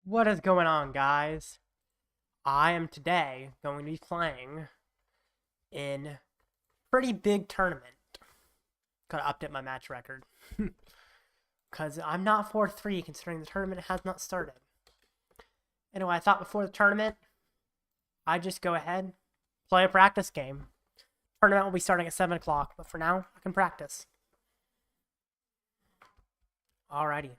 What is going on, guys? I am today going to be playing in pretty big tournament. Gotta update my match record. Because I'm not 4-3 considering the tournament has not started. Anyway, I thought before the tournament, I'd just go ahead, play a practice game. Tournament will be starting at 7 o'clock, but for now, I can practice. Alrighty.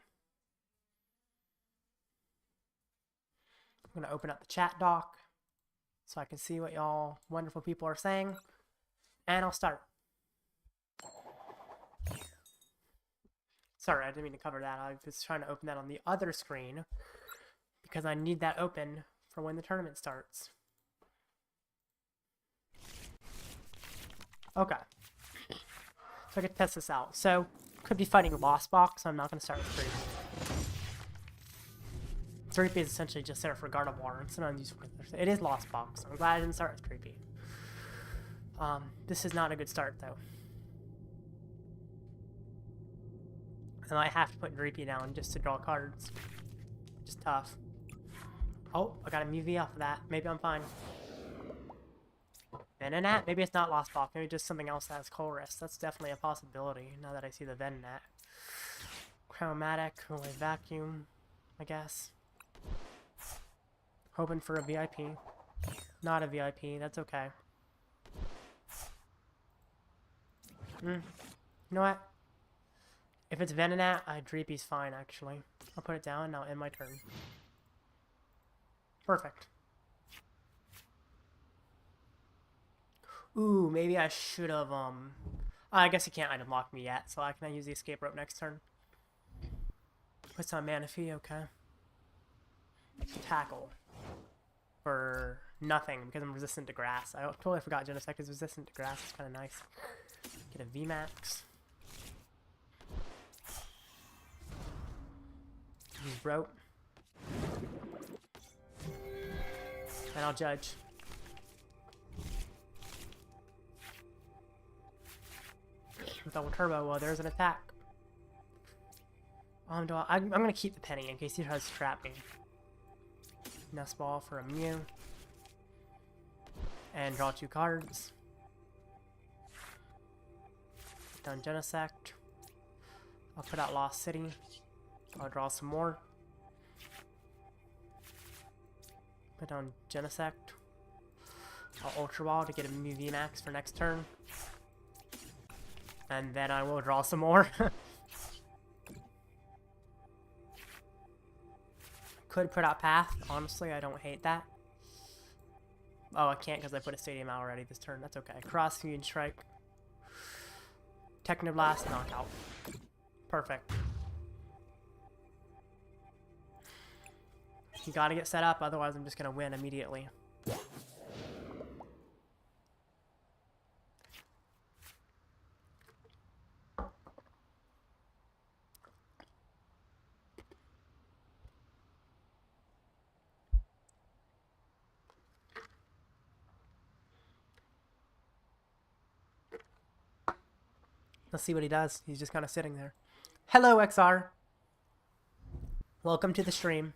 I'm going to open up the chat doc so I can see what y'all wonderful people are saying. And I'll start. Sorry, I didn't mean to cover that. I was trying to open that on the other screen because I need that open for when the tournament starts. Okay. So I can test this out. So, could be fighting Lost Box, so I'm not going to start with 3. 3P is essentially just there for Gardevoir, and sometimes used for it is Lost Box. I'm glad I didn't start with 3P. This is not a good start, though. And I have to put 3P down just to draw cards. Just tough. Oh, I got a UV off of that. Maybe I'm fine. Venonat? Maybe it's not Lost Box. Maybe just something else that has Colress. That's definitely a possibility, now that I see the Venonat. Chromatic, Rolling Vacuum, I guess. Hoping for a VIP. Not a VIP, that's okay. You know what? If it's Venonat, Dreepy's fine, actually. I'll put it down, and I'll end my turn. Perfect. Ooh, maybe I should have, I guess he can't item lock me yet, so I can use the escape rope next turn. Puts on Manaphy, okay. Tackle. For nothing, because I'm resistant to grass. I totally forgot Genesect is resistant to grass. It's kind of nice. Get a VMAX. Use Rope. And I'll judge. With double turbo, well, there's an attack. I'm gonna keep the penny in case he tries to trap me. Nest Ball for a Mew. And draw 2 cards. Done Genesect. I'll put out Lost City. I'll draw some more. Put down Genesect. I'll Ultra Ball to get a Mew VMAX for next turn. And then I will draw some more. Could put out Path. Honestly, I don't hate that. Oh, I can't because I put a Stadium out already this turn. That's okay. Cross Fusion Strike. Technoblast, Knockout. Perfect. You gotta get set up, otherwise I'm just gonna win immediately. Let's see what he does. He's just kind of sitting there. Hello, XR. Welcome to the stream.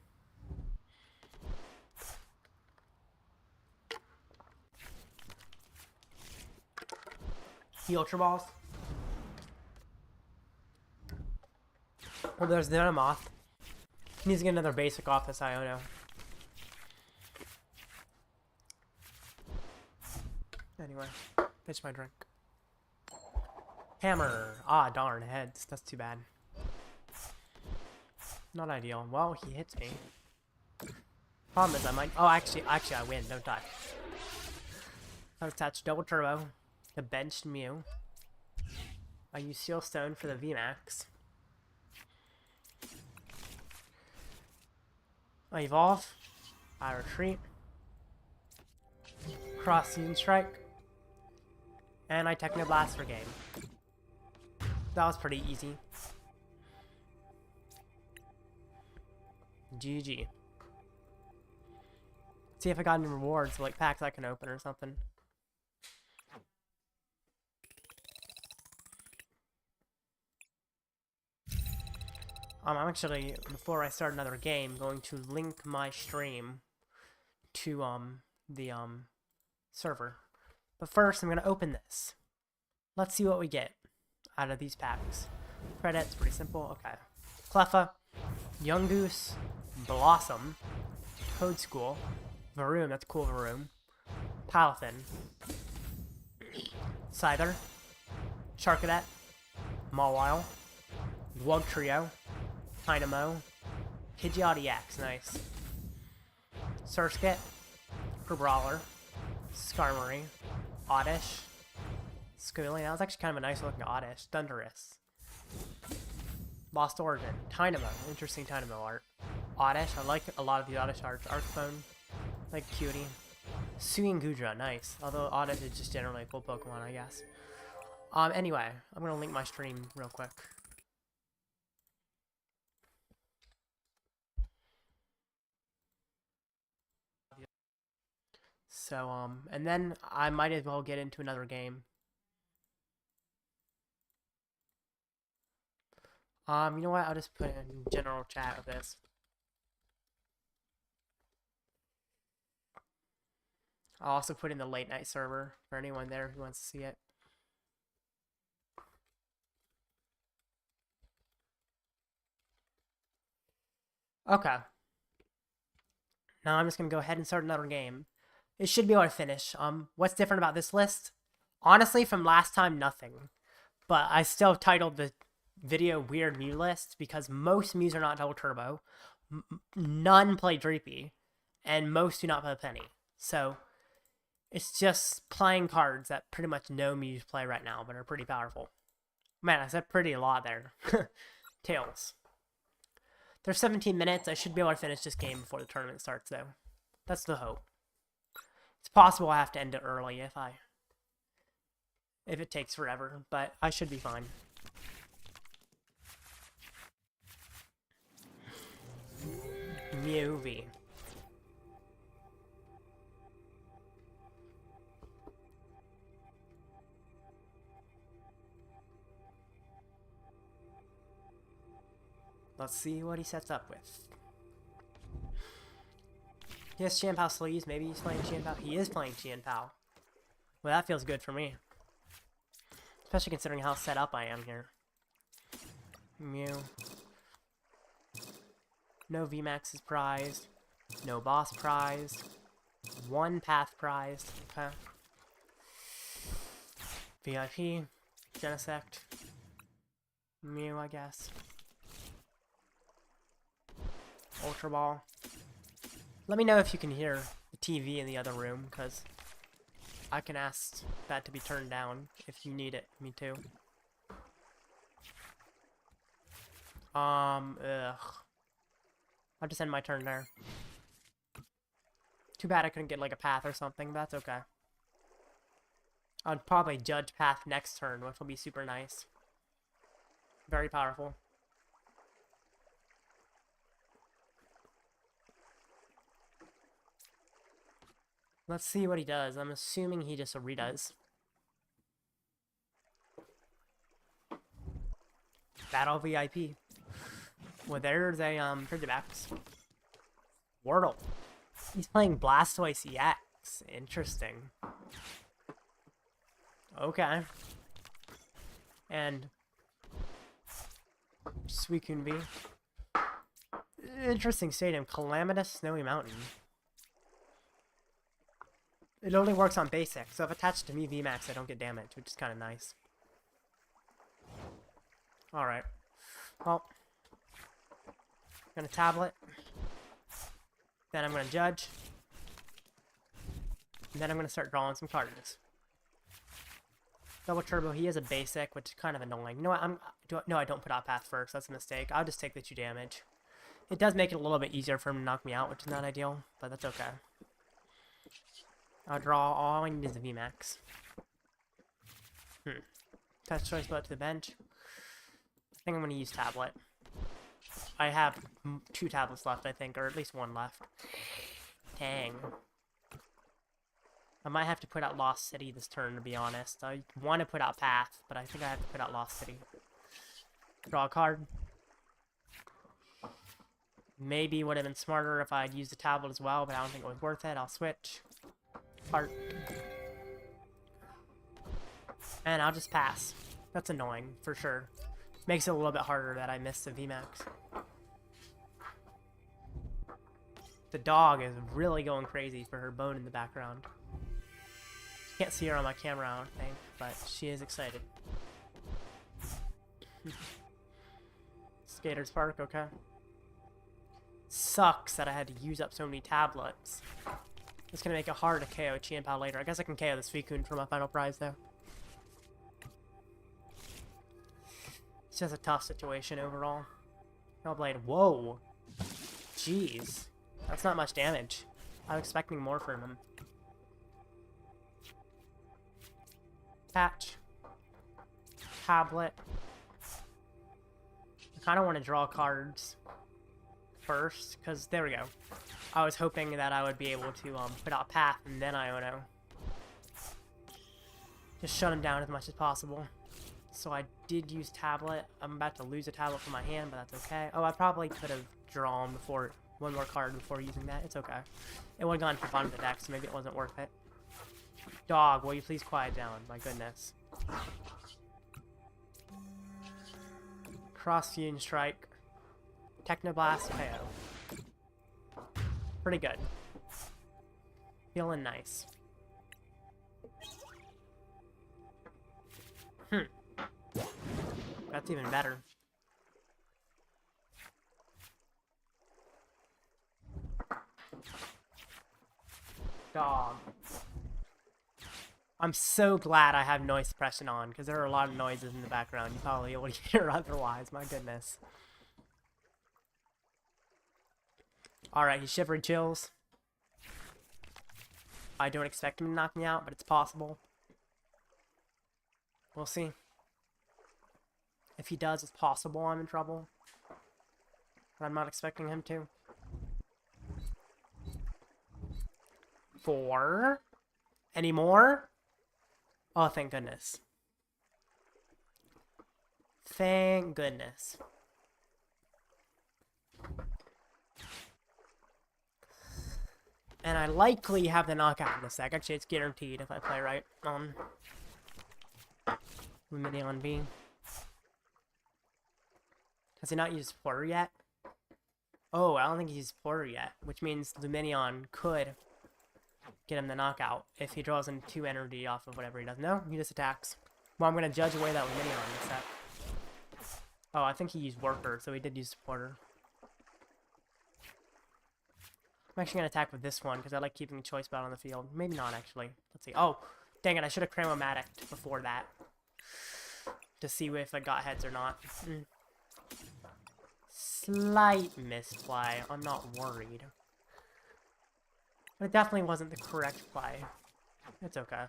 The Ultra Balls. Well, there's the Venomoth. He needs to get another basic off this Iono. Anyway, pitch my drink. Hammer. Ah, darn, heads. That's too bad. Not ideal. Well, he hits me. Problem is, I might. Oh, actually, I win. Don't die. I'll attach double turbo. The benched Mew. I use Seal Stone for the VMAX. I evolve. I retreat. Cross Fusion Strike. And I Technoblast for game. That was pretty easy. GG. See if I got any rewards, like packs I can open or something. I'm actually, before I start another game, going to link my stream to the server. But first, I'm gonna open this. Let's see what we get out of these packs. Credits, pretty simple. Okay. Cleffa, Young Goose, Blossom, Code School, Varoom, that's cool Varoom, Palathin, Scyther, Charcadet, Mawile, Wug Trio, Dynamo, Pidgeotty X, nice, Surskit, Brawler, Skarmory, Oddish, Squilly, that was actually kind of a nice looking Oddish, Thundurus, Lost Origin, Dynamo, interesting Dynamo art, Oddish, I like a lot of the Oddish arts, Arcphone, like Cutie, Suing Gudra, nice, although Oddish is just generally a cool Pokemon, I guess. Anyway, I'm gonna link my stream real quick. So, and then I might as well get into another game. You know what? I'll just put in general chat of this. I'll also put in the late night server for anyone there who wants to see it. Okay. Now I'm just gonna go ahead and start another game. It should be able to finish. What's different about this list? Honestly, from last time, nothing. But I still titled the video Weird Mew List because most Mews are not double turbo, none play Dreepy, and most do not play Penny. So it's just playing cards that pretty much no Mews play right now, but are pretty powerful. Man, I said pretty a lot there. Tails. There's 17 minutes. I should be able to finish this game before the tournament starts, though. That's the hope. It's possible I have to end it early if it takes forever, but I should be fine. Movie. Let's see what he sets up with. Yes, Chien-Pao sleeves. Maybe he's playing Chien-Pao. He is playing Chien-Pao. Well, that feels good for me. Especially considering how set up I am here. Mew. No VMAX is prized. No boss prize. One path prize. Okay. VIP. Genesect. Mew, I guess. Ultra Ball. Let me know if you can hear the TV in the other room, because I can ask that to be turned down if you need it. Me too. Ugh. I'll just end my turn there. Too bad I couldn't get like a path or something, but that's okay. I'd probably judge path next turn, which will be super nice. Very powerful. Let's see what he does. I'm assuming he just redoes. Battle VIP. Well, there's a Trigibacks. Wordle. He's playing Blastoise EX. Interesting. Okay. And Suicune. Interesting stadium. Calamitous Snowy Mountain. It only works on basic, so if attached to me VMAX, I don't get damage, which is kind of nice. Alright. Well, I'm gonna tablet. Then I'm gonna judge. And then I'm gonna start drawing some cards. Double Turbo, he is a basic, which is kind of annoying. You know what, no, I don't put out path first, that's a mistake. I'll just take the 2 damage. It does make it a little bit easier for him to knock me out, which is not ideal, but that's okay. I'll draw, all I need is a VMAX. Touch choice, but to the bench. I think I'm going to use tablet. I have 2 tablets left, I think, or at least 1 left. Dang. I might have to put out Lost City this turn, to be honest. I want to put out Path, but I think I have to put out Lost City. Draw a card. Maybe would have been smarter if I'd used the tablet as well, but I don't think it was worth it. I'll switch. Heart. And I'll just pass. That's annoying, for sure. Makes it a little bit harder that I missed the VMAX. The dog is really going crazy for her bone in the background. Can't see her on my camera, I don't think, but she is excited. Skater's Park, okay. Sucks that I had to use up so many tablets. It's gonna make it hard to KO Chien-Pao later. I guess I can KO the Suicune for my final prize, though. It's just a tough situation overall. Hellblade, whoa! Jeez. That's not much damage. I was expecting more from him. Patch. Tablet. I kind of want to draw cards first, because there we go. I was hoping that I would be able to put out Path and then Iono. Just shut him down as much as possible. So I did use tablet. I'm about to lose a tablet from my hand, but that's okay. Oh, I probably could have drawn before one more card before using that. It's okay. It would have gone to the bottom of the deck, so maybe it wasn't worth it. Dog, will you please quiet down? My goodness. Cross Fusion Strike. Technoblast KO. Pretty good. Feeling nice. That's even better. Dog. I'm so glad I have noise suppression on, because there are a lot of noises in the background you probably able to hear otherwise. My goodness. Alright, he's shivering chills. I don't expect him to knock me out, but it's possible. We'll see. If he does, it's possible I'm in trouble. But I'm not expecting him to. 4. Any more? Oh, thank goodness. Thank goodness. And I likely have the knockout in this deck. Actually, it's guaranteed if I play right on Lumineon B. Has he not used Porter yet? Oh, I don't think he's Porter yet, which means Lumineon could get him the knockout if he draws in 2 energy off of whatever he does. No, he just attacks. Well, I'm going to judge away that Lumineon in a sec. Oh, I think he used Worker, so he did use Supporter. I'm actually going to attack with this one, because I like keeping a choice belt on the field. Maybe not, actually. Let's see. Oh, dang it, I should have Cramomatic before that. To see if I got heads or not. Slight misplay. I'm not worried. But it definitely wasn't the correct play. It's okay.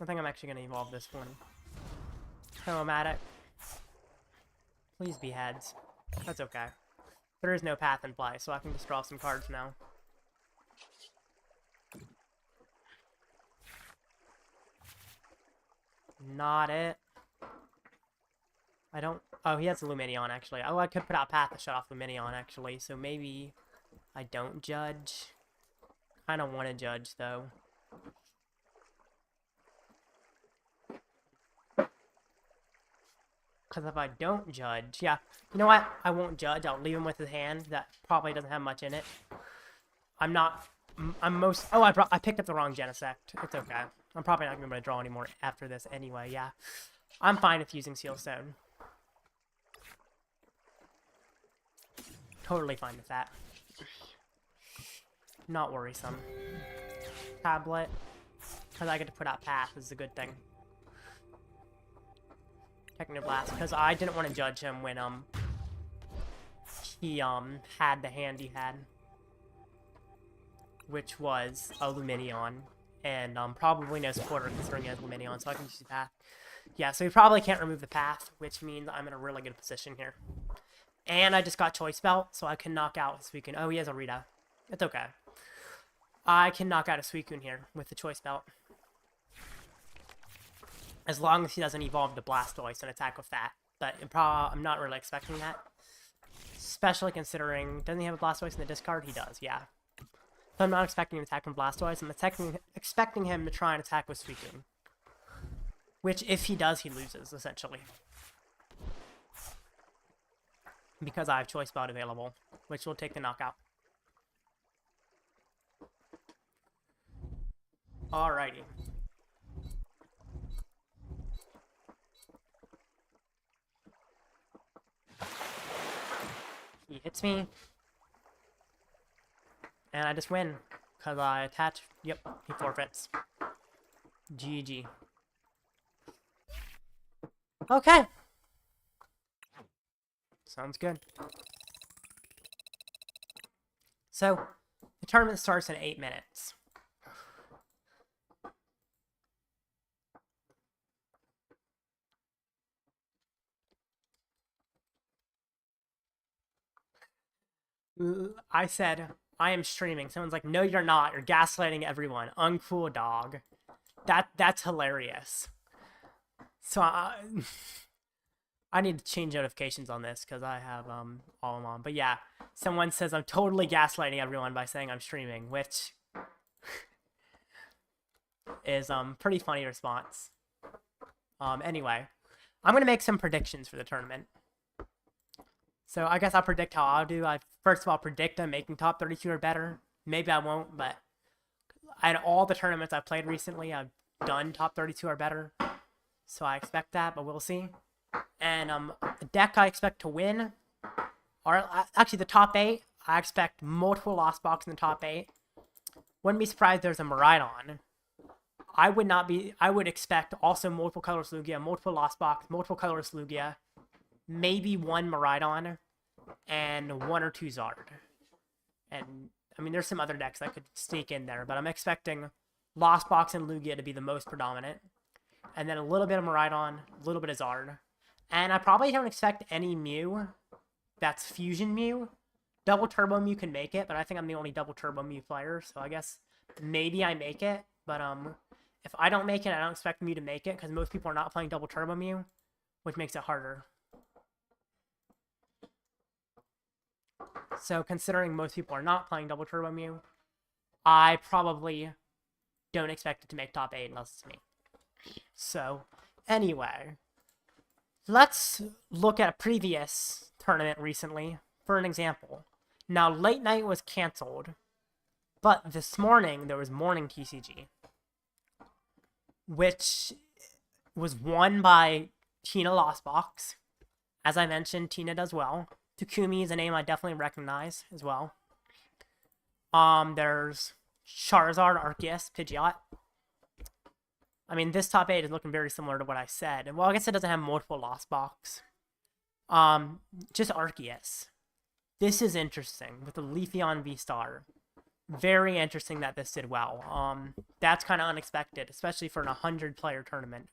I think I'm actually going to evolve this one. Cramomatic. Please be heads. That's okay. There is no path in play, so I can just draw some cards now. Not it. I don't... Oh, he has a Lumineon, actually. Oh, I could put out Path to shut off Lumineon, actually. So maybe I don't judge. I don't want to judge, though. Because if I don't judge... Yeah, you know what? I won't judge. I'll leave him with his hand. That probably doesn't have much in it. I'm not... I'm most... Oh, I picked up the wrong Genesect. It's okay. I'm probably not going to be able to draw anymore after this anyway, yeah. I'm fine with using Sealstone. Totally fine with that. Not worrisome. Tablet. Because I get to put out Path is a good thing. Technoblast. Because I didn't want to judge him when he had the hand he had. Which was a Lumineon. And probably no Supporter considering he has Lumineon, so I can use the Path. Yeah, so he probably can't remove the Path, which means I'm in a really good position here. And I just got Choice Belt, so I can knock out Suicune. Oh, he has a Rita. It's okay. I can knock out a Suicune here with the Choice Belt. As long as he doesn't evolve to Blastoise and attack with that. but I'm not really expecting that. Especially considering, doesn't he have a Blastoise in the discard? He does, yeah. So I'm not expecting an attack from Blastoise. I'm expecting him to try and attack with Sweeping. Which, if he does, he loses, essentially. Because I have Choice Belt available, which will take the knockout. Alrighty. He hits me. And I just win. Because I attach. Yep, he forfeits. GG. Okay. Sounds good. So, the tournament starts in 8 minutes. I said, I am streaming. Someone's like, no, you're not. You're gaslighting everyone. Uncool dog. That's hilarious. So I need to change notifications on this because I have all of them on. But yeah, someone says I'm totally gaslighting everyone by saying I'm streaming, which is pretty funny response. Anyway, I'm gonna make some predictions for the tournament. So I guess I'll predict how I'll do. I first of all predict I'm making top 32 or better. Maybe I won't, but in all the tournaments I've played recently, I've done top 32 or better. So I expect that, but we'll see. And the deck I expect to win, or actually the top 8, I expect multiple Lost Box in the top 8. Wouldn't be surprised there's a Miraidon. I would expect also multiple colorless Lugia, multiple Lost Box, multiple colorless Lugia, maybe one Miraidon, and 1 or 2 Zard. And, I mean, there's some other decks that could sneak in there, but I'm expecting Lost Box and Lugia to be the most predominant. And then a little bit of Miraidon, a little bit of Zard. And I probably don't expect any Mew that's Fusion Mew. Double Turbo Mew can make it, but I think I'm the only Double Turbo Mew player, so I guess maybe I make it. But if I don't make it, I don't expect Mew to make it, because most people are not playing Double Turbo Mew, which makes it harder. So considering most people are not playing Double Turbo Mew, I probably don't expect it to make top 8 unless it's me. So, anyway, let's look at a previous tournament recently for an example. Now, late night was canceled, but this morning there was morning TCG, which was won by Tina Lost Box. As I mentioned, Tina does well. Takumi is a name I definitely recognize as well. There's Charizard, Arceus, Pidgeot. I mean, this top 8 is looking very similar to what I said. Well, I guess it doesn't have multiple Lost Box. Just Arceus. This is interesting with the Leafeon V-Star. Very interesting that this did well. That's kind of unexpected, especially for an 100-player tournament.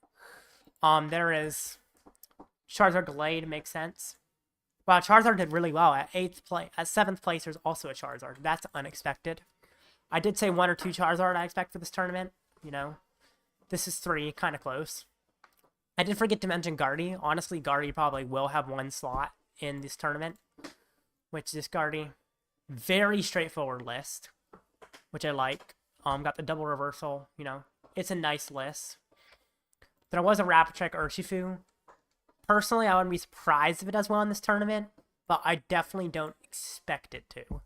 There is Charizard Glade, makes sense. Wow, Charizard did really well at 7th place. There's also a Charizard. That's unexpected. I did say 1 or 2 Charizard I expect for this tournament. You know, this is 3, kind of close. I did forget to mention Guardy. Honestly, Guardy probably will have 1 slot in this tournament, which is Guardy. Very straightforward list, which I like. Got the double reversal. You know, it's a nice list. There was a Rapid Check Urshifu. Personally, I wouldn't be surprised if it does well in this tournament, but I definitely don't expect it to.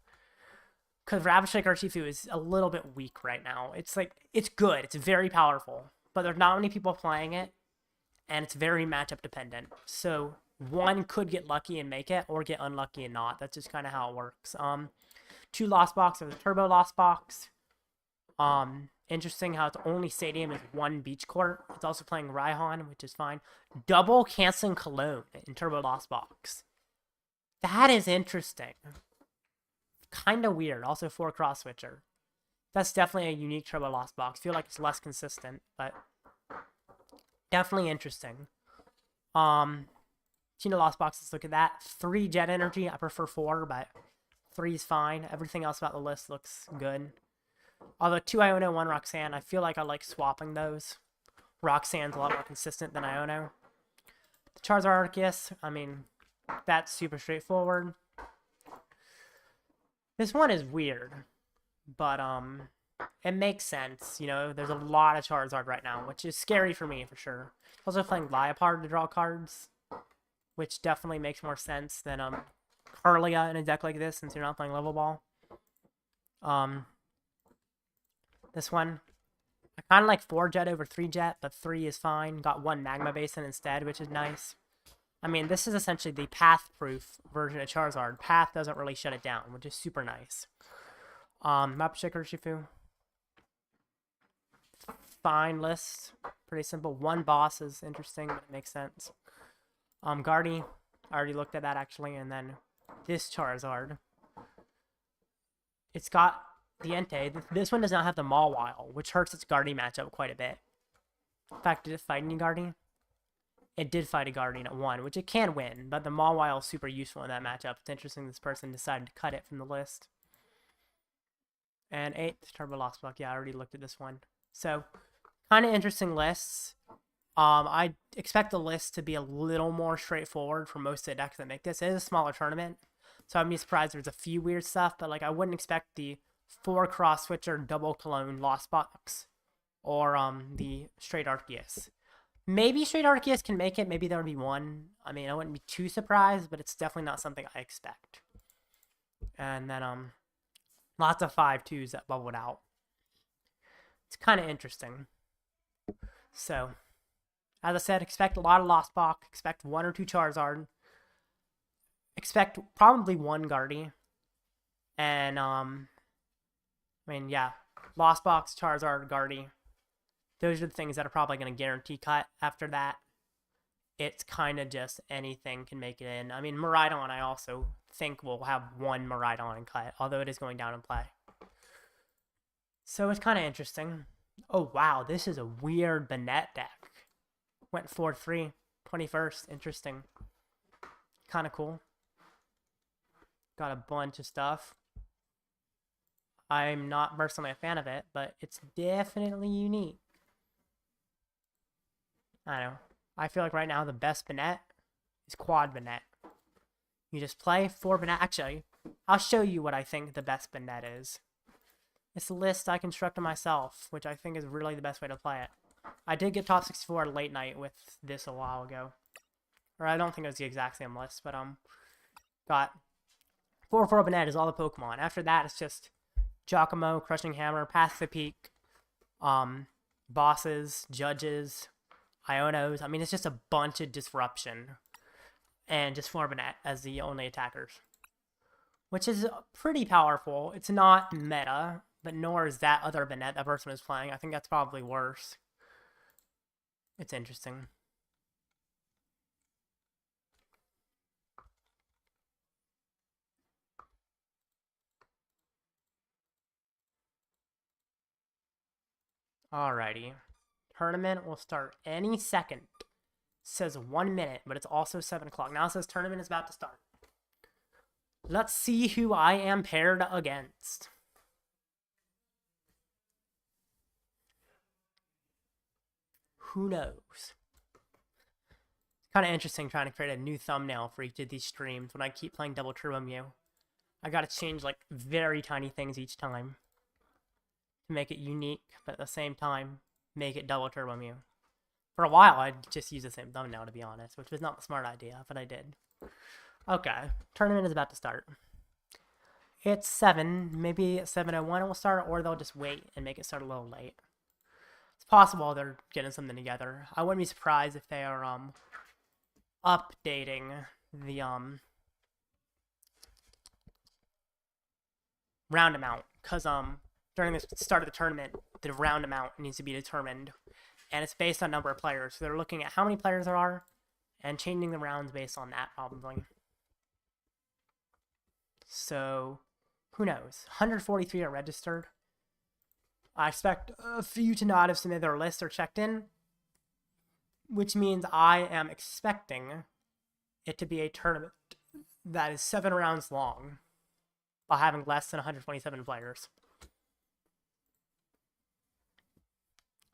Because Rapid Strike Urshifu is a little bit weak right now. It's like, it's good, it's very powerful, but there's not many people playing it, and it's very matchup dependent. So, one could get lucky and make it, or get unlucky and not. That's just kind of how it works. 2 Lost Box, there's a Turbo Lost Box. Interesting how its only stadium is 1 beach court. It's also playing Raihan, which is fine. Double canceling Cologne in Turbo Lost Box. That is interesting. Kind of weird. Also 4 Cross Switcher. That's definitely a unique Turbo Lost Box. Feel like it's less consistent, but definitely interesting. Tina Lost Box, let's look at that. 3 Jet Energy. I prefer 4, but 3 is fine. Everything else about the list looks good. Although 2 Iono, 1 Roxanne, I feel like I like swapping those. Roxanne's a lot more consistent than Iono. Charizard Arceus, I mean, that's super straightforward. This one is weird, but it makes sense. You know, there's a lot of Charizard right now, which is scary for me for sure. Also playing Liepard to draw cards, which definitely makes more sense than Kirlia in a deck like this, since you're not playing Level Ball. This one, I kind of like 4 Jet over 3 Jet, but 3 is fine. Got 1 Magma Basin instead, which is nice. I mean, this is essentially the path-proof version of Charizard. Path doesn't really shut it down, which is super nice. Map Checker Shifu. Fine list. Pretty simple. 1 boss is interesting, but it makes sense. Guardy. I already looked at that, actually. And then this Charizard. It's got the Entei. This one does not have the Mawile, which hurts its Guardy matchup quite a bit. In fact, did it fight any Guardy? It did fight a Guardian at 1, which it can win, but the Mawile is super useful in that matchup. It's interesting this person decided to cut it from the list. And 8th, Turbo Lost Block. Yeah, I already looked at this one. So, kind of interesting lists. I expect the list to be a little more straightforward for most of the decks that make this. It is a smaller tournament, so I'd be surprised if there's a few weird stuff, but like I wouldn't expect the 4 Cross Switcher double clone Lost Box or the straight Arceus. Maybe straight Arceus can make it. Maybe there would be 1. I mean, I wouldn't be too surprised, but it's definitely not something I expect. And then lots of 5-2s that bubbled out. It's kind of interesting. So, as I said, expect a lot of Lost Box. Expect 1 or 2 Charizard. Expect probably 1 Guardy. And, I mean, yeah. Lost Box, Charizard, Guardy. Those are the things that are probably going to guarantee cut. After that, it's kind of just anything can make it in. I mean, Miraidon, I also think will have 1 Miraidon cut, although it is going down in play. So it's kind of interesting. Oh, wow, this is a weird Banette deck. Went 4-3, 21st. Interesting. Kind of cool. Got a bunch of stuff. I'm not personally a fan of it, but it's definitely unique. I don't know. I feel like right now the best Banette is Quad Banette. You just play 4 Banette. Actually, I'll show you what I think the best Banette is. It's a list I constructed myself, which I think is really the best way to play it. I did get top 64 late night with this a while ago. Or I don't think it was the exact same list, but got 4-4 Banette is all the Pokemon. After that, it's just Giacomo, Crushing Hammer, Path to the Peak, bosses, judges, Ionos. I mean, it's just a bunch of disruption. And just 4 Banette as the only attackers. Which is pretty powerful. It's not meta, but nor is that other Banette that person is playing. I think that's probably worse. It's interesting. Alrighty. Tournament will start any second. It says 1 minute, but it's also 7 o'clock. Now it says tournament is about to start. Let's see who I am paired against. Who knows? It's kind of interesting trying to create a new thumbnail for each of these streams when I keep playing Double Turbo Mew. I gotta change like very tiny things each time to make it unique, but at the same time, make it Double Turbo Mew. For a while, I'd just use the same thumbnail, to be honest, which was not the smart idea, but I did. Okay, tournament is about to start. It's 7, maybe at 7:01 it will start, or they'll just wait and make it start a little late. It's possible they're getting something together. I wouldn't be surprised if they are updating the round amount, because during the start of the tournament, the round amount needs to be determined, and it's based on number of players. So they're looking at how many players there are and changing the rounds based on that, probably. So, who knows? 143 are registered. I expect a few to not have submitted their list or checked in, which means I am expecting it to be a tournament that is 7 rounds long while having less than 127 players.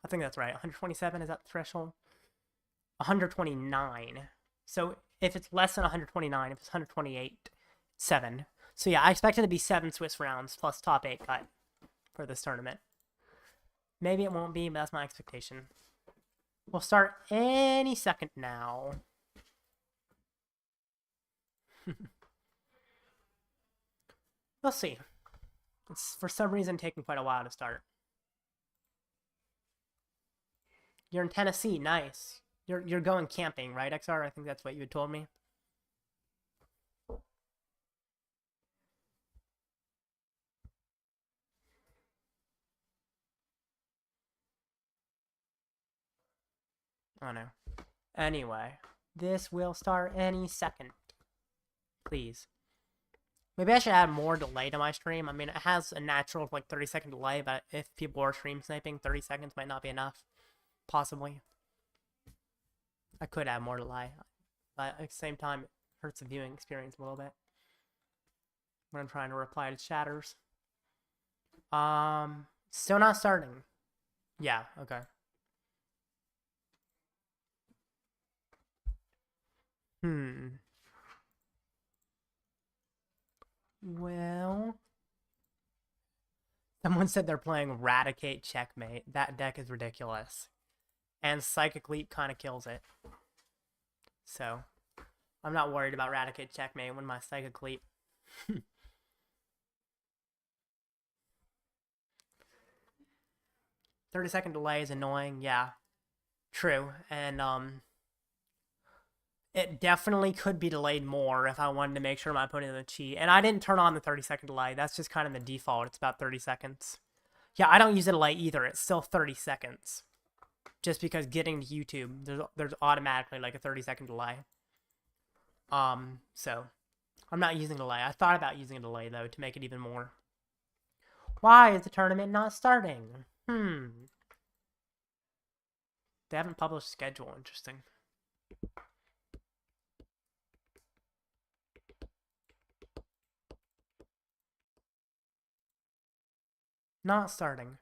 I think that's right. 127, is that the threshold? 129. So if it's less than 129, if it's 128, 7. So yeah, I expect it to be 7 Swiss rounds plus top 8 cut for this tournament. Maybe it won't be, but that's my expectation. We'll start any second now. We'll see. It's for some reason taking quite a while to start. You're in Tennessee, nice. You're going camping, right, XR? I think that's what you had told me. Oh no. Anyway, this will start any second. Please. Maybe I should add more delay to my stream. I mean, it has a natural, like, 30-second delay, but if people are stream sniping, 30 seconds might not be enough. Possibly. I could add more delay. But at the same time, it hurts the viewing experience a little bit when I'm trying to reply to chatters. Still not starting. Yeah, okay. Well, someone said they're playing Eradicate Checkmate. That deck is ridiculous. And Psychic Leap kind of kills it. So, I'm not worried about Eradicate Checkmate when my Psychic Leap. 30-second delay is annoying, yeah. True, and, it definitely could be delayed more if I wanted to make sure my opponent didn't cheat. And I didn't turn on the 30-second delay. That's just kind of the default. It's about 30 seconds. Yeah, I don't use a delay either. It's still 30 seconds. Just because getting to YouTube, there's automatically like a 30-second delay. So I'm not using a delay. I thought about using a delay though to make it even more. Why is the tournament not starting? They haven't published a schedule. Interesting. Not starting.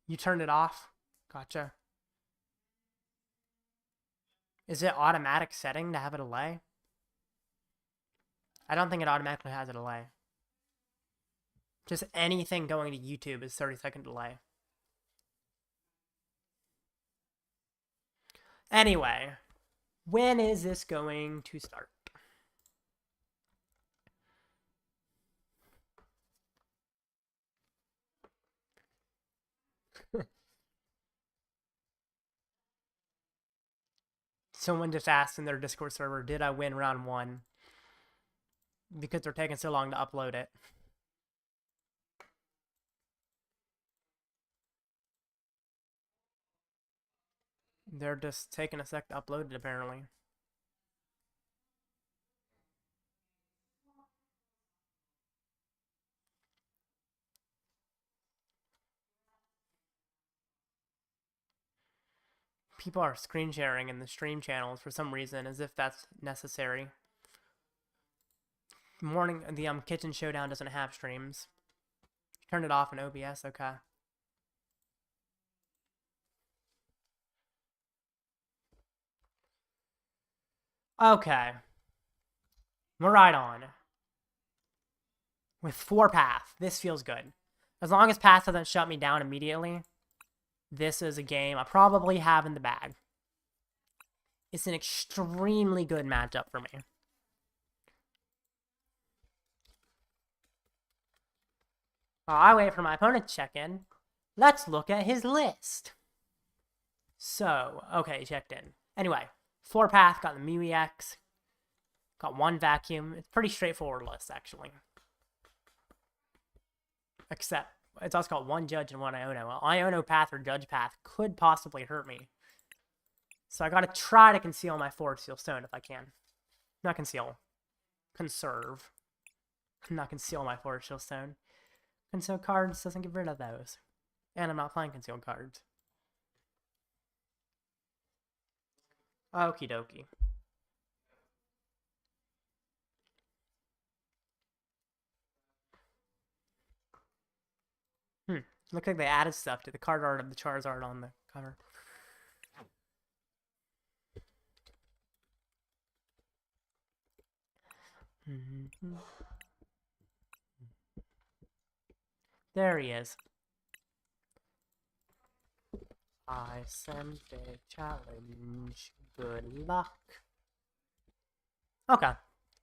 You turned it off? Gotcha. Is it automatic setting to have a delay? I don't think it automatically has a delay. Just anything going to YouTube is 30-second delay. Anyway, when is this going to start? Someone just asked in their Discord server, did I win round 1? Because they're taking so long to upload it. They're just taking a sec to upload it, apparently. People are screen sharing in the stream channels for some reason, as if that's necessary. The Kitchen Showdown doesn't have streams. Turn it off in OBS, okay. Okay. We're right on. With 4 path, this feels good. As long as path doesn't shut me down immediately, this is a game I probably have in the bag. It's an extremely good matchup for me. While I wait for my opponent to check in, let's look at his list. So, okay, he checked in. Anyway, 4 path, got the Mew EX, got 1 vacuum. It's pretty straightforward list, actually. Except, it's also got 1 judge and 1 Iono. Well, Iono path or judge path could possibly hurt me. So I gotta try to conceal my Forward Seal Stone if I can. Not conceal. Conserve. Not conceal my Forward Seal Stone. Concealed cards doesn't get rid of those. And I'm not playing concealed cards. Okie dokie. Looks like they added stuff to the card art of the Charizard on the cover. There he is. I sent a challenge. Good luck. Okay.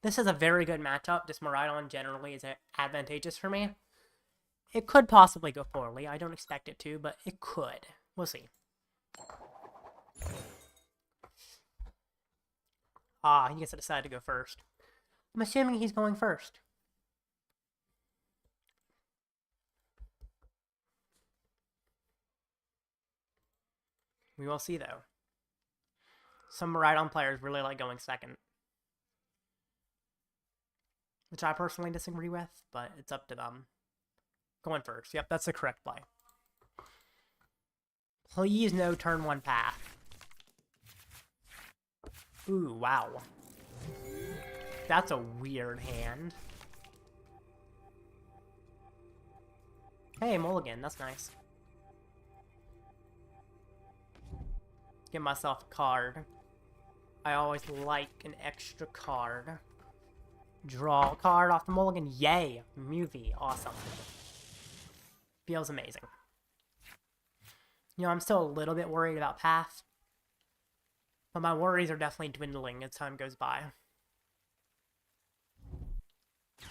This is a very good matchup. This Miraidon generally is advantageous for me. It could possibly go poorly. I don't expect it to, but it could. We'll see. Ah, he gets to decide to go first. I'm assuming he's going first. We will see, though. Some Miraidon players really like going second. Which I personally disagree with, but it's up to them. Going first. Yep, that's the correct play. Please no turn 1 path. Ooh, wow. That's a weird hand. Hey, mulligan, that's nice. Get myself a card. I always like an extra card. Draw a card off the mulligan. Yay! Movie. Awesome. Feels amazing. You know, I'm still a little bit worried about path. But my worries are definitely dwindling as time goes by.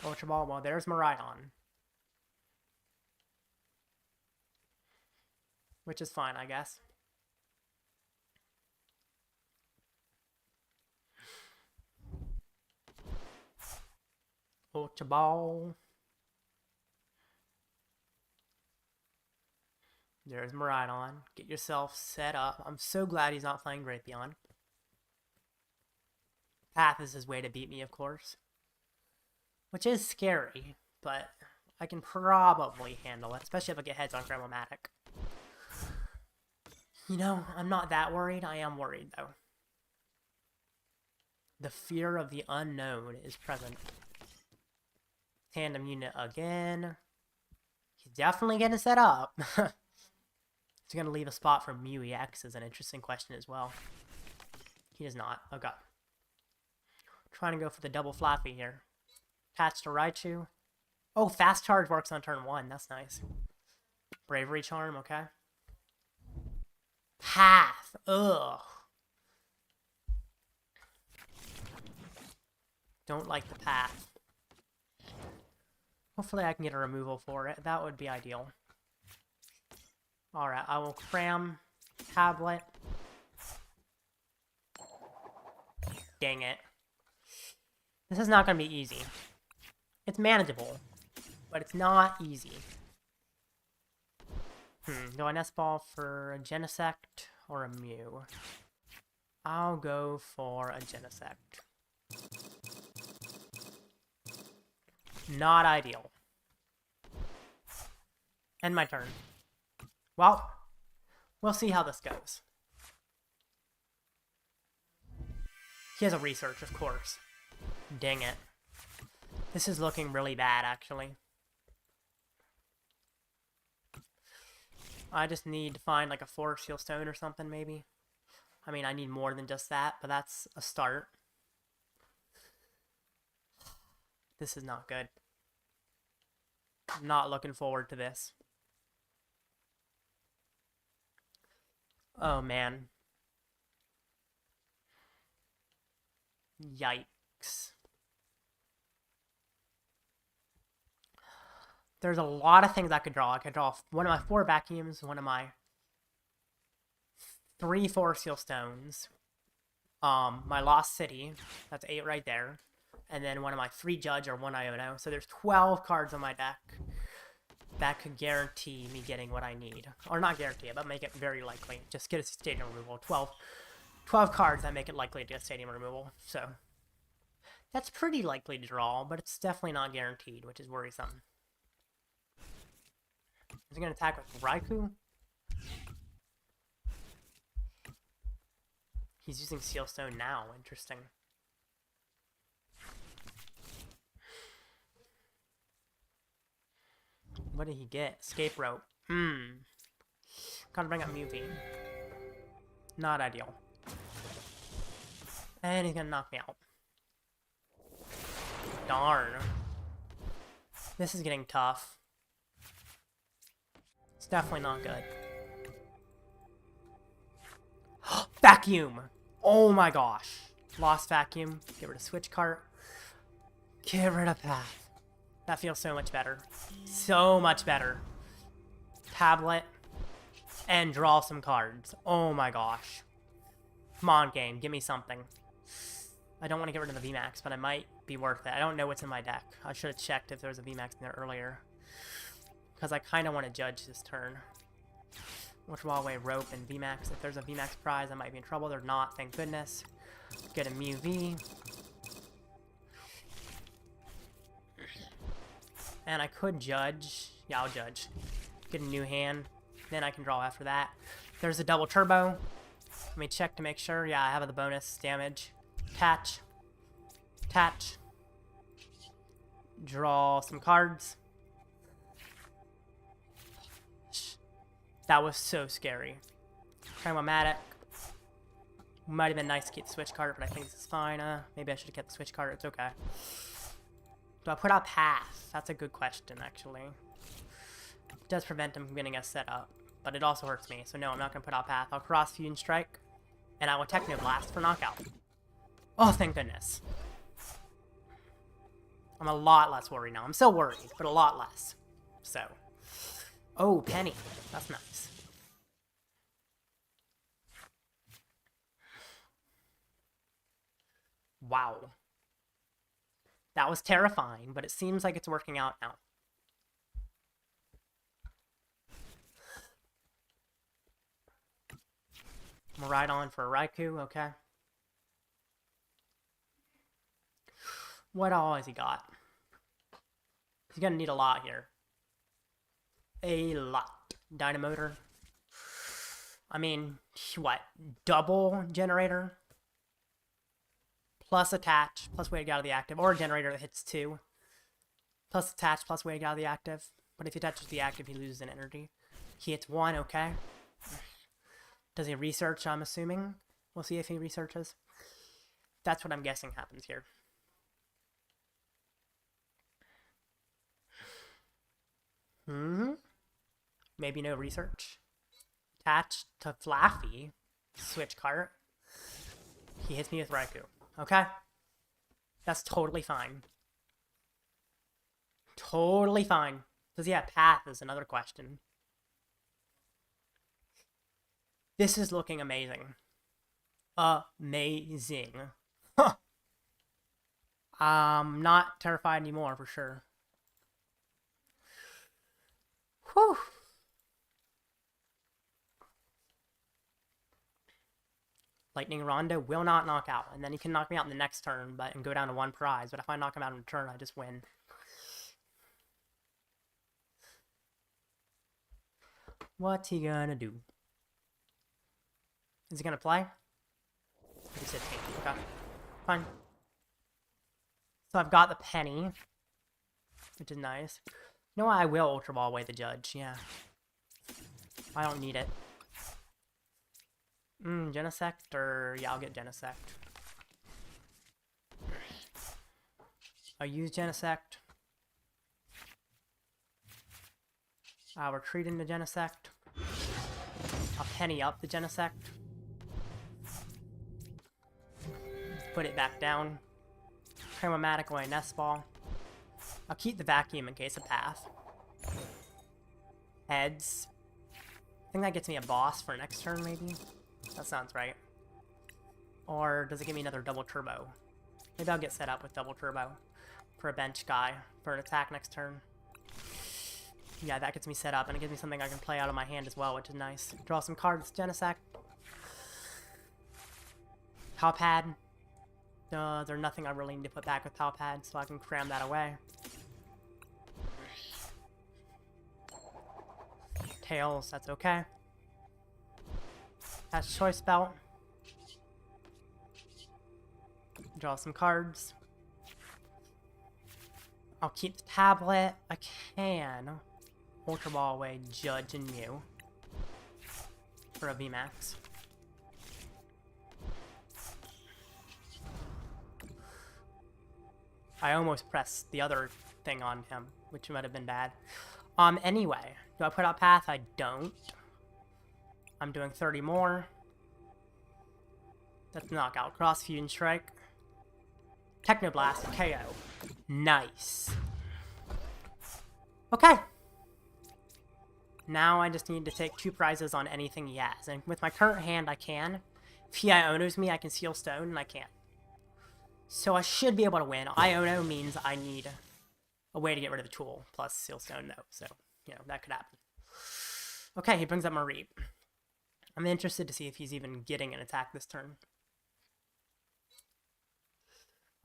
Ultra Ball. Well, there's Miraidon. Which is fine, I guess. Ultra Ball. There's Miraidon. Get yourself set up. I'm so glad he's not playing Drapion. Path is his way to beat me, of course. Which is scary, but I can probably handle it, especially if I get heads on Grammatic. You know, I'm not that worried. I am worried, though. The fear of the unknown is present. Tandem unit again. He's definitely getting set up. He's going to leave a spot for Mew EX is an interesting question as well. He does not. Okay. Trying to go for the double flappy here. Attached to Raichu. Oh, fast charge works on turn 1. That's nice. Bravery charm, okay. Path. Ugh. Don't like the path. Hopefully I can get a removal for it. That would be ideal. Alright, I will cram tablet. Dang it. This is not going to be easy. It's manageable, but it's not easy. Do I nest ball for a Genesect or a Mew? I'll go for a Genesect. Not ideal. End my turn. Well, we'll see how this goes. He has a research, of course. Dang it. This is looking really bad, actually. I just need to find like a Forest Seal Stone or something, maybe. I mean, I need more than just that, but that's a start. This is not good. I'm not looking forward to this. Oh, man. Yikes. There's a lot of things I could draw. I could draw one of my 4 vacuums, one of my 3 Forest Seal Stones, my Lost City, that's 8 right there, and then one of my 3 Judge or 1 Iono. So there's 12 cards on my deck that could guarantee me getting what I need. Or not guarantee it, but make it very likely. Just get a stadium removal. 12 cards that make it likely to get stadium removal. So that's pretty likely to draw, but it's definitely not guaranteed, which is worrisome. Is he going to attack with Raikou? He's using Seal Stone now. Interesting. What did he get? Escape Rope. Gotta bring up Mewtwo. Not ideal. And he's gonna knock me out. darn. This is getting tough. It's definitely not good. Vacuum! Oh my gosh. Lost vacuum. Get rid of switch cart. Get rid of path. That feels so much better. So much better. Tablet. And draw some cards. Oh my gosh. Come on, game. Give me something. I don't want to get rid of the VMAX, but it might be worth it. I don't know what's in my deck. I should have checked if there was a VMAX in there earlier. Because I kind of want to judge this turn. Which will away rope and VMAX. If there's a VMAX prize, I might be in trouble. They're not, thank goodness. Get a Mew V. And I could judge. Yeah, I'll judge. Get a new hand. Then I can draw after that. There's a double turbo. Let me check to make sure. Yeah, I have the bonus damage. Attach. Attach. Draw some cards. That was so scary. Primomatic. Might have been nice to keep the switch card, but I think this is fine. Maybe I should have kept the switch card. It's okay. Do I put out path? That's a good question, actually. It does prevent him from getting us set up, but it also hurts me. So no, I'm not going to put out path. I'll cross Fusion Strike, and I will Techno Blast for knockout. Oh, thank goodness. I'm a lot less worried now. I'm still worried, but a lot less. So. Oh, penny. That's nice. Wow. That was terrifying, but it seems like it's working out now. I'm gonna ride on for a Raikou, okay. What all has he got? He's gonna need a lot here. A lot. Dynamotor. I mean, what? Double generator? Plus attach, plus way to get out of the active. Or a generator that hits 2. Plus attach, plus way to get out of the active. But if he touches the active, he loses an energy. He hits 1, okay. Does he research, I'm assuming? We'll see if he researches. That's what I'm guessing happens here. Maybe no research. Attached to Flaffy. Switch cart. He hits me with Raikou. Okay? That's totally fine. Totally fine. Does he have path is another question. This is looking amazing. Amazing. Huh. I'm not terrified anymore for sure. Whew. Lightning Rondo will not knock out, and then he can knock me out in the next turn, and go down to 1 prize. But if I knock him out in a turn, I just win. What's he gonna do? Is he gonna play? He said take. Okay. Fine. So I've got the penny, which is nice. You know what? I will Ultra Ball away the judge. Yeah. I don't need it. Genesect, or yeah, I'll get Genesect. I'll use Genesect. I'll retreat into Genesect. I'll penny up the Genesect. Put it back down. Primomatic away Nest Ball. I'll keep the vacuum in case of path. Heads. I think that gets me a boss for next turn, maybe? That sounds right. Or does it give me another double turbo? Maybe I'll get set up with double turbo for a bench guy for an attack next turn. Yeah, that gets me set up, and it gives me something I can play out of my hand as well, which is nice. Draw some cards, Genesect. Palpad. There's nothing I really need to put back with Palpad, so I can cram that away. Tails, that's okay. That's Choice Belt. Draw some cards. I'll keep the tablet. I can Ultra Ball away Judge and Mew for a VMAX. I almost pressed the other thing on him, which might have been bad. Anyway, do I put out Path? I don't. I'm doing 30 more. That's knockout. Cross Fusion Strike. Technoblast. KO. Nice. Okay. Now I just need to take 2 prizes on anything he has. And with my current hand, I can. If he Ionos me, I can Seal Stone, and I can't. So I should be able to win. Iono means I need a way to get rid of the tool, plus Seal Stone, though. So, you know, that could happen. Okay, he brings up Mareep. I'm interested to see if he's even getting an attack this turn.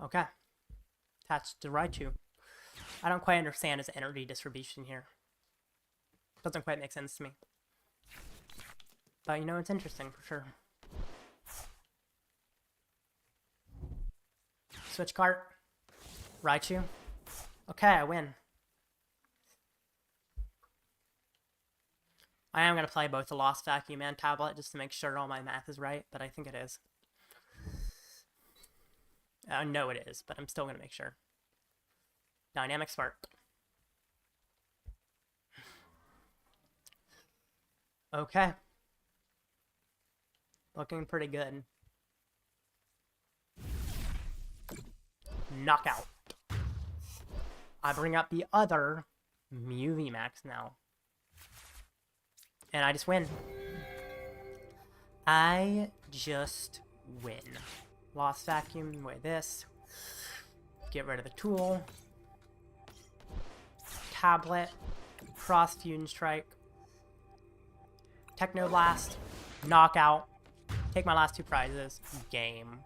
Okay. Attached to Raichu. I don't quite understand his energy distribution here. Doesn't quite make sense to me. But, you know, it's interesting for sure. Switch cart. Raichu. Okay, I win. I am going to play both the Lost Vacuum and Tablet just to make sure all my math is right, but I think it is. I know it is, but I'm still going to make sure. Dynamic Spark. Okay. Looking pretty good. Knockout. I bring up the other Mew VMAX now. And I just win. I just win. Lost Vacuum, away this. Get rid of the tool. Tablet. Cross Fusion Strike. Technoblast. Knockout. Take my last 2 prizes. Game.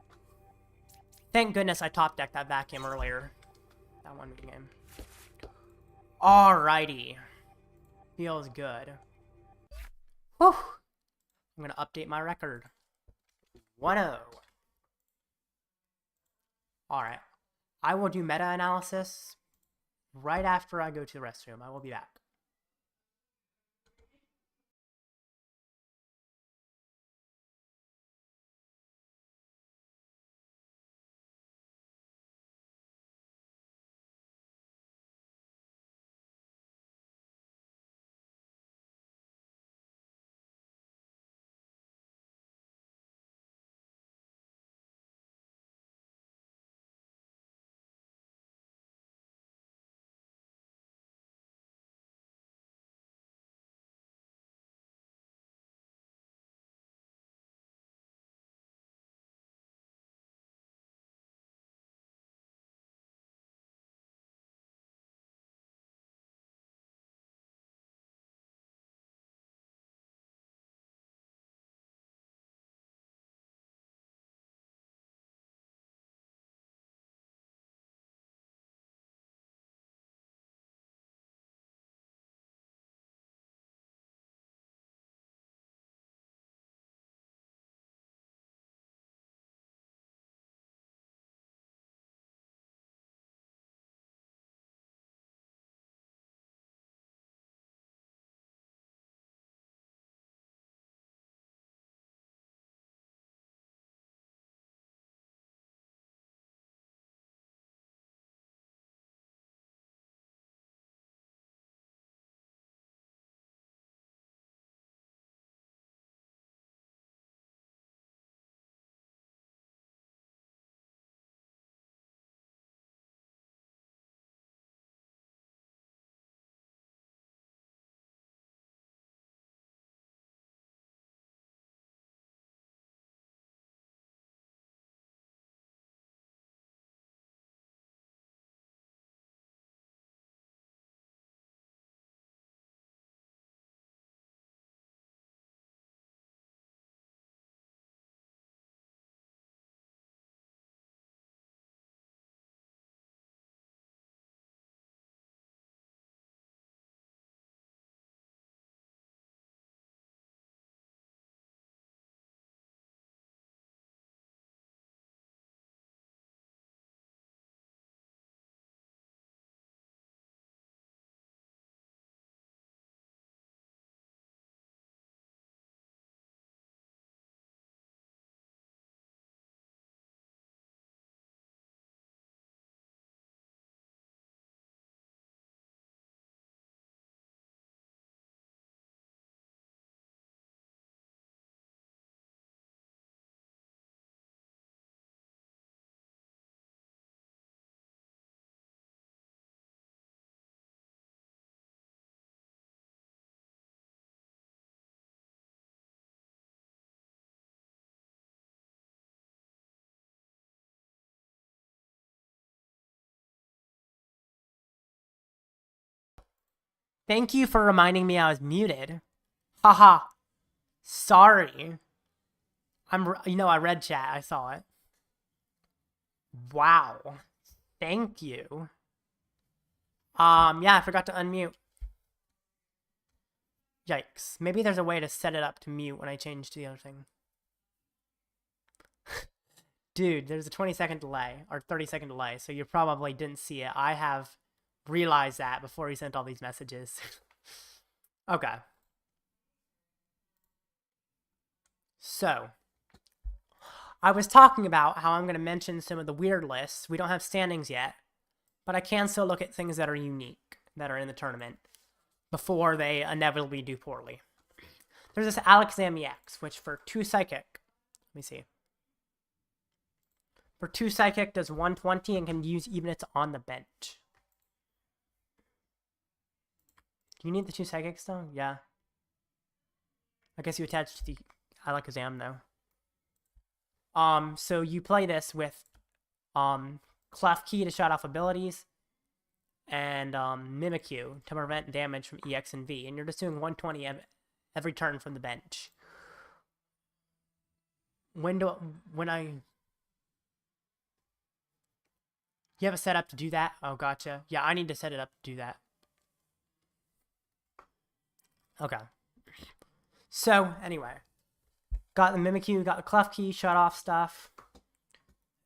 Thank goodness I top decked that vacuum earlier. That one game. Alrighty. Feels good. Whew. I'm gonna update my record. 1-0. Alright. I will do meta-analysis right after I go to the restroom. I will be back. Thank you for reminding me I was muted. Haha. Sorry. I read chat. I saw it. Wow. Thank you. Yeah, I forgot to unmute. Yikes. Maybe there's a way to set it up to mute when I change to the other thing. Dude, there's a 20-second delay, or 30-second delay, so you probably didn't see it. I have realized that before he sent all these messages. Okay. So, I was talking about how I'm going to mention some of the weird lists. We don't have standings yet, but I can still look at things that are unique, that are in the tournament, before they inevitably do poorly. There's this Alakazam EX, which for 2 Psychic, let me see. For 2 Psychic does 120 and can use even if it's on the bench. Do you need the 2 Psychics though? Yeah. I guess you attach to the Alakazam though. So you play this with Clef Key to shut off abilities and Mimikyu to prevent damage from EX and V, and you're just doing 120 every turn from the bench. You have it set up to do that? Oh, gotcha. Yeah, I need to set it up to do that. Okay. So, anyway. Got the Mimikyu, got the Clef Key, shut off stuff.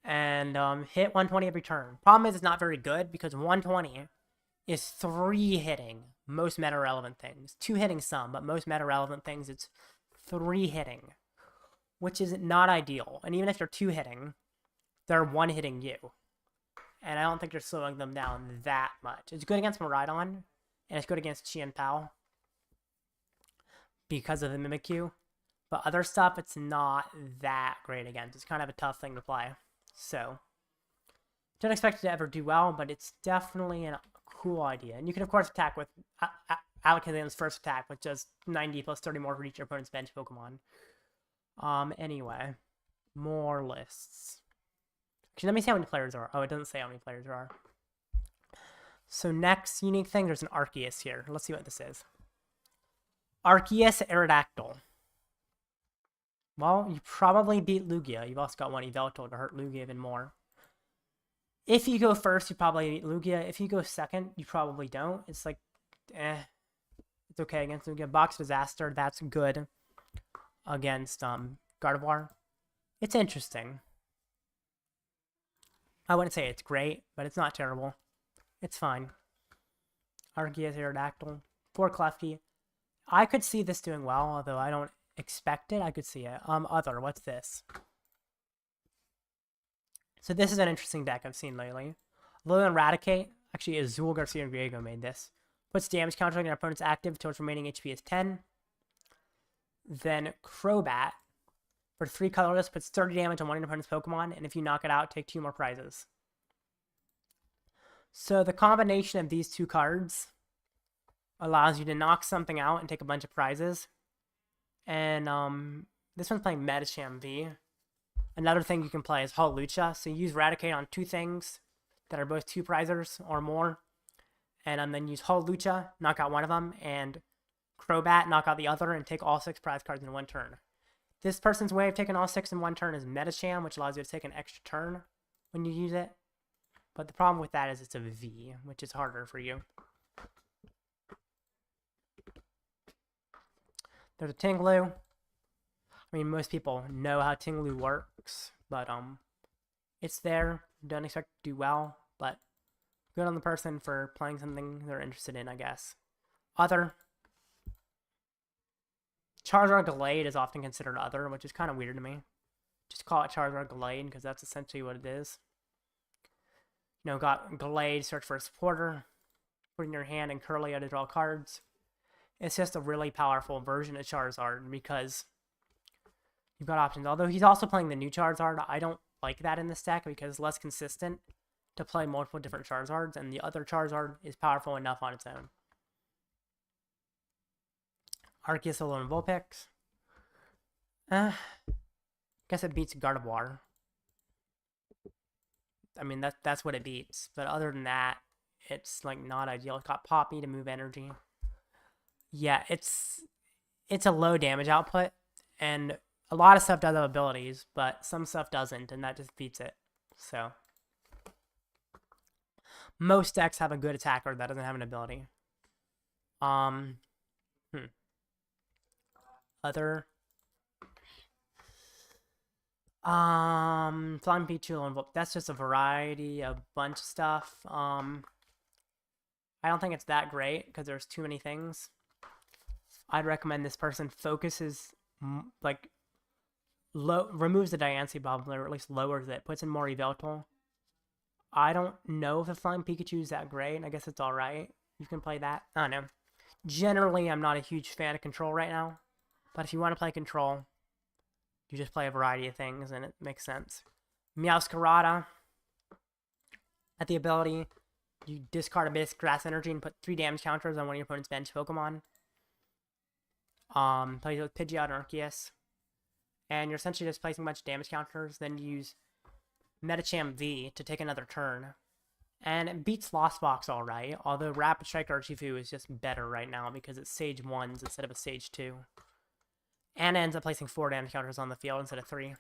And hit 120 every turn. Problem is it's not very good because 120 is 3 hitting most meta-relevant things. 2 hitting some, but most meta-relevant things it's 3 hitting. Which is not ideal. And even if they're 2 hitting, they're 1 hitting you. And I don't think you're slowing them down that much. It's good against Miraidon, and it's good against Qian Pao because of the Mimikyu. But other stuff, it's not that great against. It's kind of a tough thing to play. So, don't expect it to ever do well, but it's definitely a cool idea. And you can, of course, attack with Alakazam's first attack, which does 90 plus 30 more for each your opponent's bench Pokemon. Anyway, more lists. Actually, let me see how many players there are. Oh, it doesn't say how many players there are. So next unique thing, there's an Arceus here. Let's see what this is. Arceus Aerodactyl. Well, you probably beat Lugia. You've also got one Yveltal to hurt Lugia even more. If you go first, you probably beat Lugia. If you go second, you probably don't. It's like, it's okay against Lugia. Box Disaster, that's good against Gardevoir. It's interesting. I wouldn't say it's great, but it's not terrible. It's fine. Arceus Aerodactyl. 4 Klefki. I could see this doing well, although I don't expect it. I could see it. Other, what's this? So this is an interesting deck I've seen lately. Lilian Eradicate. Actually, Azul Garcia and Griego made this. Puts damage counter on your opponent's active until its remaining HP is 10. Then Crobat. For 3 colorless, puts 30 damage on one of your opponent's Pokemon, and if you knock it out, take 2 more prizes. So the combination of these 2 cards allows you to knock something out and take a bunch of prizes. And this one's playing Medicham V. Another thing you can play is Hawlucha. So you use Eradicate on 2 things that are both 2 prizers or more. And then use Hawlucha, knock out one of them, and Crobat, knock out the other, and take all 6 prize cards in 1 turn. This person's way of taking all 6 in 1 turn is Medicham, which allows you to take an extra turn when you use it. But the problem with that is it's a V, which is harder for you. There's a Tinglu. I mean, most people know how Tinglu works, but it's there. Don't expect to do well, but good on the person for playing something they're interested in, I guess. Other. Charizard Glade is often considered other, which is kind of weird to me. Just call it Charizard Glade, because that's essentially what it is. You know, got Glade, search for a supporter, put in your hand and Curly to draw cards. It's just a really powerful version of Charizard, because you've got options. Although he's also playing the new Charizard, I don't like that in this deck, because it's less consistent to play multiple different Charizards, and the other Charizard is powerful enough on its own. Arceus alone Vulpix. Guess it beats Gardevoir. I mean, that's what it beats. But other than that, it's like not ideal. It's got Poppy to move energy. Yeah, it's a low damage output, and a lot of stuff does have abilities, but some stuff doesn't, and that just beats it. So most decks have a good attacker that doesn't have an ability. Um, hmm. Other Flying Pichu and that's just a variety, a bunch of stuff. I don't think it's that great because there's too many things. I'd recommend this person focuses like removes the Diancie bomb, or at least lowers it, puts in more Yveltal. I don't know if the Flying Pikachu is that great. I guess it's alright. You can play that. I don't know. Generally, I'm not a huge fan of Control right now. But if you want to play Control, you just play a variety of things and it makes sense. Meowscarada. At the ability, you discard a basic grass energy and put 3 damage counters on one of your opponent's bench Pokemon. Plays with Pidgeot and Arceus. And you're essentially just placing a bunch of damage counters, then you use Medicham V to take another turn. And it beats Lost Box alright, although Rapid Strike Urshifu is just better right now because it's Stage 1s instead of a Stage 2. And ends up placing 4 damage counters on the field instead of 3.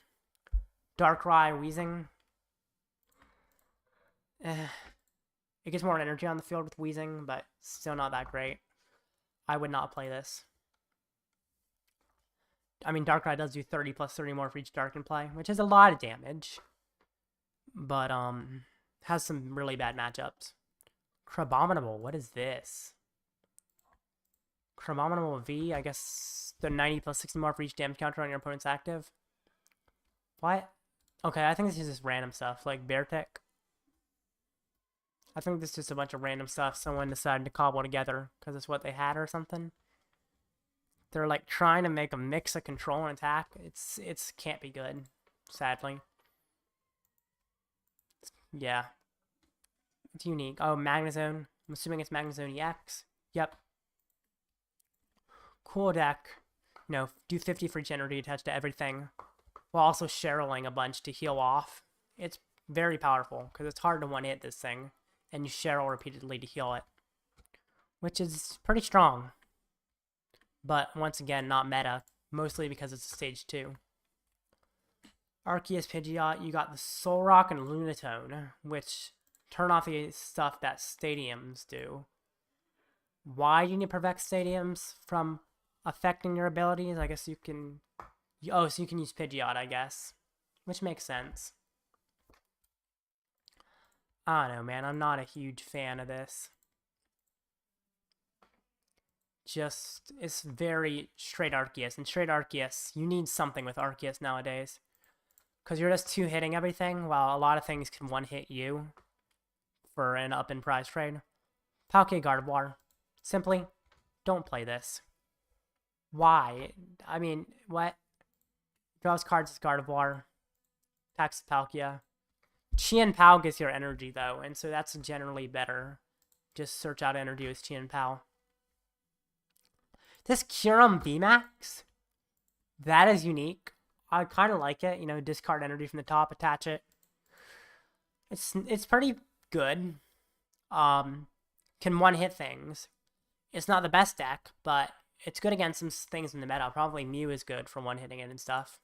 Darkrai Weezing. It gets more energy on the field with Weezing, but still not that great. I would not play this. I mean, Darkrai does do 30 plus 30 more for each Darken play, which is a lot of damage. But, has some really bad matchups. Crabominable, what is this? Crabominable V, I guess the 90 plus 60 more for each damage counter on your opponent's active. What? Okay, I think this is just random stuff, like Beartech. I think this is just a bunch of random stuff someone decided to cobble together because it's what they had or something. They're like trying to make a mix of control and attack. It's can't be good, sadly. Yeah. It's unique. Oh, Magnezone. I'm assuming it's Magnezone EX. Yep. Cool deck. You know, do 50 for each energy attached to everything, while also Cheryling a bunch to heal off. It's very powerful, because it's hard to one-hit this thing, and you Cheryl repeatedly to heal it. Which is pretty strong. But, once again, not meta, mostly because it's a Stage 2. Arceus Pidgeot, you got the Solrock and Lunatone, which turn off the stuff that stadiums do. Why do you need to prevent stadiums from affecting your abilities? I guess you can... Oh, so you can use Pidgeot, I guess. Which makes sense. I don't know, man. I'm not a huge fan of this. Just, it's very straight Arceus. And straight Arceus, you need something with Arceus nowadays. Because you're just two-hitting everything, while a lot of things can one-hit you for an up in prize trade. Palkia Gardevoir. Simply, don't play this. Why? I mean, what? Draws cards as Gardevoir. Attacks Palkia. Chien Pao gets your energy, though, and so that's generally better. Just search out energy with Chien Pao. This Kyurem VMAX? That is unique. I kind of like it. You know, discard energy from the top, attach it. It's pretty good. Can one-hit things. It's not the best deck, but it's good against some things in the meta. Probably Mew is good for one-hitting it and stuff.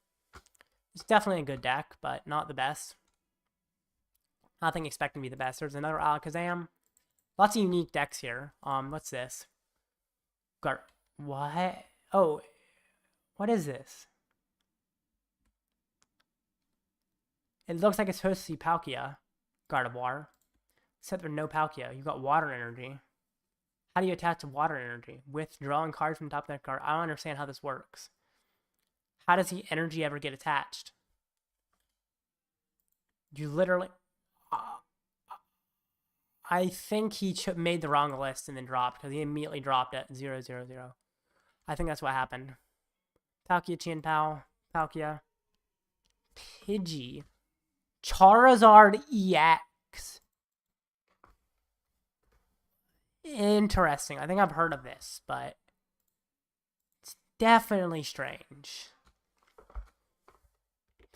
It's definitely a good deck, but not the best. Nothing expecting to be the best. There's another Alakazam. Lots of unique decks here. What's this? What? Oh, what is this? It looks like it's supposed to be Palkia Gardevoir. Except there's no Palkia. You've got water energy. How do you attach water energy? With drawing cards from the top of that card? I don't understand how this works. How does the energy ever get attached? You literally... I think he made the wrong list and then dropped, because he immediately dropped at 0-0-0. I think that's what happened. Palkia, Chien Pao, Palkia. Pidgey. Charizard EX. Interesting. I think I've heard of this, but it's definitely strange.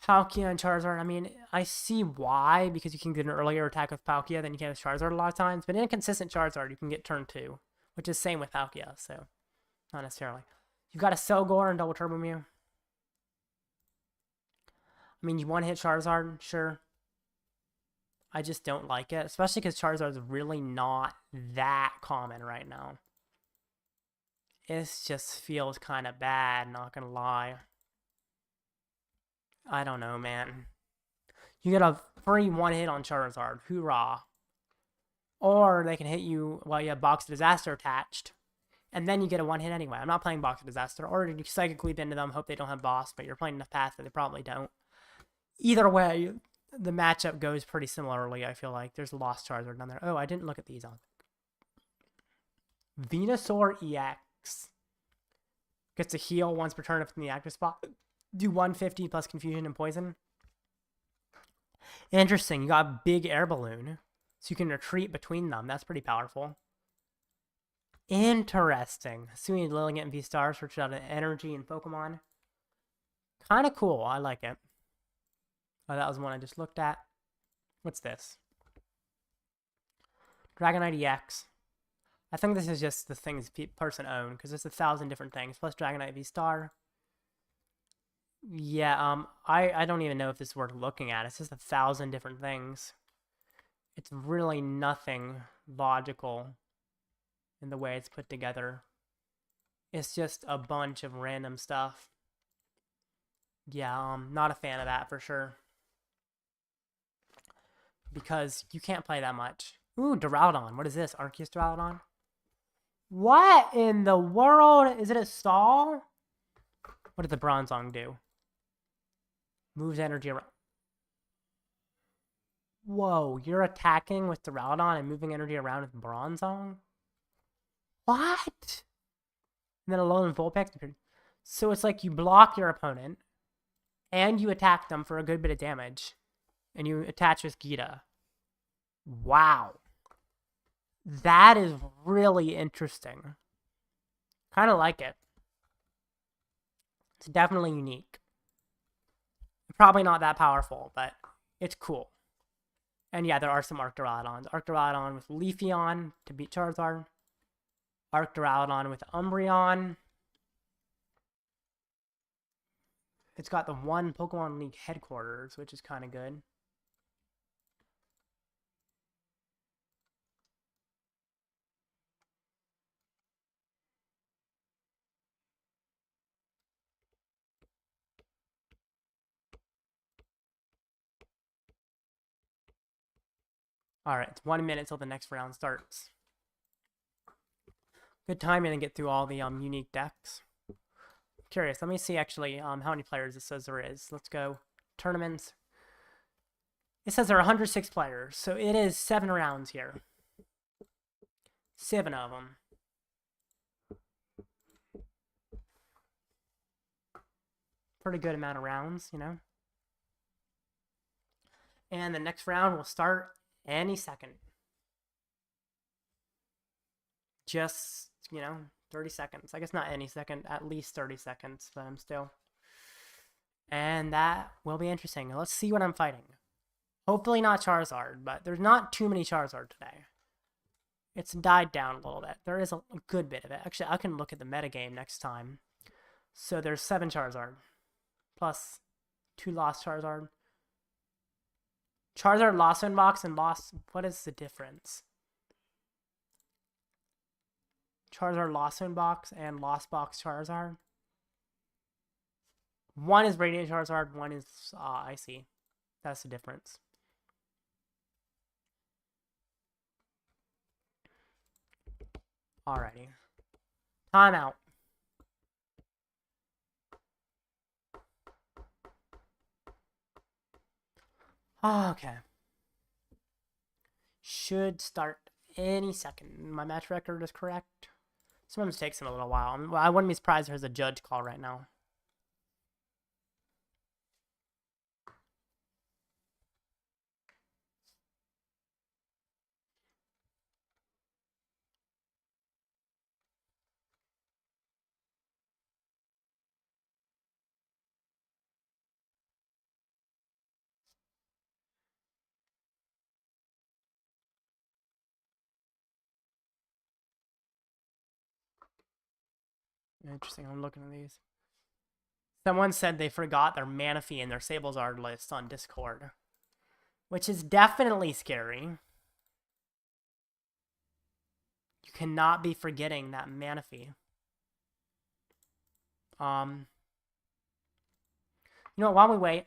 Palkia and Charizard, I mean, I see why, because you can get an earlier attack with Palkia than you can with Charizard a lot of times, but in a consistent Charizard, you can get turn 2, which is same with Palkia, so Not necessarily. You've got a Selgor and Double Turbo Mew. I mean, you one-hit Charizard, sure. I just don't like it, especially because Charizard's really not that common right now. It just feels kind of bad, not gonna lie. I don't know, man. You get a free one-hit on Charizard. Hoorah. Or they can hit you while you have Box of Disaster attached. And then you get a one-hit anyway. I'm not playing Box of Disaster. Or you Psychic Leap into them, hope they don't have Boss, but you're playing enough path that they probably don't. Either way, the matchup goes pretty similarly, I feel like. There's a Lost Charizard down there. Oh, I didn't look at these on. Venusaur EX. Gets a heal once per turn if in the active spot. Do 150 plus Confusion and Poison. Interesting. You got a big air balloon. So you can retreat between them. That's pretty powerful. Interesting. Assuming Lilligant and V-Star search out an energy and Pokemon. Kind of cool. I like it. Oh, that was one I just looked at. What's this? Dragonite EX. I think this is just the things person own, because there's 1,000 different things, plus Dragonite V-Star. Yeah, I don't even know if this is worth looking at. It's just 1,000 different things. It's really nothing logical in the way it's put together. It's just a bunch of random stuff. Yeah, not a fan of that for sure. Because you can't play that much. Ooh, Duraludon. What is this? Arceus Duraludon? What in the world? Is it a stall? What did the Bronzong do? Moves energy around. Whoa, you're attacking with Duraludon and moving energy around with Bronzong? What? And then Alolan Vulpix. So it's like you block your opponent and you attack them for a good bit of damage. And you attach with Gita. Wow. That is really interesting. Kind of like it. It's definitely unique. Probably not that powerful, but it's cool. And yeah, there are some Arcturaludons. Arcturaludon with Leafeon to beat Charizard. Arcturaludon with Umbreon. It's got the one Pokemon League headquarters, which is kind of good. Alright, it's 1 minute till the next round starts. Good timing to get through all the unique decks. Curious, let me see actually how many players it says there is. Let's go. Tournaments. It says there are 106 players, so it is 7 rounds here. 7 of them. Pretty good amount of rounds, you know. And the next round will start any second. Just, 30 seconds. I guess not any second, at least 30 seconds, but I'm still. And that will be interesting. Let's see what I'm fighting. Hopefully not Charizard, but there's not too many Charizard today. It's died down a little bit. There is a good bit of it. Actually, I can look at the metagame next time. So there's 7 Charizard. Plus 2 Lost Charizard. Charizard Lost in Box and Lost... What is the difference? Charizard Lost in Box and Lost Box Charizard. One is Radiant Charizard, one is... I see. That's the difference. Alrighty. Timeout. Okay. Should start any second. My match record is correct. Sometimes it takes them a little while. I wouldn't be surprised if there's a judge call right now. Interesting, I'm looking at these. Someone said they forgot their Manaphy and their Sablezard list on Discord. Which is definitely scary. You cannot be forgetting that Manaphy. You know what, while we wait,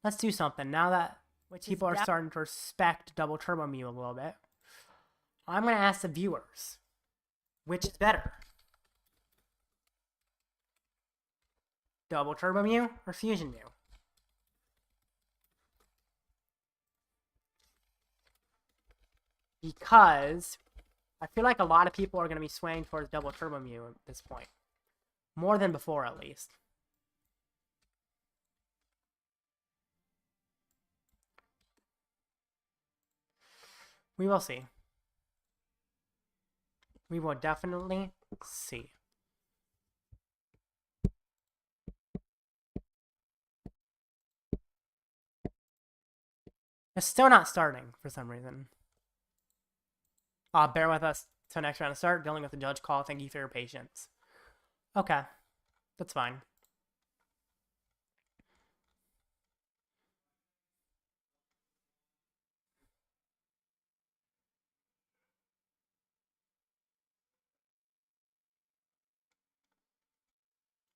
let's do something. Now that people are starting to respect Double Turbo Mew a little bit, I'm going to ask the viewers, which is better? Double Turbo Mew or Fusion Mew? Because I feel like a lot of people are going to be swaying towards Double Turbo Mew at this point. More than before, at least. We will see. We will definitely see. It's still not starting for some reason. Bear with us till next round to start. Dealing with the judge call. Thank you for your patience. Okay. That's fine.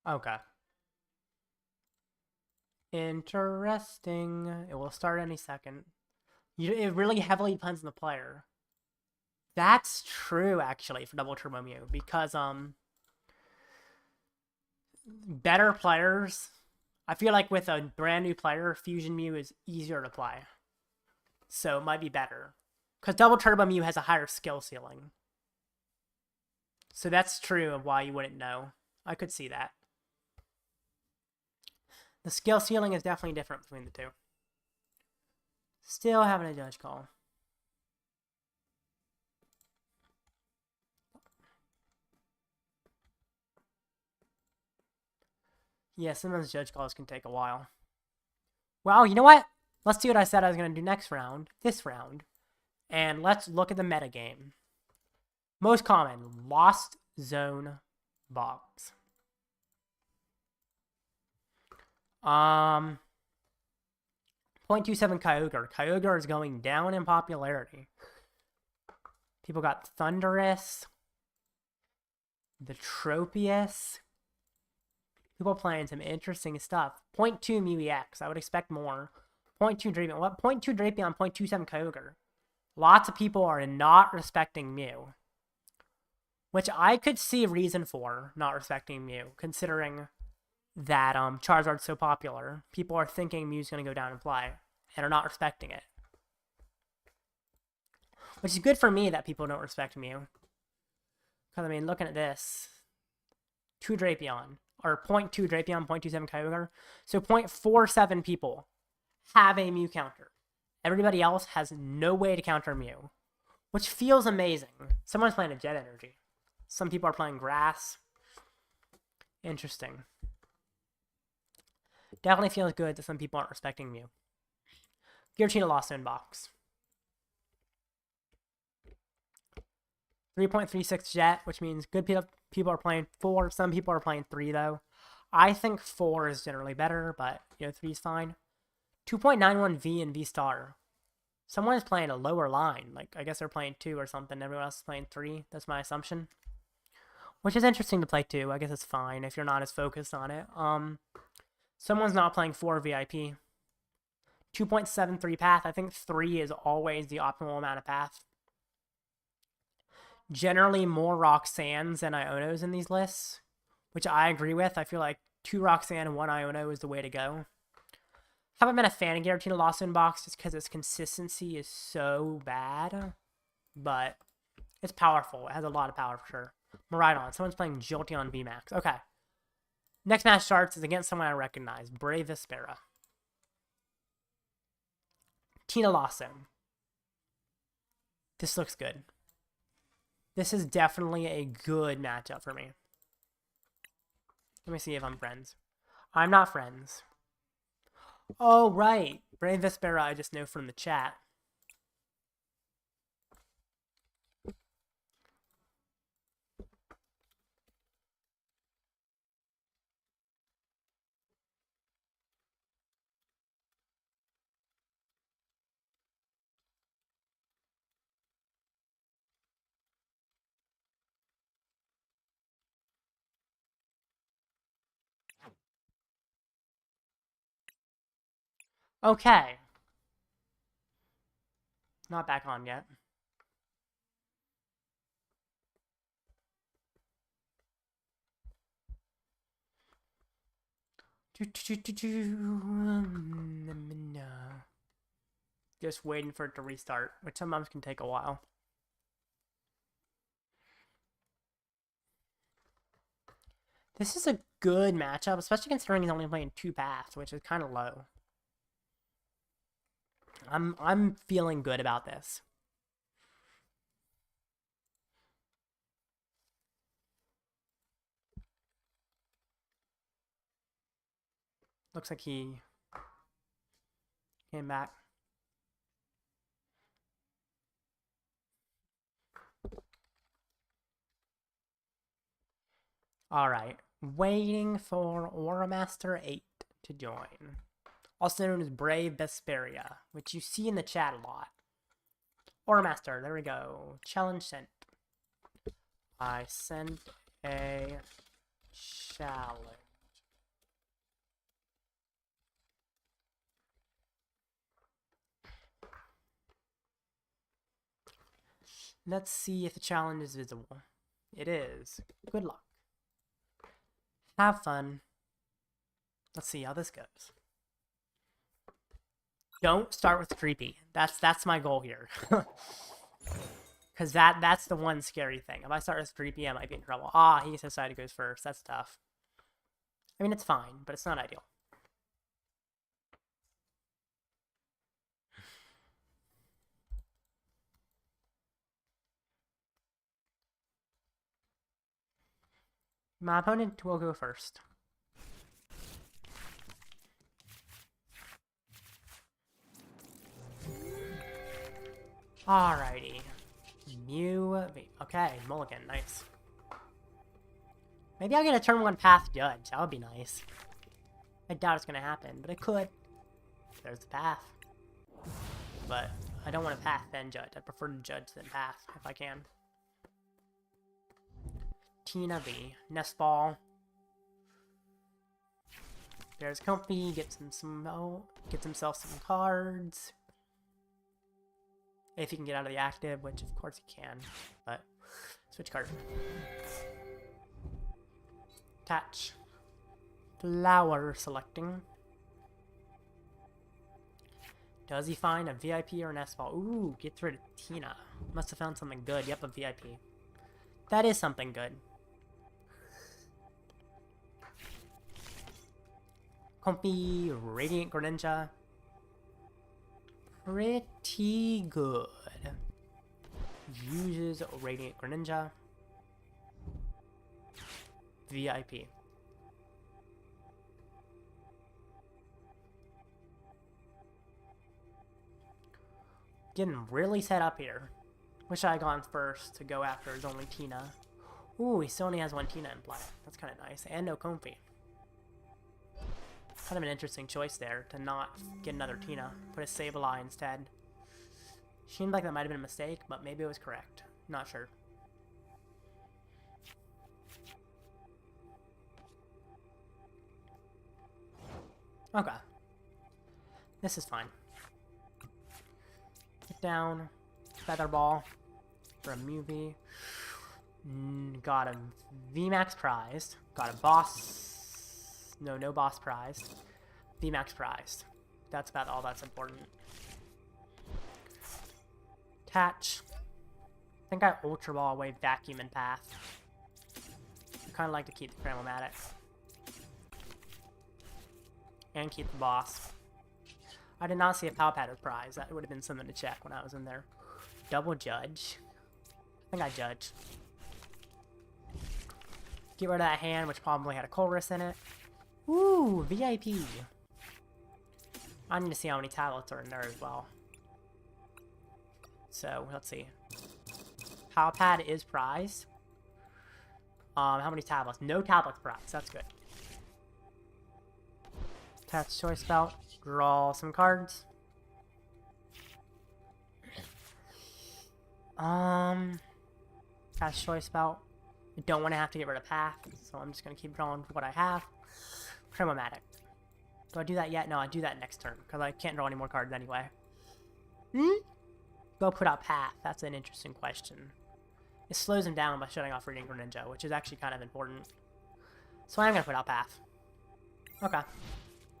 Okay. Interesting. It will start any second. It really heavily depends on the player. That's true, actually, for Double Turbo Mew, because better players, I feel like with a brand new player, Fusion Mew is easier to play, so it might be better, because Double Turbo Mew has a higher skill ceiling. So that's true of why you wouldn't know. I could see that. The skill ceiling is definitely different between the two. Still having a judge call. Yeah, sometimes judge calls can take a while. Well, you know what? Let's do what I said I was going to do next round, this round. And let's look at the metagame. Most common, Lost Zone box. 0.27 Kyogre. Kyogre is going down in popularity. People got Thundurus, the Tropius. People playing some interesting stuff. 0.2 Mew EX. I would expect more. 0.2 Drapion. What? 0.2 Drapion, 0.27 Kyogre. Lots of people are not respecting Mew. Which I could see a reason for not respecting Mew, considering that Charizard's so popular. People are thinking Mew's going to go down and fly, and are not respecting it. Which is good for me that people don't respect Mew. Because, I mean, looking at this. 2 Drapion. Or 0.2 Drapion, 0.27 Kyogre. So 0.47 people have a Mew counter. Everybody else has no way to counter Mew. Which feels amazing. Someone's playing a Jet Energy. Some people are playing Grass. Interesting. Definitely feels good that some people aren't respecting Mew. Giratina Lost Zone box. 3.36 Jet, which means good people are playing 4. Some people are playing 3, though. I think 4 is generally better, but, 3 is fine. 2.91 V and V Star. Someone is playing a lower line. Like, I guess they're playing 2 or something. Everyone else is playing 3. That's my assumption. Which is interesting to play 2. I guess it's fine if you're not as focused on it. Someone's not playing 4 VIP. 2.73 Path. I think 3 is always the optimal amount of Path. Generally more Roxannes than Ionos in these lists, which I agree with. I feel like 2 Roxanne and 1 Iono is the way to go. Haven't been a fan of Giratina Lost Zone box just because its consistency is so bad, but it's powerful. It has a lot of power for sure. Miraidon. Someone's playing Jolteon VMAX. Okay. Next match starts is against someone I recognize. Brave Vespera. Tina Lost Zone. This looks good. This is definitely a good matchup for me. Let me see if I'm friends. I'm not friends. Oh, right. Brave Vespera I just know from the chat. Okay. Not back on yet. Just waiting for it to restart, which sometimes can take a while. This is a good matchup, especially considering he's only playing 2 paths, which is kind of low. I'm feeling good about this. Looks like he came back. Alright, waiting for Aura Master 8 to join. Also known as Brave Vesperia, which you see in the chat a lot. Aura Master, there we go. Challenge sent. I sent a challenge. Let's see if the challenge is visible. It is. Good luck. Have fun. Let's see how this goes. Don't start with creepy. That's my goal here. Because that's the one scary thing. If I start with creepy, I might be in trouble. Ah, he decided to go first. That's tough. I mean, it's fine, but it's not ideal. My opponent will go first. Alrighty. Mew. Okay, Mulligan. Nice. Maybe I'll get a turn 1 path judge. That would be nice. I doubt it's going to happen, but it could. There's the path. But I don't want to path then judge. I prefer to judge than path if I can. Tina V. Nest Ball. There's Comfy. Gets himself some cards. If he can get out of the active, which of course he can. But switch card. Attach. Flower selecting. Does he find a VIP or an S-Ball? Ooh, gets rid of Tina. Must have found something good. Yep, a VIP. That is something good. Comfy, Radiant Greninja. Pretty good. Uses Radiant Greninja. VIP. Getting really set up here. Wish I had gone first to go after his only Tina. Ooh, he still only has 1 Tina in play. That's kind of nice. And no Comfy. Kind of an interesting choice there to not get another Tina. Put a Sableye instead. Seemed like that might have been a mistake, but maybe it was correct. Not sure. Okay. This is fine. Get down. Feather Ball. For a movie. Got a VMAX prize. Got a boss. No boss prize. VMAX prize. That's about all that's important. Attach. I think I Ultra Ball away Vacuum and Path. I kind of like to keep the Cramomatic. And keep the boss. I did not see a Palpatine prize. That would have been something to check when I was in there. Double Judge. I think I judge. Get rid of that hand, which probably had a Colress in it. Ooh, VIP. I need to see how many tablets are in there as well. So, let's see. Palpad is prize. How many tablets? No tablets prize. That's good. Attach choice belt. Draw some cards. Attach choice belt. I don't want to have to get rid of path, so I'm just going to keep drawing what I have. Cramomatic. Do I do that yet? No, I do that next turn, because I can't draw any more cards anyway. Go put out Path. That's an interesting question. It slows him down by shutting off Reading Greninja, which is actually kind of important. So I'm going to put out Path. Okay.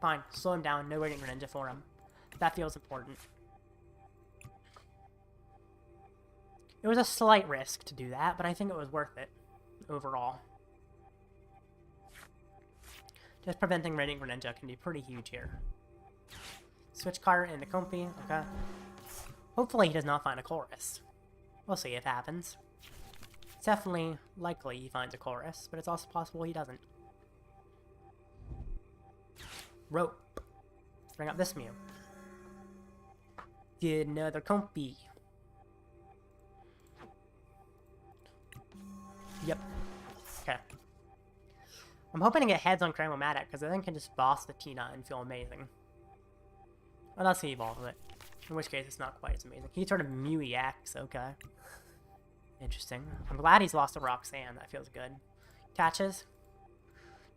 Fine. Slow him down. No Reading Greninja for him. That feels important. It was a slight risk to do that, but I think it was worth it overall. Just preventing Reading Greninja can be pretty huge here. Switch card into Comfy. Okay. Hopefully he does not find a chorus. We'll see if it happens. It's definitely likely he finds a chorus, but it's also possible he doesn't. Rope. Let's bring up this Mew. Get another Comfy. Yep. Okay. I'm hoping to get heads on Cramomatic, because I think I can just boss the Tina and feel amazing. Unless he evolves it. In which case, it's not quite as amazing. He sort of Mew-EX, okay. Interesting. I'm glad he's lost to Roxanne. That feels good. Catches.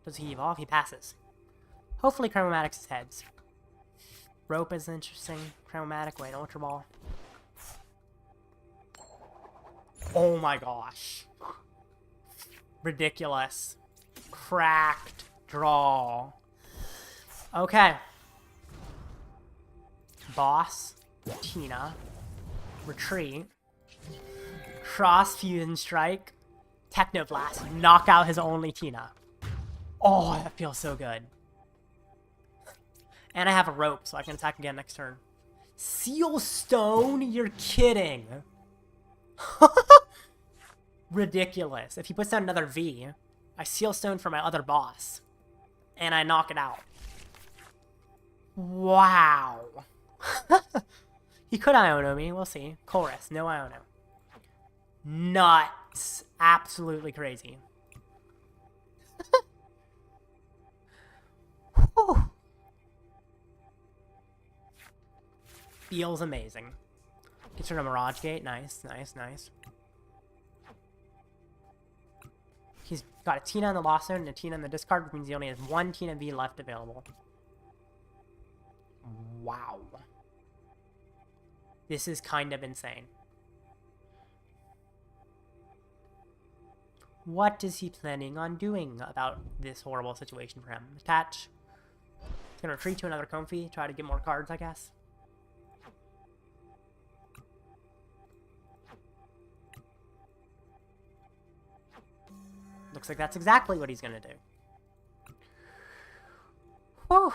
Does he evolve? He passes. Hopefully Cramomatic's heads. Rope is interesting. Cramomatic, wait, Ultra Ball. Oh my gosh. Ridiculous. Cracked draw. Okay. Boss. Tina. Retreat. Cross Fusion Strike. Technoblast. Knock out his only Tina. Oh, that feels so good. And I have a rope, so I can attack again next turn. Seal Stone? You're kidding. Ridiculous. If he puts down another V, I Seal Stone for my other boss. And I knock it out. Wow. He could Iono me. We'll see. Chorus. No Iono. Nuts. Absolutely crazy. Whew. Feels amazing. Gets rid of Mirage Gate. Nice, nice, nice. He's got a Tina in the Lost Zone and a Tina in the discard, which means he only has one Tina V left available. Wow. This is kind of insane. What is he planning on doing about this horrible situation for him? Attach. He's gonna retreat to another Comfy, try to get more cards, I guess. Looks like that's exactly what he's gonna do. Whew.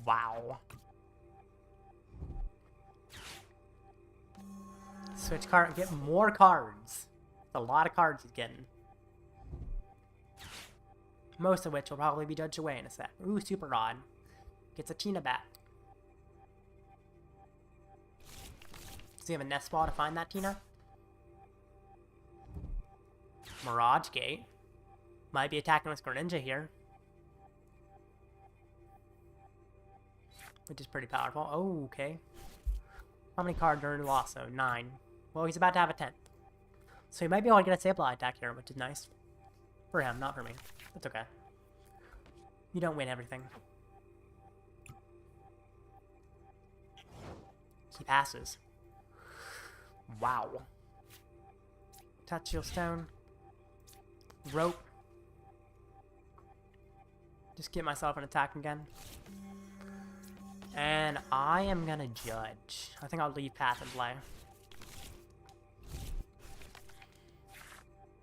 Wow. Switch card, get more cards. That's a lot of cards he's getting. Most of which will probably be judged away in a sec. Ooh, Super Rod. Gets a Tina back. Does he have a nest ball to find that Tina? Mirage Gate. Might be attacking with Greninja here. Which is pretty powerful. Oh, okay. How many cards are in Lost Zone? 9. Well, he's about to have a 10th. So he might be able to get a Sableye attack here, which is nice. For him, not for me. That's okay. You don't win everything. He passes. Wow. Touch Shield Stone. Rope. Just get myself an attack again. And I am gonna judge. I think I'll leave Path and play.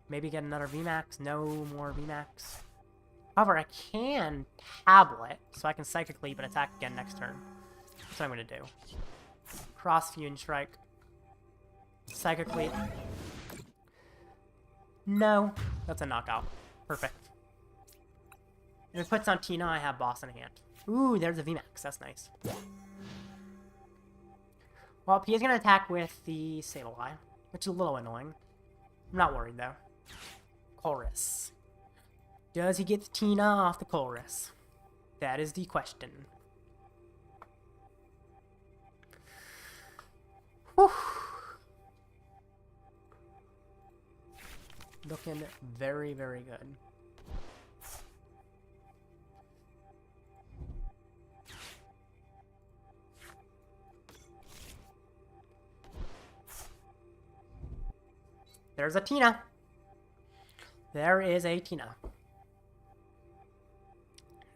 Maybe get another VMAX. No more VMAX. However, I can Tablet, so I can Psychic Leap and attack again next turn. That's what I'm gonna do. Cross Fusion Strike. Psychic Leap. No. That's a knockout. Perfect. If it puts on Tina, I have Boss in hand. Ooh, there's a VMAX. That's nice. Well, he is going to attack with the Sableye, which is a little annoying. I'm not worried, though. Chorus. Does he get the Tina off the Chorus? That is the question. Whew. Looking very, very good. There's a Tina. There is a Tina.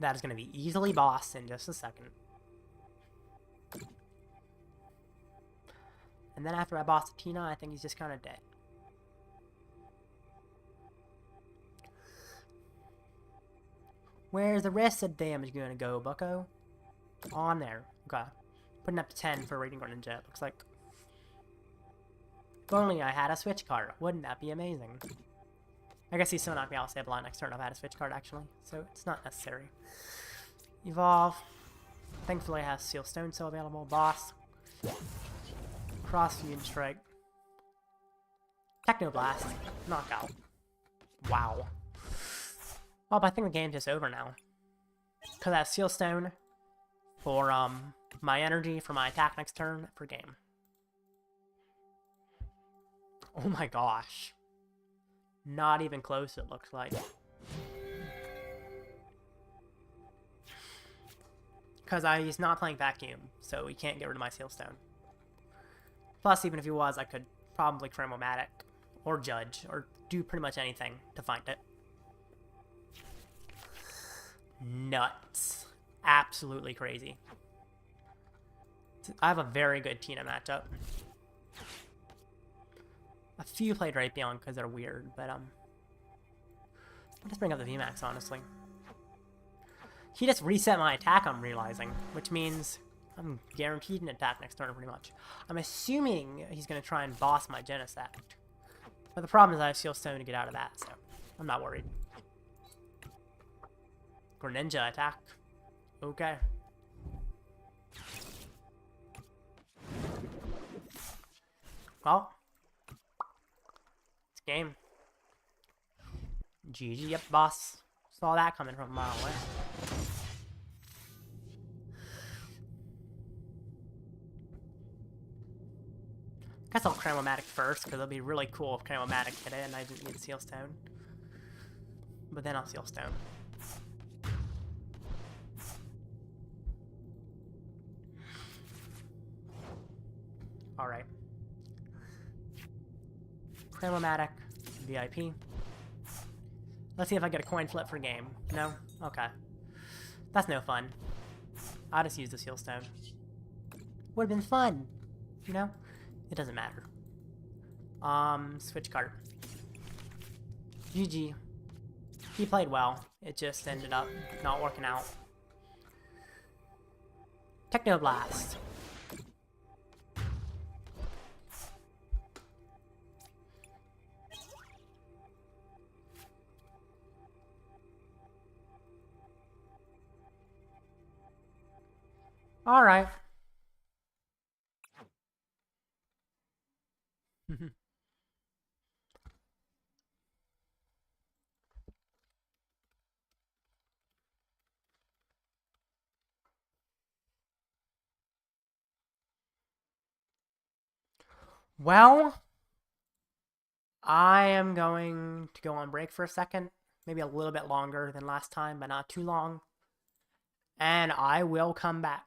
That is going to be easily bossed in just a second. And then after I boss the Tina, I think he's just kind of dead. Where's the rest of the damage going to go, bucko? On there. Okay. Putting up to 10 for Rating Greninja, it looks like. If only I had a switch card. Wouldn't that be amazing? I guess he's still not going to be able to Sableye next turn if I had a switch card, actually. So it's not necessary. Evolve. Thankfully I have Seal Stone still available. Boss. Cross Fusion Strike. Technoblast. Knockout. Wow. Oh, but I think the game's just over now. Because I have Seal Stone for my energy for my attack next turn for game. Oh my gosh. Not even close, it looks like. Because he's not playing Vacuum, so he can't get rid of my Seal Stone. Plus, even if he was, I could probably Chromomatic or Judge or do pretty much anything to find it. Nuts. Absolutely crazy. I have a very good Tina matchup. A few played Raytheon because they're weird, but I'll just bring up the VMAX, honestly. He just reset my attack, I'm realizing, which means I'm guaranteed an attack next turn, pretty much. I'm assuming he's going to try and boss my Genesect. But the problem is I have Seal Stone to get out of that, so I'm not worried. Greninja attack. Okay. Well. It's game. GG, yep, boss. Saw that coming from a mile away. Guess I'll Chromomatic first, because it'll be really cool if Chromomatic hit it and I didn't need Seal Stone. But then I'll Seal Stone. Alright. Chromomatic, VIP. Let's see if I get a coin flip for game. No? Okay. That's no fun. I'll just use the Seal Stone. Would've been fun! You know? It doesn't matter. Switch card. GG. He played well. It just ended up not working out. Technoblast. Alright. Well, I am going to go on break for a second. Maybe a little bit longer than last time, but not too long. And I will come back.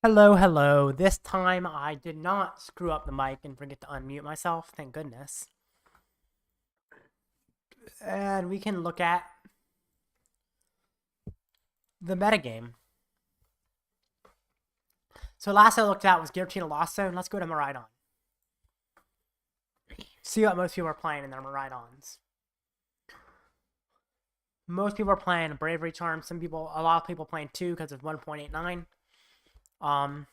Hello, hello. This time I did not screw up the mic and forget to unmute myself. Thank goodness. And we can look at the metagame. So last I looked at was Giratina Lost Zone. Let's go to Miraidon. See what most people are playing in their Miraidons. Most people are playing Bravery Charm. A lot of people playing 2 because of 1.89. Got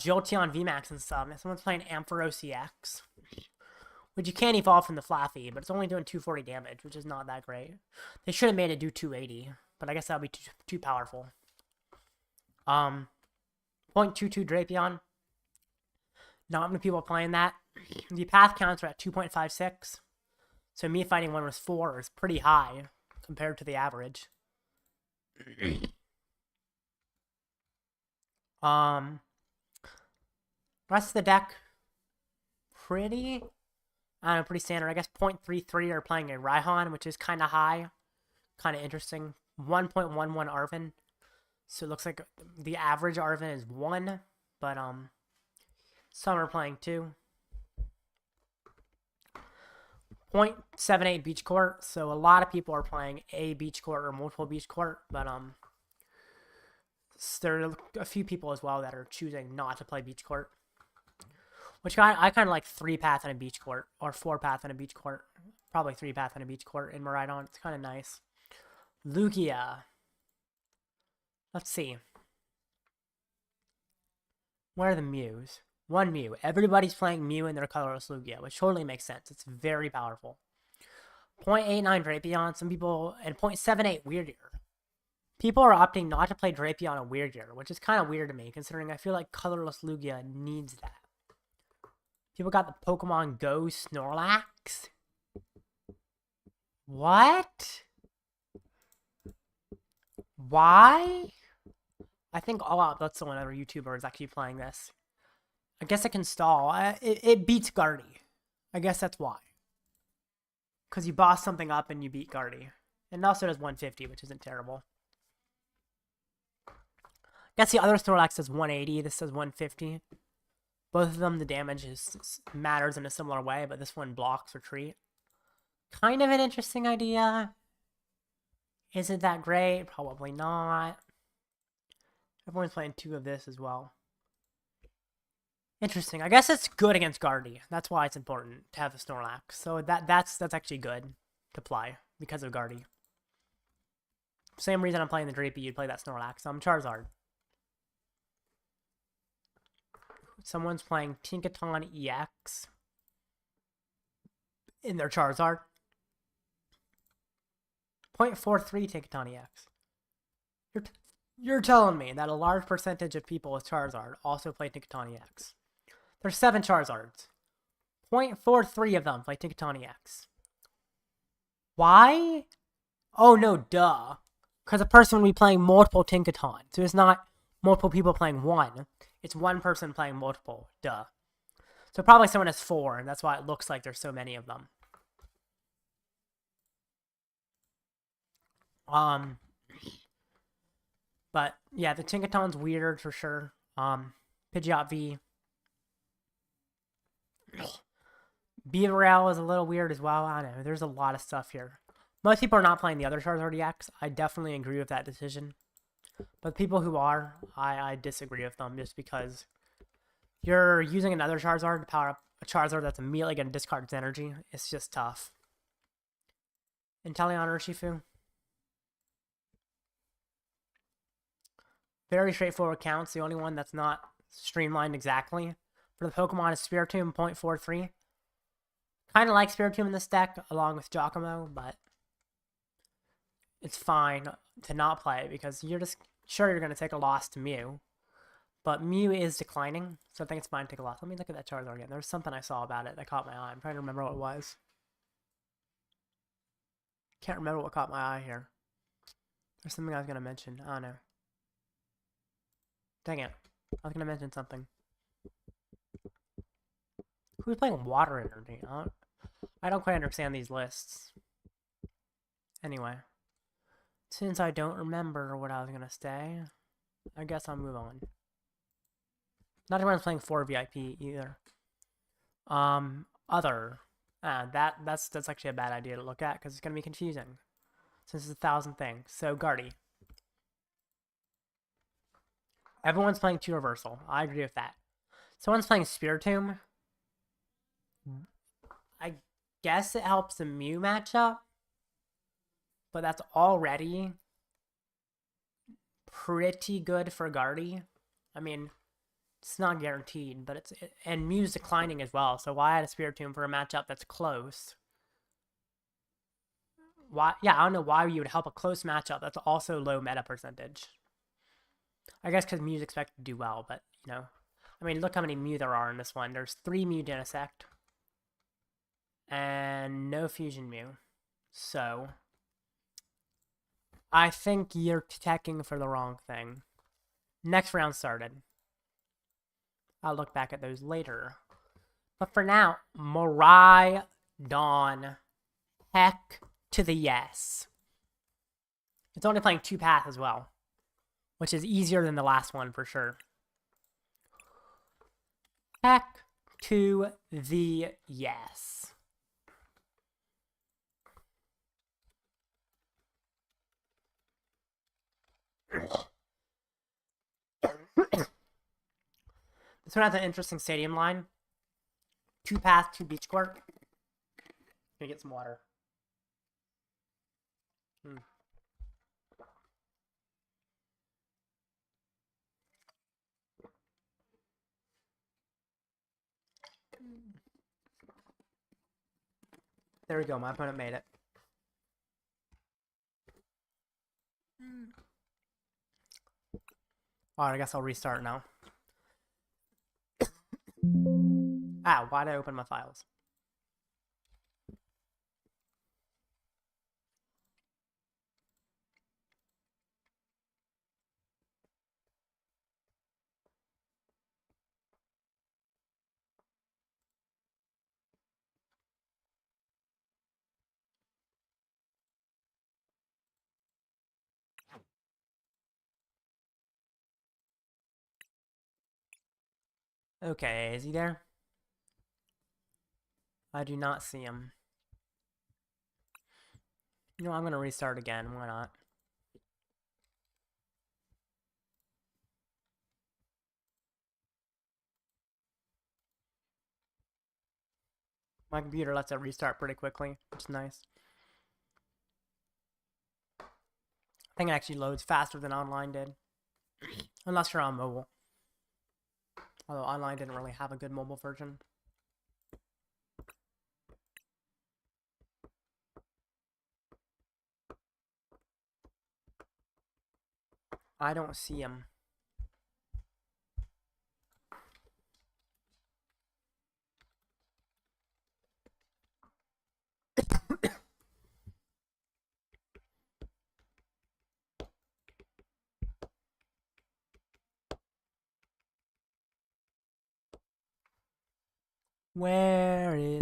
Jolteon VMAX and stuff. And someone's playing Ampharos EX, which you can't evolve from the Flaffy, but it's only doing 240 damage, which is not that great. They should have made it do 280, but I guess that would be too powerful. 0.22 Drapion. Not many people are playing that. The path counts are at 2.56. So me fighting one with 4 is pretty high compared to the average. Rest of the deck, pretty standard. I guess 0.33 are playing a Raihan, which is kind of high, kind of interesting. 1.11 Arven. So it looks like the average Arven is 1, but some are playing 2. 0.78 Beach Court, so a lot of people are playing a Beach Court or multiple Beach Court, but there are a few people as well that are choosing not to play Beach Court. Which I kind of like 3 path and a Beach Court, or 4 path and a Beach Court. Probably 3 path and a Beach Court in Miraidon. It's kind of nice. Lugia. Let's see. Where are the Mews? 1 Mew. Everybody's playing Mew in their colorless Lugia, which totally makes sense. It's very powerful. 0.89 Drapion. Some people, and 0.78 Weird People are opting not to play Drapion on Weird which is kind of weird to me, considering I feel like colorless Lugia needs that. People got the Pokemon Go Snorlax. What? Why? I think All Out That's the one other YouTuber is actually playing this. I guess it can stall. It beats Guardy. I guess that's why. Because you boss something up and you beat Guardy. And it also does 150, which isn't terrible. I guess the other Snorlax does 180. This does 150. Both of them, the damage matters in a similar way, but this one blocks retreat. Kind of an interesting idea. Is it that great? Probably not. Everyone's playing 2 of this as well. Interesting. I guess it's good against Guardy. That's why it's important to have the Snorlax. So that's actually good to play because of Guardy. Same reason I'm playing the Drapey, you'd play that Snorlax. I'm Charizard. Someone's playing Tinkaton EX in their Charizard. 0.43 Tinkaton EX. You're telling me that a large percentage of people with Charizard also play Tinkaton EX. There's 7 Charizards. 0.43 of them play Tinkaton EX. Why? Oh no, duh. Because a person would be playing multiple Tinkaton. So it's not multiple people playing 1. It's 1 person playing multiple. Duh. So probably someone has 4, and that's why it looks like there's so many of them. But yeah, the Tinkaton's weird for sure. Pidgeot V. Beaverell is a little weird as well. I don't know. There's a lot of stuff here. Most people are not playing the other Charizard EX. I definitely agree with that decision. But people who are, I disagree with them just because you're using another Charizard to power up a Charizard that's immediately going to discard its energy. It's just tough. Inteleon Urshifu. Very straightforward counts. The only one that's not streamlined exactly for the Pokemon is Spiritomb 0.43. Kind of like Spiritomb in this deck along with Giacomo, but it's fine to not play because you're just sure you're going to take a loss to Mew. But Mew is declining, so I think it's fine to take a loss. Let me look at that Charizard again. There was something I saw about it that caught my eye. I'm trying to remember what it was. Can't remember what caught my eye here. There's something I was going to mention. I don't know. Dang it. I was going to mention something. Who's playing Water Energy? I don't quite understand these lists. Anyway. Since I don't remember what I was going to say, I guess I'll move on. Not everyone's playing 4 VIP either. Other. That's actually a bad idea to look at because it's gonna be confusing. Since it's 1,000 things. So Guardy. Everyone's playing 2 reversal. I agree with that. Someone's playing Spiritomb. I guess it helps the Mew matchup. But that's already pretty good for Guardy. I mean, it's not guaranteed, but and Mew's declining as well. So why add a Spiritomb for a matchup that's close? Why? Yeah, I don't know why you would help a close matchup that's also low meta percentage. I guess because Mew's expected to do well, but you know, I mean, look how many Mew there are in this one. There's 3 Mew Genesect and no Fusion Mew. So I think you're teching for the wrong thing. Next round started. I'll look back at those later. But for now, Morai Dawn. Heck to the yes. It's only playing 2 paths as well, which is easier than the last one for sure. Heck to the yes. This one has an interesting stadium line. 2 paths, 2 beach court. Gonna get some water. There we go, my opponent made it. Alright, I guess I'll restart now. Ah, why'd I open my files? Okay, is he there? I do not see him. You know, I'm gonna restart again. Why not? My computer lets it restart pretty quickly, which is nice. I think it actually loads faster than online did. Unless you're on mobile. Although online didn't really have a good mobile version. I don't see him.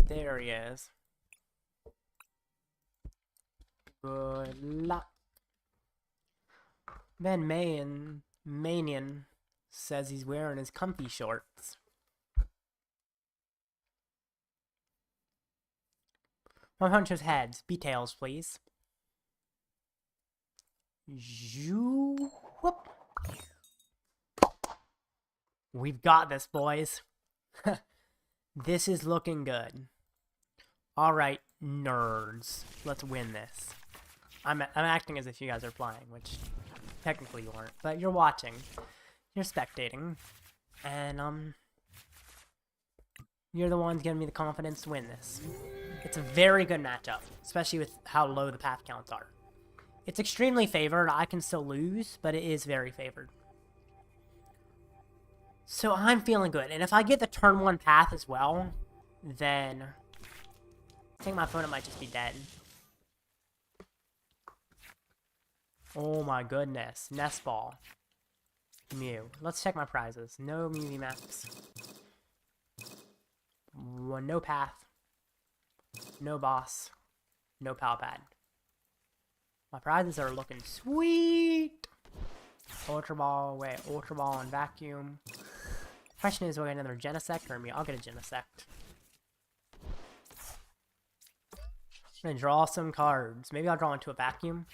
There he is. Good luck. Ben Manian says he's wearing his comfy shorts. My punches heads. Be tails, please. Whoop. We've got this, boys. This is looking good. Alright, nerds. Let's win this. I'm acting as if you guys are playing, which technically you aren't. But you're watching. You're spectating. And, you're the ones giving me the confidence to win this. It's a very good matchup, especially with how low the path counts are. It's extremely favored. I can still lose, but it is very favored. So I'm feeling good. And if I get the turn 1 path as well, then I think my opponent might just be dead. Oh my goodness. Nest Ball. Mew. Let's check my prizes. No Mew Max. No path. No boss. No pal pad. My prizes are looking sweet. Ultra Ball, wait, Ultra Ball and Vacuum. Question is, will I get another Genesect or me? I'll get a Genesect. I'm gonna draw some cards. Maybe I'll draw into a Vacuum.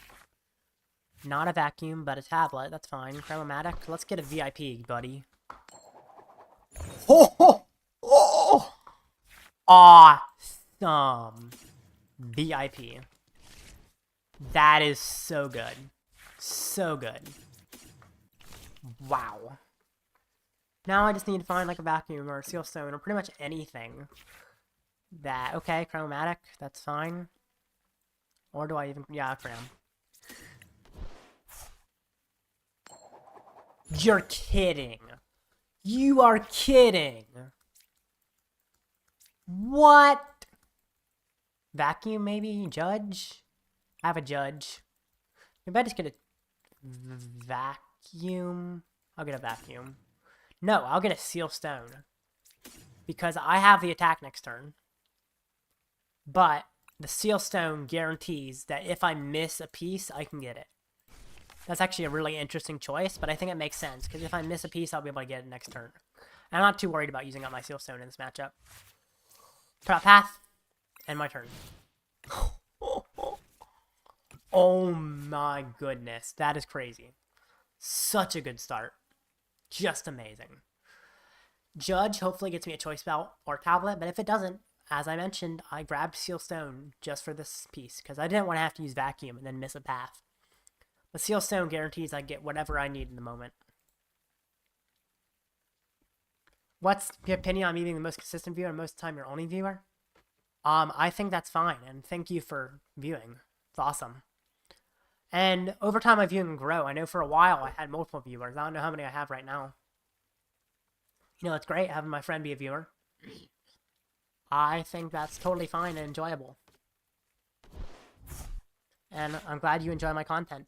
Not a Vacuum, but a tablet. That's fine. Chromatic. Let's get a VIP, buddy. Oh! Oh! Awesome. VIP. That is so good. So good. Wow. Now I just need to find like a Vacuum or a Seal Stone or pretty much anything that... Okay, Chromatic. That's fine. Or do I even... Yeah, Cram. You're kidding. You are kidding. What? Vacuum, maybe? Judge? I have a Judge. Maybe I just get a Vacuum. I'll get a Vacuum. No, I'll get a Seal Stone. Because I have the attack next turn. But the Seal Stone guarantees that if I miss a piece, I can get it. That's actually a really interesting choice, but I think it makes sense, because if I miss a piece, I'll be able to get it next turn. And I'm not too worried about using up my Seal Stone in this matchup. Top path, and my turn. Oh my goodness, that is crazy. Such a good start. Just amazing. Judge hopefully gets me a choice belt or tablet, but if it doesn't, as I mentioned, I grabbed Seal Stone just for this piece, because I didn't want to have to use Vacuum and then miss a path. The Seal Stone guarantees I get whatever I need in the moment. What's your opinion on me being the most consistent viewer and most of the time your only viewer? I think that's fine, and thank you for viewing. It's awesome. And over time, my viewing will grow. I know for a while I had multiple viewers. I don't know how many I have right now. You know, it's great having my friend be a viewer. I think that's totally fine and enjoyable. And I'm glad you enjoy my content.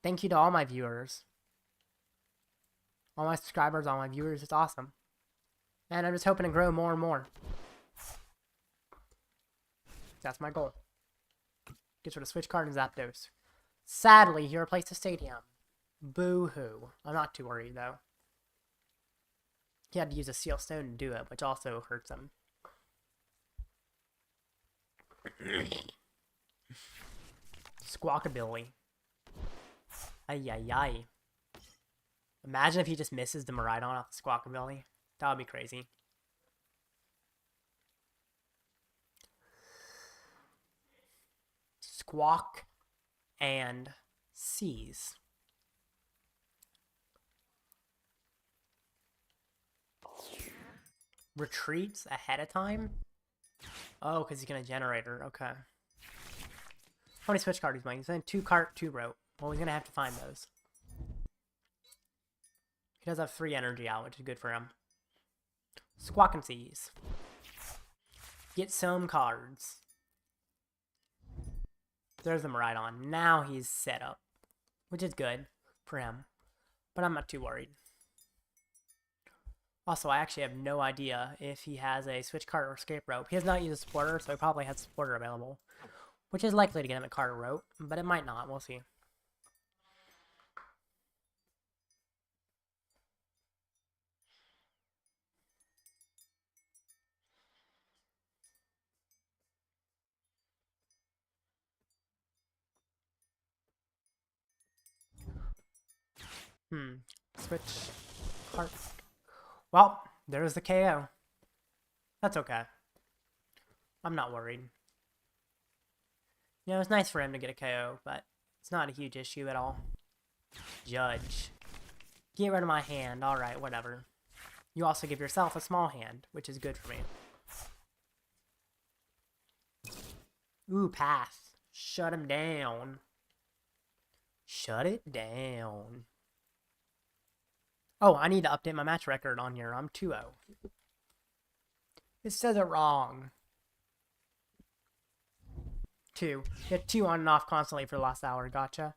Thank you to all my viewers. All my subscribers, all my viewers. It's awesome. And I'm just hoping to grow more and more. That's my goal. Get rid of Switch Card and Zapdos. Sadly, he replaced the stadium. Boo-hoo. I'm not too worried, though. He had to use a Seal Stone to do it, which also hurts him. Squawkabilly. Ay, ay, ay. Imagine if he just misses the Miraidon off the Squawkabilly. That would be crazy. Squawk and Seize. Retreats ahead of time? Oh, because he's going to Generator. Okay. How many Switch cards he's playing? He's playing 2 Cart, 2 Rope. Well, he's going to have to find those. He does have 3 energy out, which is good for him. Squawk and Seize. Get some cards. There's the Miraidon. Now he's set up, which is good for him. But I'm not too worried. Also, I actually have no idea if he has a Switch Cart or Escape Rope. He has not used a supporter, so he probably has a supporter available. Which is likely to get him a Cart or Rope, but it might not. We'll see. Switch Cart. Well, there's the KO. That's okay. I'm not worried. You know, it's nice for him to get a KO, but it's not a huge issue at all. Judge. Get rid of my hand. Alright, whatever. You also give yourself a small hand, which is good for me. Ooh, pass. Shut him down. Shut it down. Oh, I need to update my match record on here. I'm 2-0. It says it wrong. 2. You had 2 on and off constantly for the last hour. Gotcha.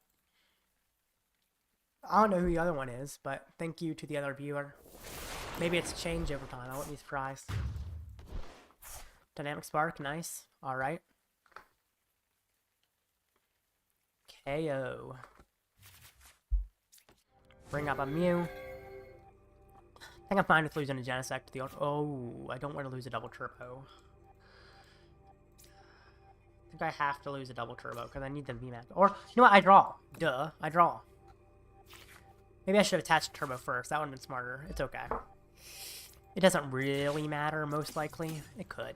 I don't know who the other one is, but thank you to the other viewer. Maybe it's changed over time. I wouldn't be surprised. Dynamic Spark. Nice. Alright. KO. Bring up a Mew. I think I'm fine with losing a Genesect to the Ultra. Oh, I don't want to lose a double turbo. I think I have to lose a double turbo because I need the VMAX. Or, you know what? I draw. Duh. I draw. Maybe I should have attached turbo first. That would have been smarter. It's okay. It doesn't really matter, most likely. It could.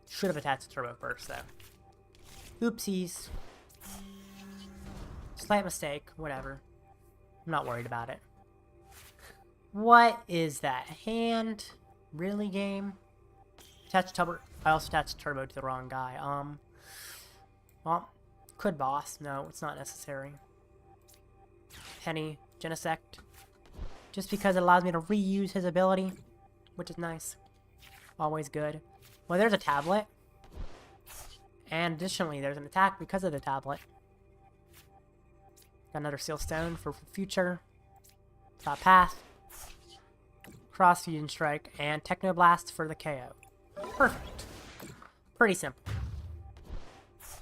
Should have attached turbo first, though. Oopsies. Slight mistake. Whatever. I'm not worried about it. What is that? Hand? Really, game? Attach turbo. I also attached turbo to the wrong guy. Well, could boss. No, it's not necessary. Penny, Genesect. Just because it allows me to reuse his ability, which is nice. Always good. Well, there's a tablet. And additionally, there's an attack because of the tablet. Got another Seal Stone for future. Top path. Cross Fusion Strike, and Technoblast for the KO. Perfect. Pretty simple.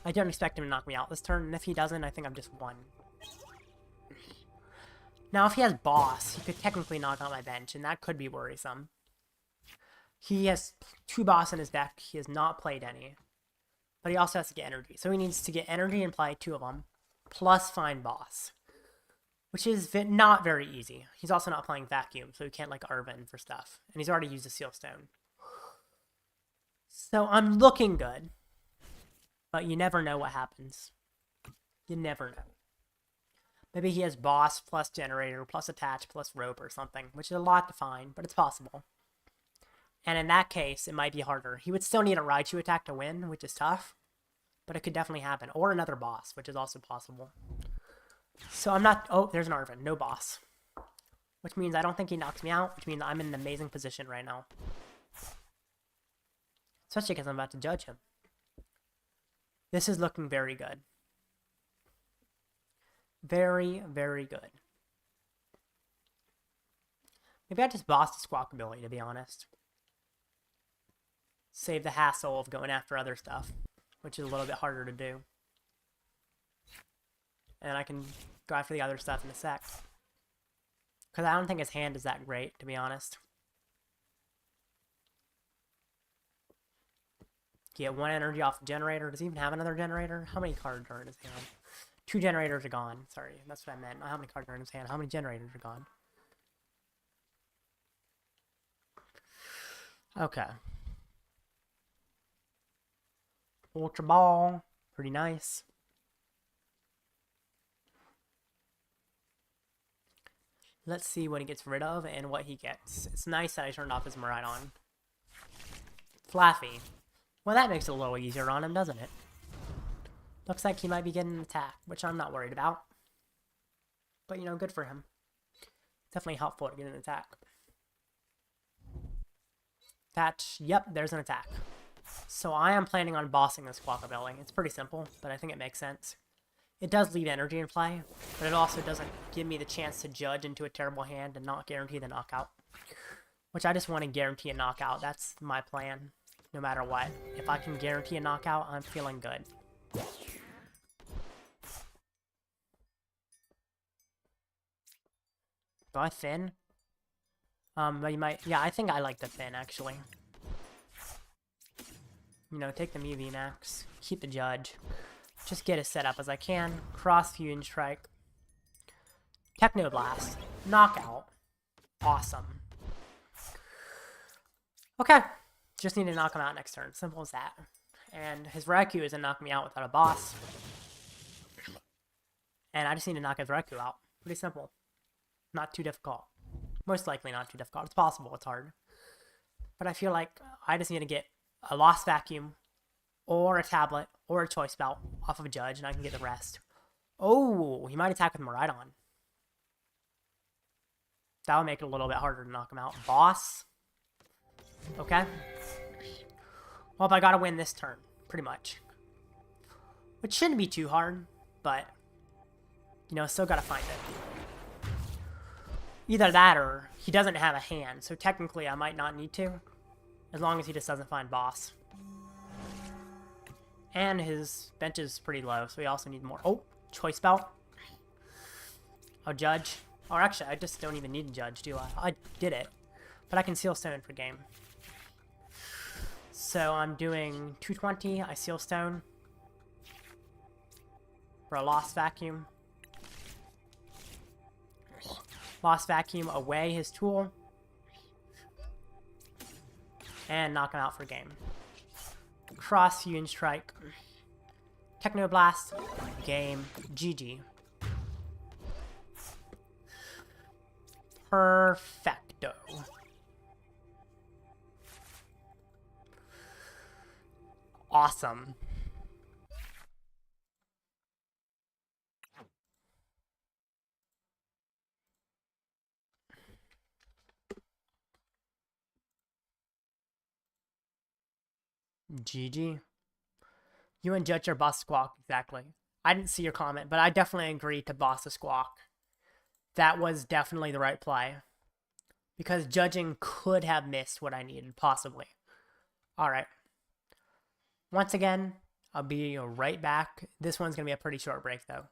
I don't expect him to knock me out this turn, and if he doesn't, I think I'm just won. Now, if he has Boss, he could technically knock out my bench, and that could be worrisome. He has 2 Boss in his deck. He has not played any. But he also has to get Energy. So he needs to get Energy and play 2 of them, plus find Boss. Which is not very easy. He's also not playing Vacuum, so he can't like Arven for stuff. And he's already used a Seal Stone. So I'm looking good. But you never know what happens. You never know. Maybe he has Boss plus Generator plus Attach plus Rope or something, which is a lot to find, but it's possible. And in that case, it might be harder. He would still need a Raichu attack to win, which is tough. But it could definitely happen. Or another Boss, which is also possible. So I'm not... Oh, there's an Arven. No Boss. Which means I don't think he knocks me out, which means I'm in an amazing position right now. Especially because I'm about to judge him. This is looking very good. Very, very good. Maybe I just bossed the Squawk ability, to be honest. Save the hassle of going after other stuff, which is a little bit harder to do. And I can go after the other stuff in a sec. Because I don't think his hand is that great, to be honest. Get 1 energy off the generator. Does he even have another generator? How many cards are in his hand? 2 generators are gone. Sorry, that's what I meant. Not how many cards are in his hand. How many generators are gone? Okay. Ultra Ball. Pretty nice. Let's see what he gets rid of and what he gets. It's nice that I turned off his Miraidon. Flaffy. Well, that makes it a little easier on him, doesn't it? Looks like he might be getting an attack, which I'm not worried about. But, you know, good for him. Definitely helpful to get an attack. Attach. Yep, there's an attack. So I am planning on bossing this Squawk ability. It's pretty simple, but I think it makes sense. It does leave energy in play, but it also doesn't give me the chance to judge into a terrible hand and not guarantee the knockout. Which I just want to guarantee a knockout. That's my plan, no matter what. If I can guarantee a knockout, I'm feeling good. Do I Thin? But you might... Yeah, I think I like the Thin, actually. You know, take the Mew VMAX. Keep the Judge. Just get as set up as I can. Cross Fusion Strike. Technoblast. Knockout. Awesome. Okay. Just need to knock him out next turn. Simple as that. And his Raikou isn't knocking me out without a boss. And I just need to knock his Raikou out. Pretty simple. Not too difficult. Most likely not too difficult. It's possible. It's hard. But I feel like I just need to get a Lost Vacuum, or a tablet, or a Choice Belt off of a Judge, and I can get the rest. Oh, he might attack with Miraidon. That would make it a little bit harder to knock him out. Boss. Okay. Well, I gotta win this turn, pretty much. Which shouldn't be too hard, but, you know, still gotta find it. Either that or he doesn't have a hand, so technically I might not need to. As long as he just doesn't find boss. And his bench is pretty low, so we also need more. Oh, Choice Belt. I'll judge. Or actually, I just don't even need to judge, do I? I did it. But I can seal stone for game. So I'm doing 220. I seal stone. For a lost vacuum. Lost vacuum away his tool. And knock him out for game. Cross Fusion Strike. Technoblast. Game. GG. Perfecto. Awesome. GG. You and Judge are boss squawk, exactly. I didn't see your comment, but I definitely agree to boss a squawk. That was definitely the right play. Because judging could have missed what I needed, possibly. Alright. Once again, I'll be right back. This one's going to be a pretty short break, though.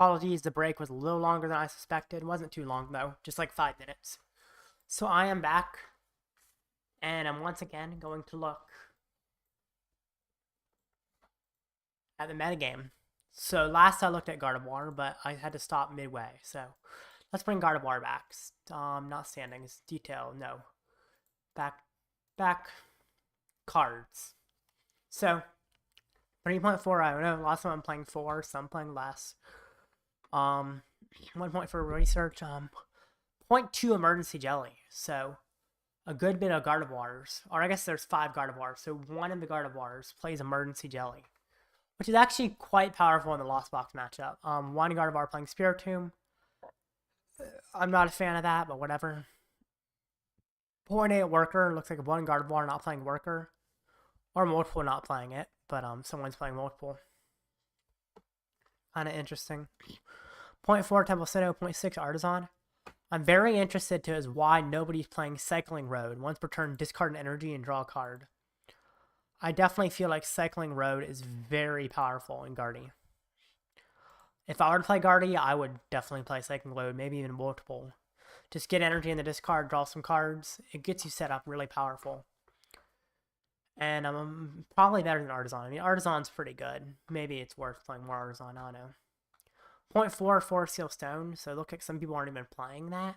Apologies, the break was a little longer than I suspected. It wasn't too long, though. Just like 5 minutes. So I am back. And I'm once again going to look at the metagame. So last I looked at Gardevoir, but I had to stop midway. So let's bring Gardevoir back. Not standings. Detail, no. Back. Cards. So 3.4, I don't know. Last time I'm playing 4, some playing less. 1 point for research. 0.2 emergency jelly. So a good bit of Gardevoirs. Or I guess there's 5 Gardevoirs. So one of the Gardevoirs plays emergency jelly, which is actually quite powerful in the Lost Box matchup. One Gardevoir playing Spiritomb. I'm not a fan of that, but whatever. 0.8 Worker. Looks like one Gardevoir not playing Worker. Or multiple not playing it, but someone's playing multiple. Kind of interesting. 0.4 Temple Sinnoh, 0.6 Artisan. I'm very interested to is why nobody's playing Cycling Road. Once per turn, discard an energy and draw a card. I definitely feel like Cycling Road is very powerful in Guardy. If I were to play Guardy, I would definitely play Cycling Road, maybe even multiple. Just get energy in the discard, draw some cards. It gets you set up really powerful. And I'm probably better than Artisan. I mean, Artisan's pretty good. Maybe it's worth playing more Artisan. I don't know. 0.4 Forest Seal Stone. So it looks like some people aren't even playing that.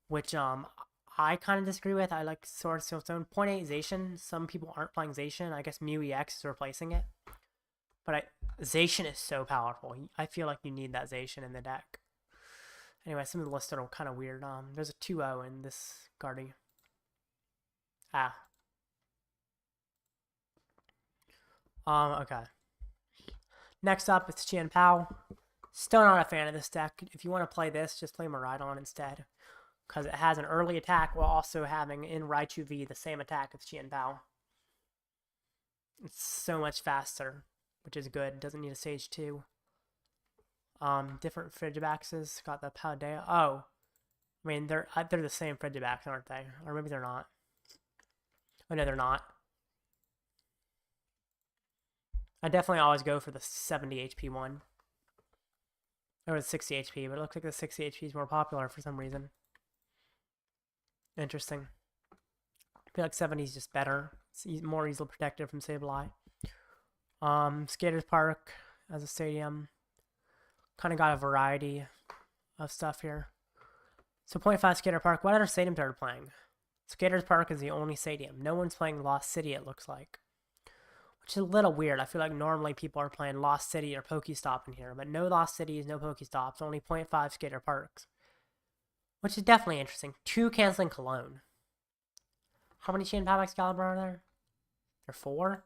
Which I kind of disagree with. I like Forest Seal Stone. 0.8 Zacian. Some people aren't playing Zacian. I guess Mew EX is replacing it. But Zacian is so powerful. I feel like you need that Zacian in the deck. Anyway, some of the lists are kind of weird. There's a 2-0 in this Guardy. Okay. Next up, it's Qian Pao. Still not a fan of this deck. If you want to play this, just play Miraidon instead. Because it has an early attack while also having in Raichu V the same attack as Qian Pao. It's so much faster, which is good. It doesn't need a Stage 2. Different Frigibaxes. Got the Paldea. Oh. I mean, they're the same Frigibax, aren't they? Or maybe they're not. Oh, no, they're not. I definitely always go for the 70 HP one. Or the 60 HP, but it looks like the 60 HP is more popular for some reason. Interesting. I feel like 70 is just better. It's more easily protected from Sableye. Skaters Park as a stadium. Kind of got a variety of stuff here. So 0.5 Skater Park. What other stadiums are playing? Skaters Park is the only stadium. No one's playing Lost City, it looks like. Which is a little weird. I feel like normally people are playing Lost City or Pokestop in here. But no Lost Cities, no Pokestops. Only 0.5 Skater Parks. Which is definitely interesting. 2 canceling Cologne. How many Qian Pao Excalibur are there? There are 4?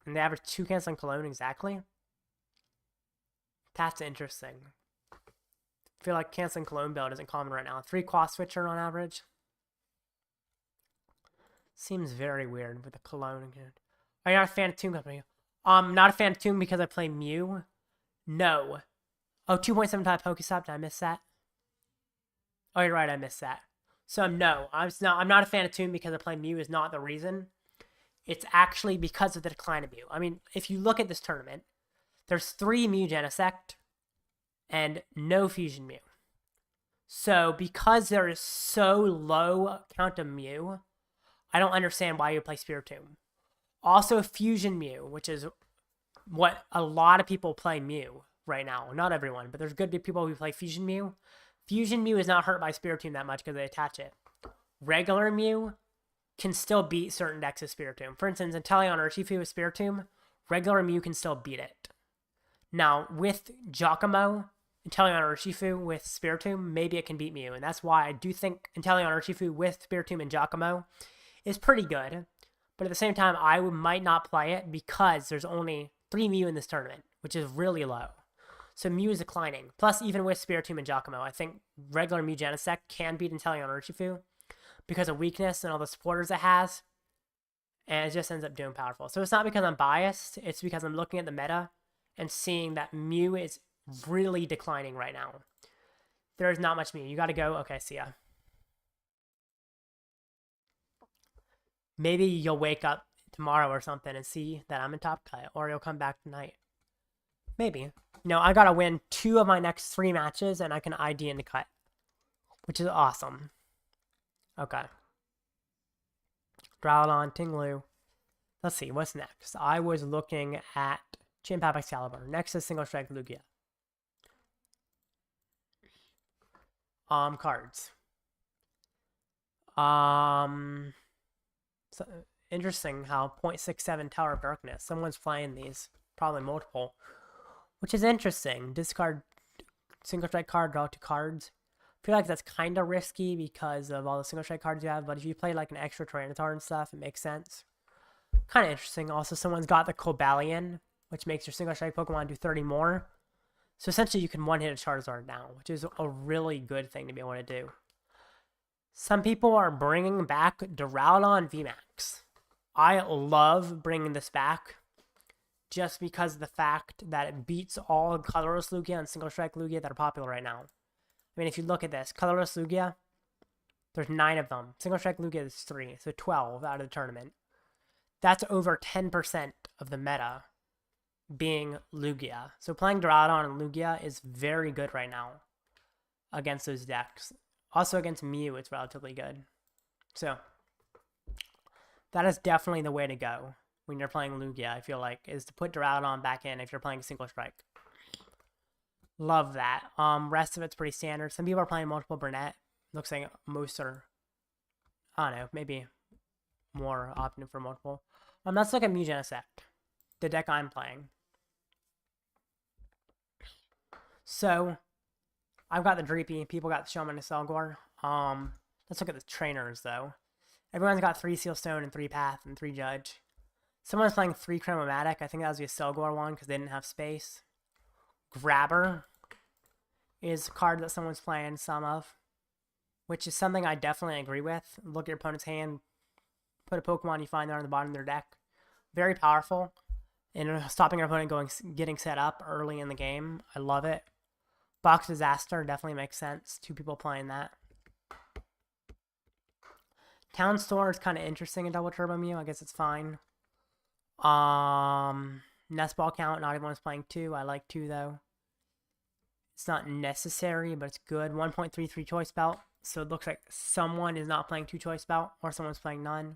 And they average 2 canceling Cologne exactly? That's interesting. I feel like canceling Cologne build isn't common right now. 3 Quas Switcher on average. Seems very weird with the Cologne. Are you not a fan of Toon Company? Not a fan of Toon because I play Mew? No. Oh, 2.75 Pokestop. Did I miss that? Oh, you're right. I missed that. So, no. I'm not a fan of Toon because I play Mew is not the reason. It's actually because of the decline of Mew. I mean, if you look at this tournament, there's 3 Mew Genesect and no Fusion Mew. So, because there is so low count of Mew, I don't understand why you play Spiritomb. Also, Fusion Mew, which is what a lot of people play Mew right now. Not everyone, but there's good people who play Fusion Mew. Fusion Mew is not hurt by Spiritomb that much because they attach it. Regular Mew can still beat certain decks of Spiritomb. For instance, Inteleon Urshifu with Spiritomb, regular Mew can still beat it. Now, with Giacomo, Inteleon Urshifu with Spiritomb, maybe it can beat Mew. And that's why I do think Inteleon Urshifu with Spiritomb and Giacomo is pretty good. But at the same time, I might not play it because there's only 3 Mew in this tournament, which is really low. So Mew is declining. Plus, even with Spiritomb and Giacomo, I think regular Mew Genesect can beat Inteleon Urshifu because of weakness and all the supporters it has. And it just ends up doing powerful. So it's not because I'm biased. It's because I'm looking at the meta and seeing that Mew is really declining right now. There's not much Mew. You got to go. Okay, see ya. Maybe you'll wake up tomorrow or something and see that I'm in top cut, or you'll come back tonight. Maybe. No, I gotta win 2 of my next 3 matches, and I can ID into cut, which is awesome. Okay. Drowlon, Tinglu. Let's see, what's next? I was looking at Chimpap Excalibur. Next is Single Strike Lugia. Cards. So, interesting how 0.67 Tower of Darkness. Someone's playing these. Probably multiple. Which is interesting. Discard Single Strike card, draw 2 cards. I feel like that's kind of risky because of all the Single Strike cards you have, but if you play like an extra Tyranitar and stuff, it makes sense. Kind of interesting. Also, someone's got the Cobalion, which makes your Single Strike Pokemon do 30 more. So essentially, you can one-hit a Charizard now, which is a really good thing to be able to do. Some people are bringing back Duraludon VMAX. I love bringing this back just because of the fact that it beats all Colorless Lugia and Single Strike Lugia that are popular right now. I mean, if you look at this, Colorless Lugia, there's 9 of them. Single Strike Lugia is 3, so 12 out of the tournament. That's over 10% of the meta being Lugia. So playing Duraludon and Lugia is very good right now against those decks. Also against Mew, it's relatively good. So that is definitely the way to go when you're playing Lugia, I feel like, is to put Duraludon back in if you're playing Single Strike. Love that. Rest of it's pretty standard. Some people are playing multiple Burnett. Looks like most are, I don't know, maybe more opting for multiple. Let's look at Mew Genesect, the deck I'm playing. So, I've got the Dreepy. People got the Showman and Selgor. Let's look at the trainers, though. Everyone's got 3 Seal Stone and 3 Path and 3 Judge. Someone's playing 3 Chromomatic. I think that was the Selgor one because they didn't have space. Grabber is a card that someone's playing some of, which is something I definitely agree with. Look at your opponent's hand, put a Pokemon you find there on the bottom of their deck. Very powerful in stopping your opponent getting set up early in the game. I love it. Box Disaster definitely makes sense. 2 people playing that. Town Store is kind of interesting in Double Turbo Mew. I guess it's fine. Nest Ball count, not everyone's playing 2. I like 2 though. It's not necessary, but it's good. 1.33 choice belt. So it looks like someone is not playing 2 choice belt, or someone's playing none.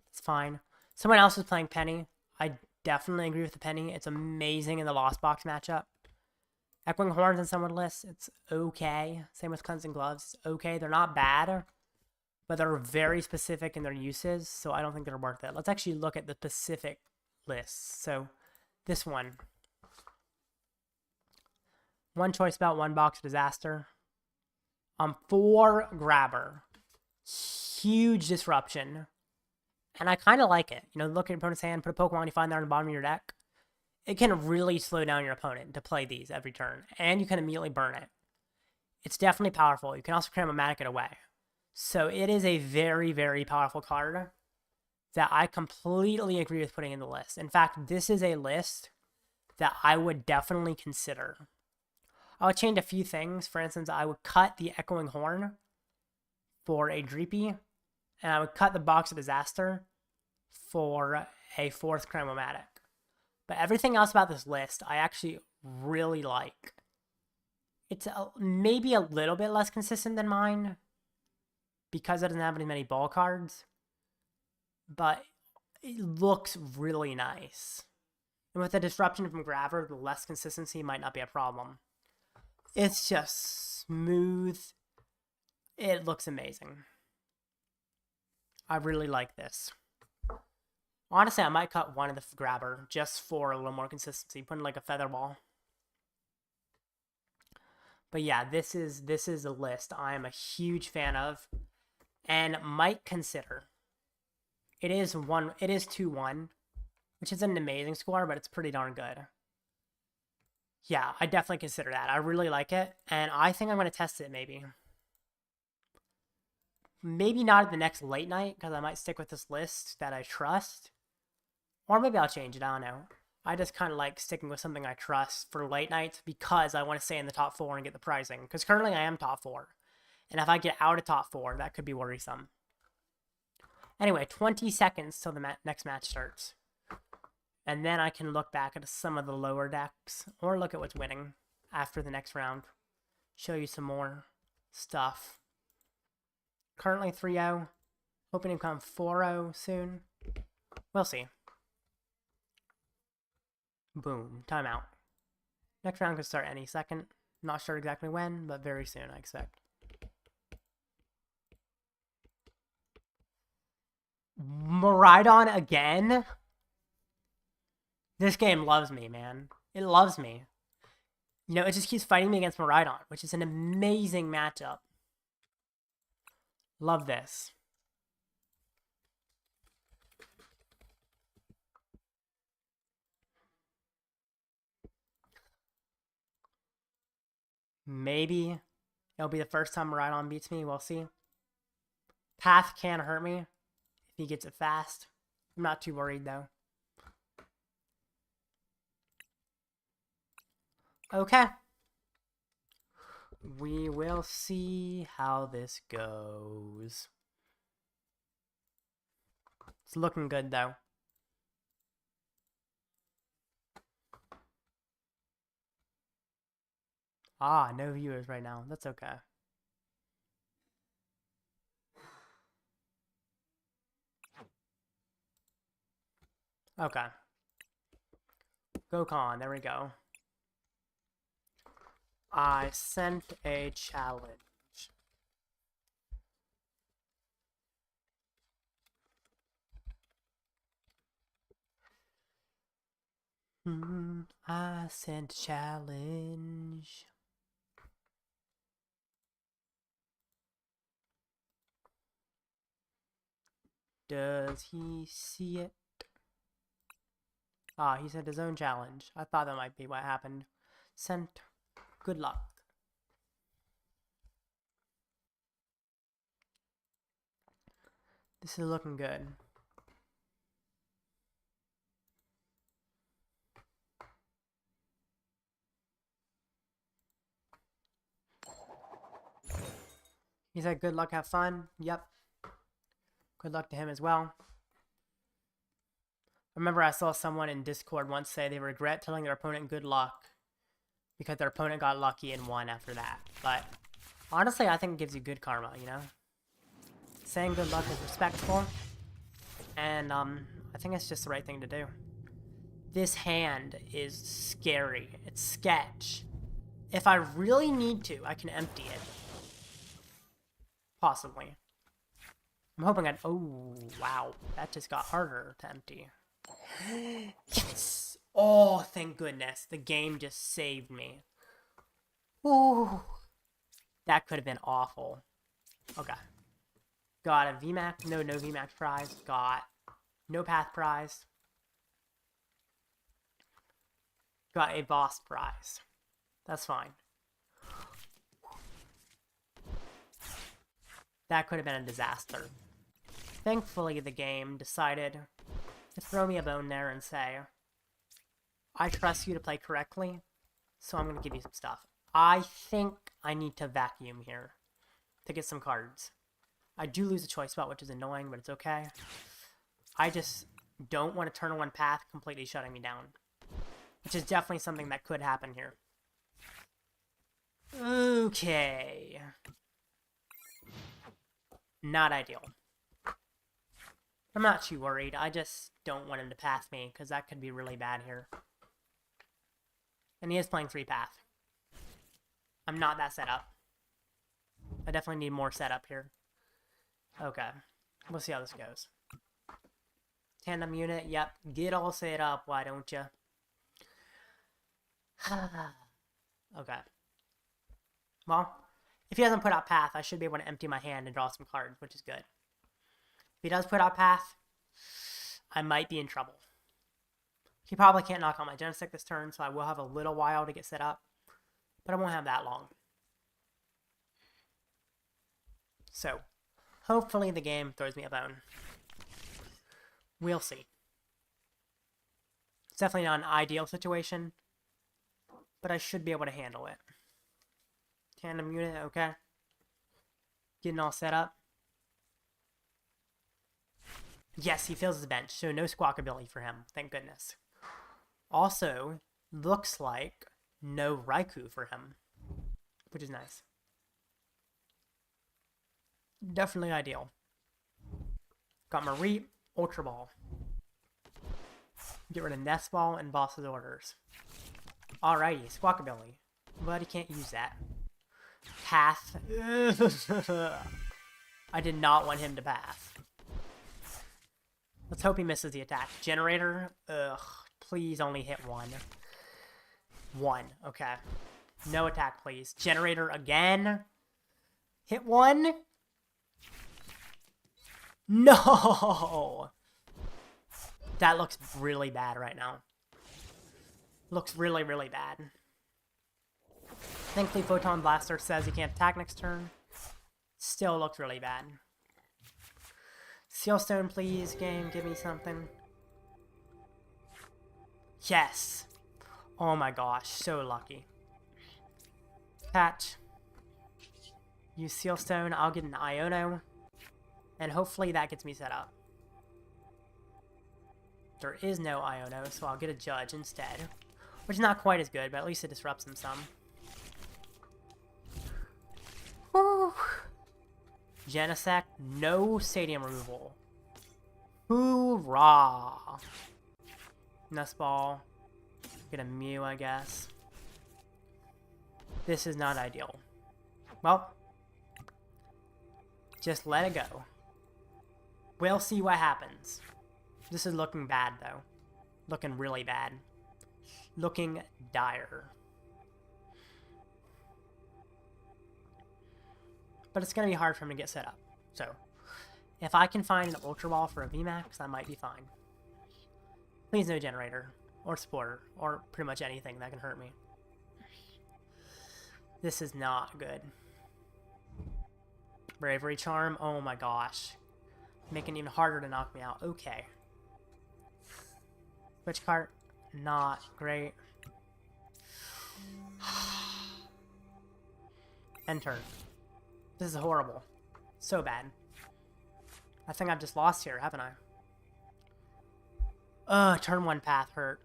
It's fine. Someone else is playing Penny. I definitely agree with the Penny. It's amazing in the Lost Box matchup. Echoing Horns in someone's list, it's okay. Same with Cleansing Gloves. It's okay. They're not bad, but they're very specific in their uses, so I don't think they're worth it. Let's actually look at the specific lists. So this one. 1 choice belt, 1 box disaster. 4 grabber. Huge disruption. And I kind of like it. You know, look at your opponent's hand, put a Pokemon you find there on the bottom of your deck. It can really slow down your opponent to play these every turn. And you can immediately burn it. It's definitely powerful. You can also Chromomatic it away. So it is a very, very powerful card that I completely agree with putting in the list. In fact, this is a list that I would definitely consider. I would change a few things. For instance, I would cut the Echoing Horn for a Dreepy, and I would cut the Box of Disaster for a 4th Chromomatic. But everything else about this list, I actually really like. It's maybe a little bit less consistent than mine because it doesn't have as many ball cards, but it looks really nice. And with the disruption from Grabber, the less consistency might not be a problem. It's just smooth. It looks amazing. I really like this. Honestly, I might cut one of the Grabber just for a little more consistency. Put in like a Feather Ball. But yeah, this is a list I am a huge fan of and might consider. It is 2-1, which is an amazing score, but it's pretty darn good. Yeah, I definitely consider that. I really like it, and I think I'm going to test it maybe. Maybe not at the next late night, because I might stick with this list that I trust. Or maybe I'll change it, I don't know. I just kind of like sticking with something I trust for late nights because I want to stay in the top 4 and get the pricing. Because currently I am top 4. And if I get out of top 4, that could be worrisome. Anyway, 20 seconds till the next match starts. And then I can look back at some of the lower decks, or look at what's winning after the next round. Show you some more stuff. Currently 3-0. Hoping to become 4-0 soon. We'll see. Boom. Timeout. Next round could start any second. Not sure exactly when, but very soon, I expect. Maridon again? This game loves me, man. It loves me. You know, it just keeps fighting me against Maridon, which is an amazing matchup. Love this. Maybe it'll be the first time Maridon beats me. We'll see. Path can hurt me if he gets it fast. I'm not too worried, though. Okay. We will see how this goes. It's looking good, though. Ah, no viewers right now. That's okay. Okay. Gokon, there we go. I sent a challenge. I sent challenge. Does he see it? Ah, he sent his own challenge. I thought that might be what happened. Sent. Good luck. This is looking good. He said good luck, have fun. Yep. Good luck to him as well. Remember, I saw someone in Discord once say they regret telling their opponent good luck because their opponent got lucky and won after that. But honestly, I think it gives you good karma, you know? Saying good luck is respectful. And I think it's just the right thing to do. This hand is scary. It's sketch. If I really need to, I can empty it. Possibly. I'm hoping I'd... Oh, wow. That just got harder to empty. Yes! Oh, thank goodness. The game just saved me. Ooh. That could have been awful. Okay. Got a VMAX. No VMAX prize. Got no path prize. Got a boss prize. That's fine. That could have been a disaster. Thankfully, the game decided to throw me a bone there and say, I trust you to play correctly, so I'm going to give you some stuff. I think I need to vacuum here to get some cards. I do lose a choice spot, which is annoying, but it's okay. I just don't want to turn on one path completely shutting me down, which is definitely something that could happen here. Okay. Not ideal. I'm not too worried. I just don't want him to path me, because that could be really bad here. And he is playing 3-path. I'm not that set up. I definitely need more setup here. Okay. We'll see how this goes. Tandem unit, yep. Get all set up, why don't you? Okay. Well, if he doesn't put out path, I should be able to empty my hand and draw some cards, which is good. If he does put out path, I might be in trouble. He probably can't knock out my Genesect this turn, so I will have a little while to get set up. But I won't have that long. So, hopefully the game throws me a bone. We'll see. It's definitely not an ideal situation, but I should be able to handle it. Tandem unit, okay. Getting all set up. Yes, he fills his bench, so no squawk ability for him. Thank goodness. Also, looks like no Raikou for him, which is nice. Definitely ideal. Got Marie, Ultra Ball. Get rid of Nest Ball and Boss's Orders. Alrighty, Squawkabilly. But he can't use that. Path. I did not want him to path. Let's hope he misses the attack. Generator. Ugh. Please only hit one. One. Okay. No attack, please. Generator again. Hit one. No! That looks really bad right now. Looks really, really bad. Thankfully, Photon Blaster says he can't attack next turn. Still looks really bad. Sealstone, please, game. Give me something. Yes! Oh my gosh, so lucky. Patch. Use Sealstone. I'll get an Iono. And hopefully that gets me set up. There is no Iono, so I'll get a Judge instead. Which is not quite as good, but at least it disrupts him some. Whew. Genesect, no Stadium removal. Hoorah! Nest Ball. Get a Mew, I guess. This is not ideal. Well, just let it go. We'll see what happens. This is looking bad, though. Looking really bad. Looking dire. But it's going to be hard for him to get set up. So, if I can find an Ultra Ball for a VMAX, I might be fine. Please no Generator. Or Supporter. Or pretty much anything that can hurt me. This is not good. Bravery Charm. Oh my gosh. Making it even harder to knock me out. Okay. Switch cart. Not great. End turn. This is horrible. So bad. I think I've just lost here, haven't I? Turn 1 path hurt.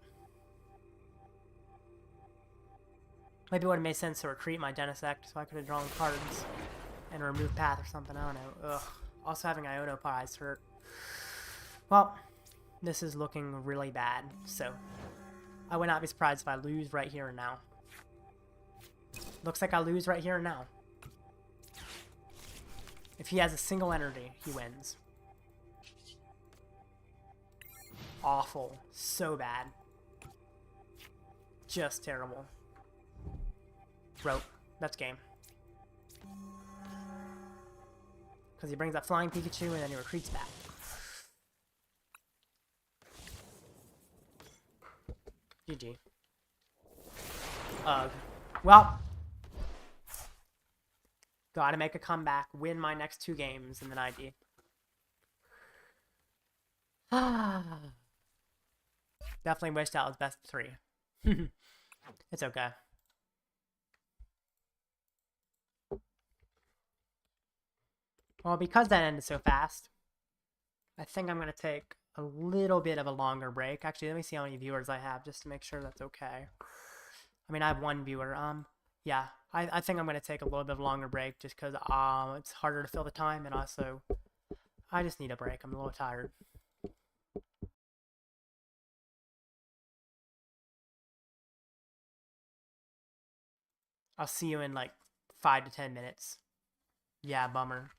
Maybe it would have made sense to retreat my Genesect so I could have drawn cards and remove path or something. I don't know. Ugh. Also having Iono Pies hurt. Well, this is looking really bad. So, I would not be surprised if I lose right here and now. Looks like I lose right here and now. If he has a single energy, he wins. Awful. So bad. Just terrible. Rope. That's game. Because he brings up Flying Pikachu and then he retreats back. GG. Ugh. Well. Gotta make a comeback, win my next 2 games, and then ID. Definitely wished that was best of 3. It's okay. Well, because that ended so fast, I think I'm going to take a little bit of a longer break. Actually, let me see how many viewers I have just to make sure that's okay. I mean, I have 1 viewer. Yeah, I think I'm going to take a little bit of a longer break just because it's harder to fill the time, and also I just need a break. I'm a little tired. I'll see you in like 5 to 10 minutes. Yeah, bummer.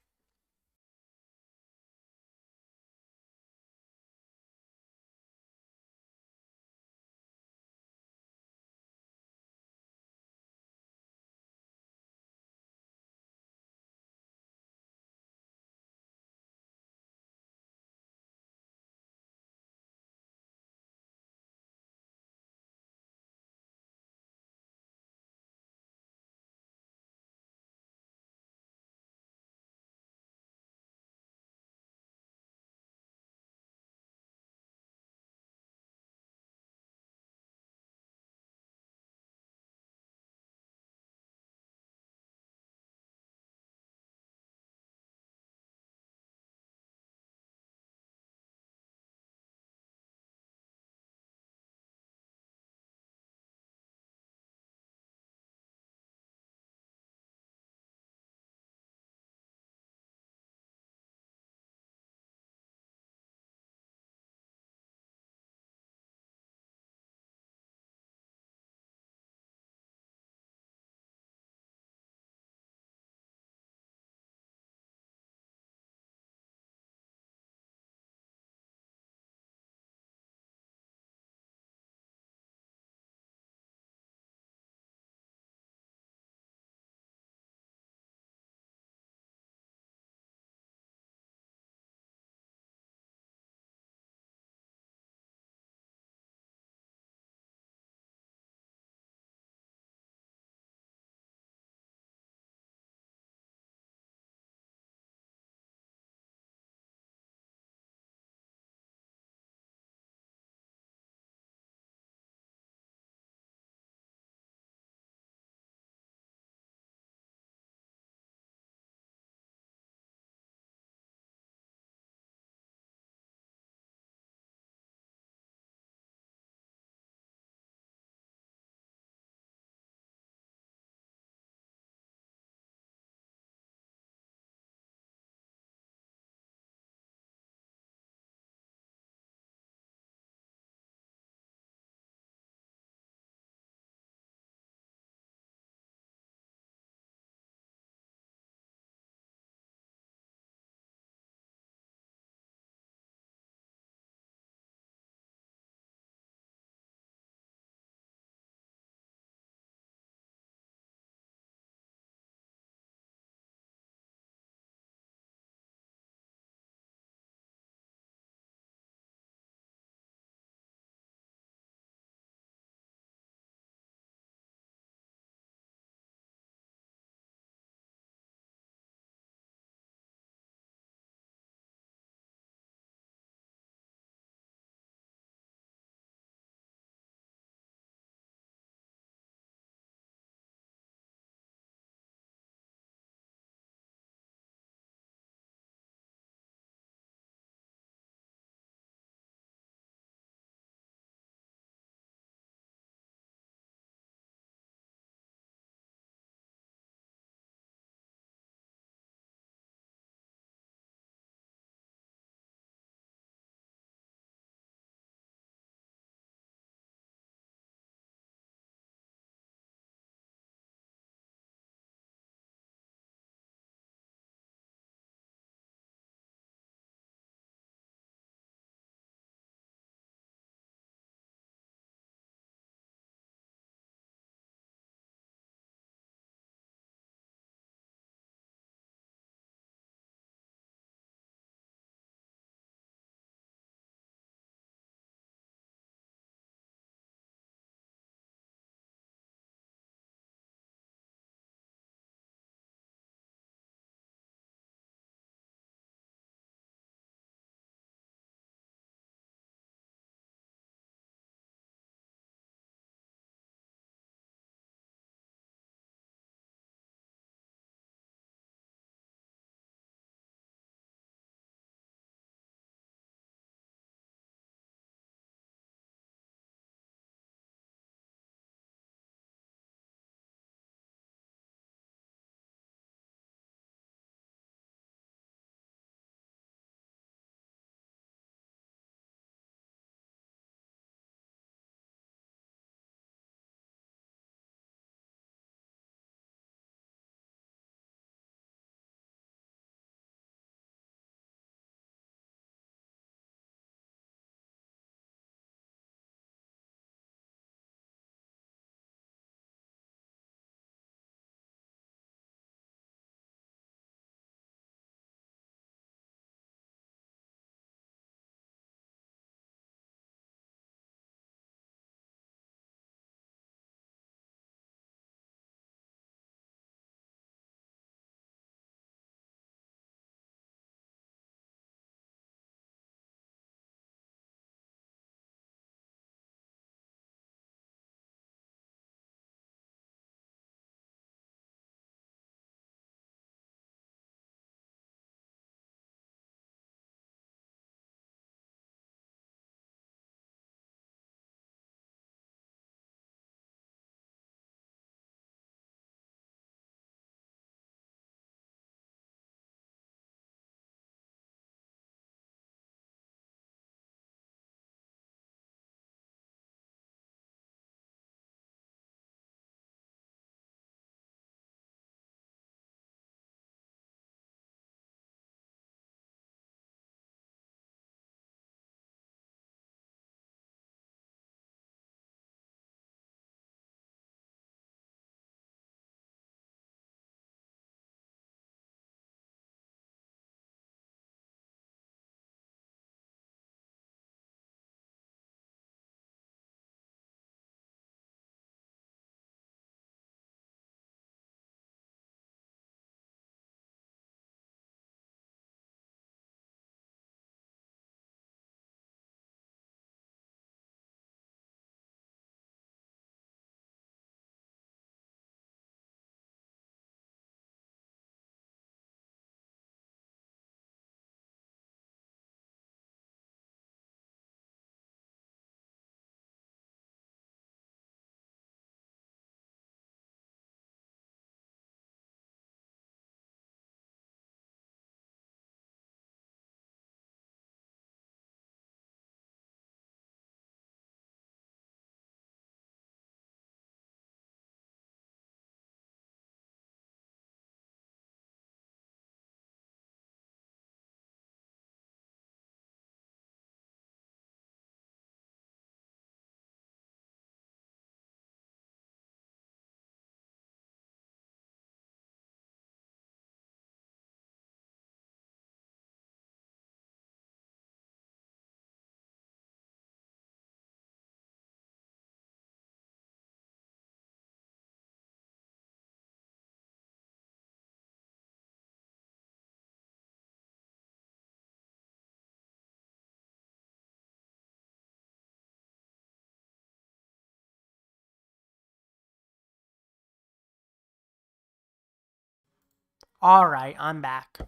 Alright, I'm back.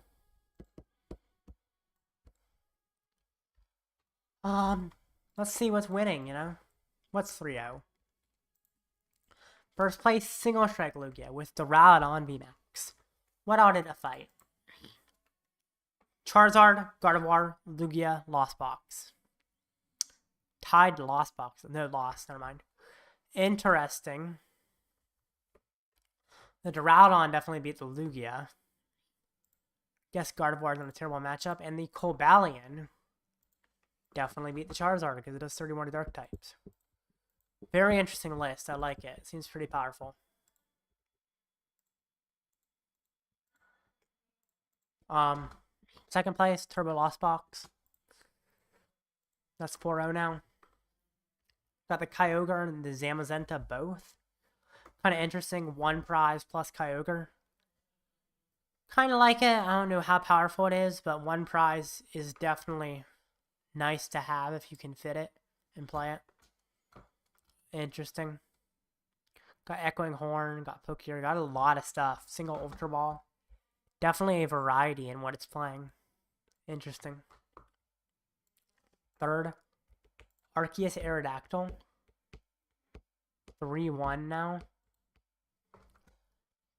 Let's see what's winning, you know? What's 3-0? First place, Single Strike Lugia with Duraludon VMAX. What all did it fight? Charizard, Gardevoir, Lugia, Lost Box. Tied to Lost Box. No, lost. Never mind. Interesting. The Duraludon definitely beat the Lugia. Guess Gardevoir is in a terrible matchup. And the Cobalion definitely beat the Charizard because it does 31 Dark types. Very interesting list. I like it. It seems pretty powerful. Second place, Turbo Lost Box. That's 4-0 now. Got the Kyogre and the Zamazenta both. Kind of interesting. One prize plus Kyogre. Kind of like it. I don't know how powerful it is, but one prize is definitely nice to have if you can fit it and play it. Interesting. Got Echoing Horn, got Pokegear, got a lot of stuff. Single Ultra Ball. Definitely a variety in what it's playing. Interesting. Third, Arceus Aerodactyl. 3-1 now.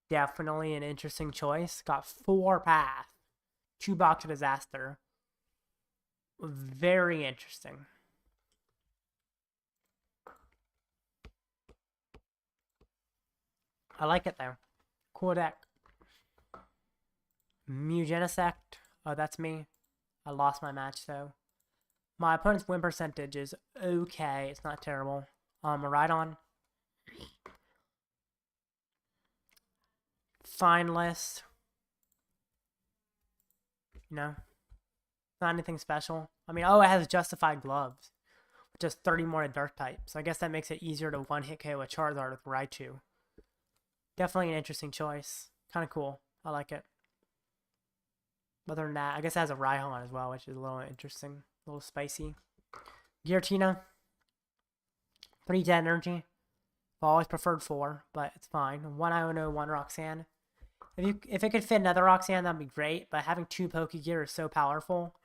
Definitely an interesting choice. Got 4 path. 2 Box Disaster. Very interesting. I like it though. Cool deck. Mugenisect. Oh, that's me. I lost my match though. My opponent's win percentage is okay. It's not terrible. Rhydon. Fine list. You know, not anything special. I mean, oh, it has Justified Gloves, which has 30 more Dark types. So I guess that makes it easier to one-hit KO a Charizard with Raichu. Definitely an interesting choice. Kind of cool. I like it. Other than that, I guess it has a Raihan as well, which is a little interesting. A little spicy. Giratina. 3 Dead Energy. I've always preferred 4, but it's fine. 1 Iono, 1 Roxanne. If it could fit another Roxanne, that'd be great. But having 2 Pokegear is so powerful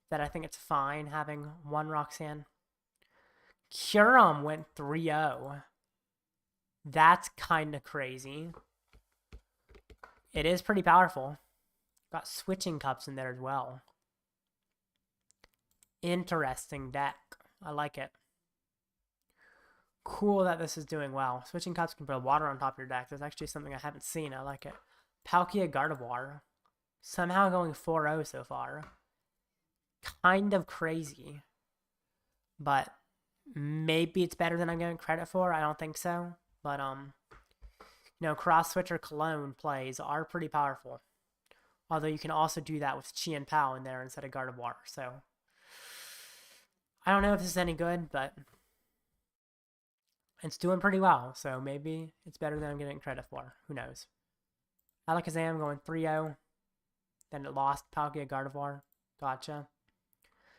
that I think it's fine having 1 Roxanne. Kyurem went 3-0. That's kind of crazy. It is pretty powerful. Got Switching Cups in there as well. Interesting deck. I like it. Cool that this is doing well. Switching Cups can put water on top of your deck. That's actually something I haven't seen. I like it. Palkia Gardevoir. Somehow going 4-0 so far. Kind of crazy. But maybe it's better than I'm giving credit for. I don't think so. But, you know, Cross Switch or Cologne plays are pretty powerful. Although you can also do that with Chi and Pao in there instead of Gardevoir. So, I don't know if this is any good, but it's doing pretty well. So, maybe it's better than I'm giving credit for. Who knows? Alakazam going 3-0. Then it lost Palkia Gardevoir. Gotcha.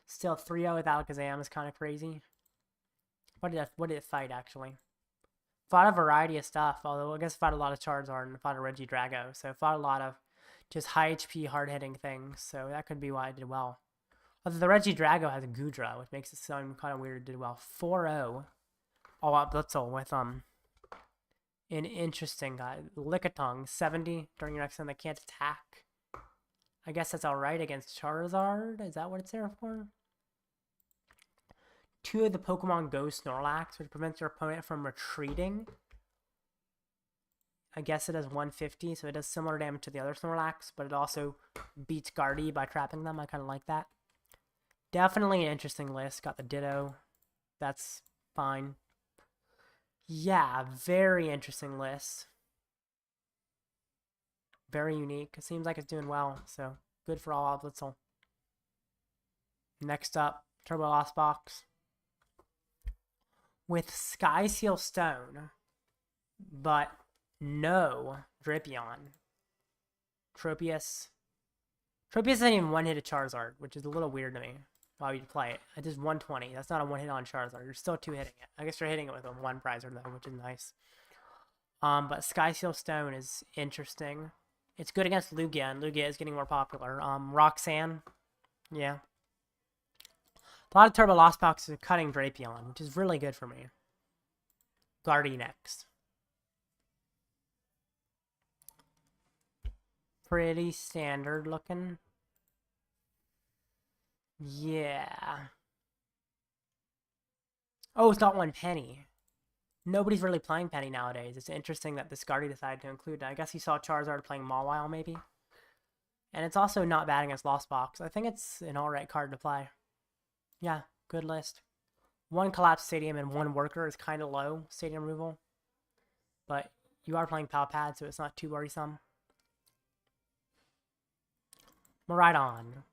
Still 3-0 with Alakazam is kind of crazy. What did it fight, actually? Fought a variety of stuff, although I guess fought a lot of Charizard and fought a Regidrago. So fought a lot of just high HP, hard-hitting things. So that could be why I did well. Although the Regidrago has a Gudra, which makes it sound kind of weird it did well. 4-0. All out Blitzel with an interesting guy. Lickitung, 70 during your next turn that can't attack. I guess that's alright against Charizard. Is that what it's there for? 2 of the Pokemon Go Snorlax, which prevents your opponent from retreating. I guess it does 150, so it does similar damage to the other Snorlax, but it also beats Guardy by trapping them. I kind of like that. Definitely an interesting list. Got the Ditto. That's fine. Yeah, very interesting list. Very unique. It seems like it's doing well, so good for all Blitzel. Next up, Turbo Lost Box. With Sky Seal Stone, but no Drapion. Tropius. Tropius doesn't even one-hit a Charizard, which is a little weird to me. Why would you play it? It does 120. That's not a one-hit on Charizard. You're still 2-hitting it. I guess you're hitting it with a 1 prizer though, which is nice. But Sky Seal Stone is interesting. It's good against Lugia, and Lugia is getting more popular. Roxanne, yeah. A lot of Turbo Lost Boxes are cutting Drapion, which is really good for me. Guardianex. Pretty standard looking. Yeah. Oh, it's got 1 penny. Nobody's really playing Penny nowadays. It's interesting that this Guardy decided to include it. I guess he saw Charizard playing Mawile, maybe. And it's also not bad against Lost Box. I think it's an alright card to play. Yeah, good list. 1 Collapsed Stadium and 1 Worker is kind of low, Stadium removal. But you are playing Palpad, so it's not too worrisome. Miraidon.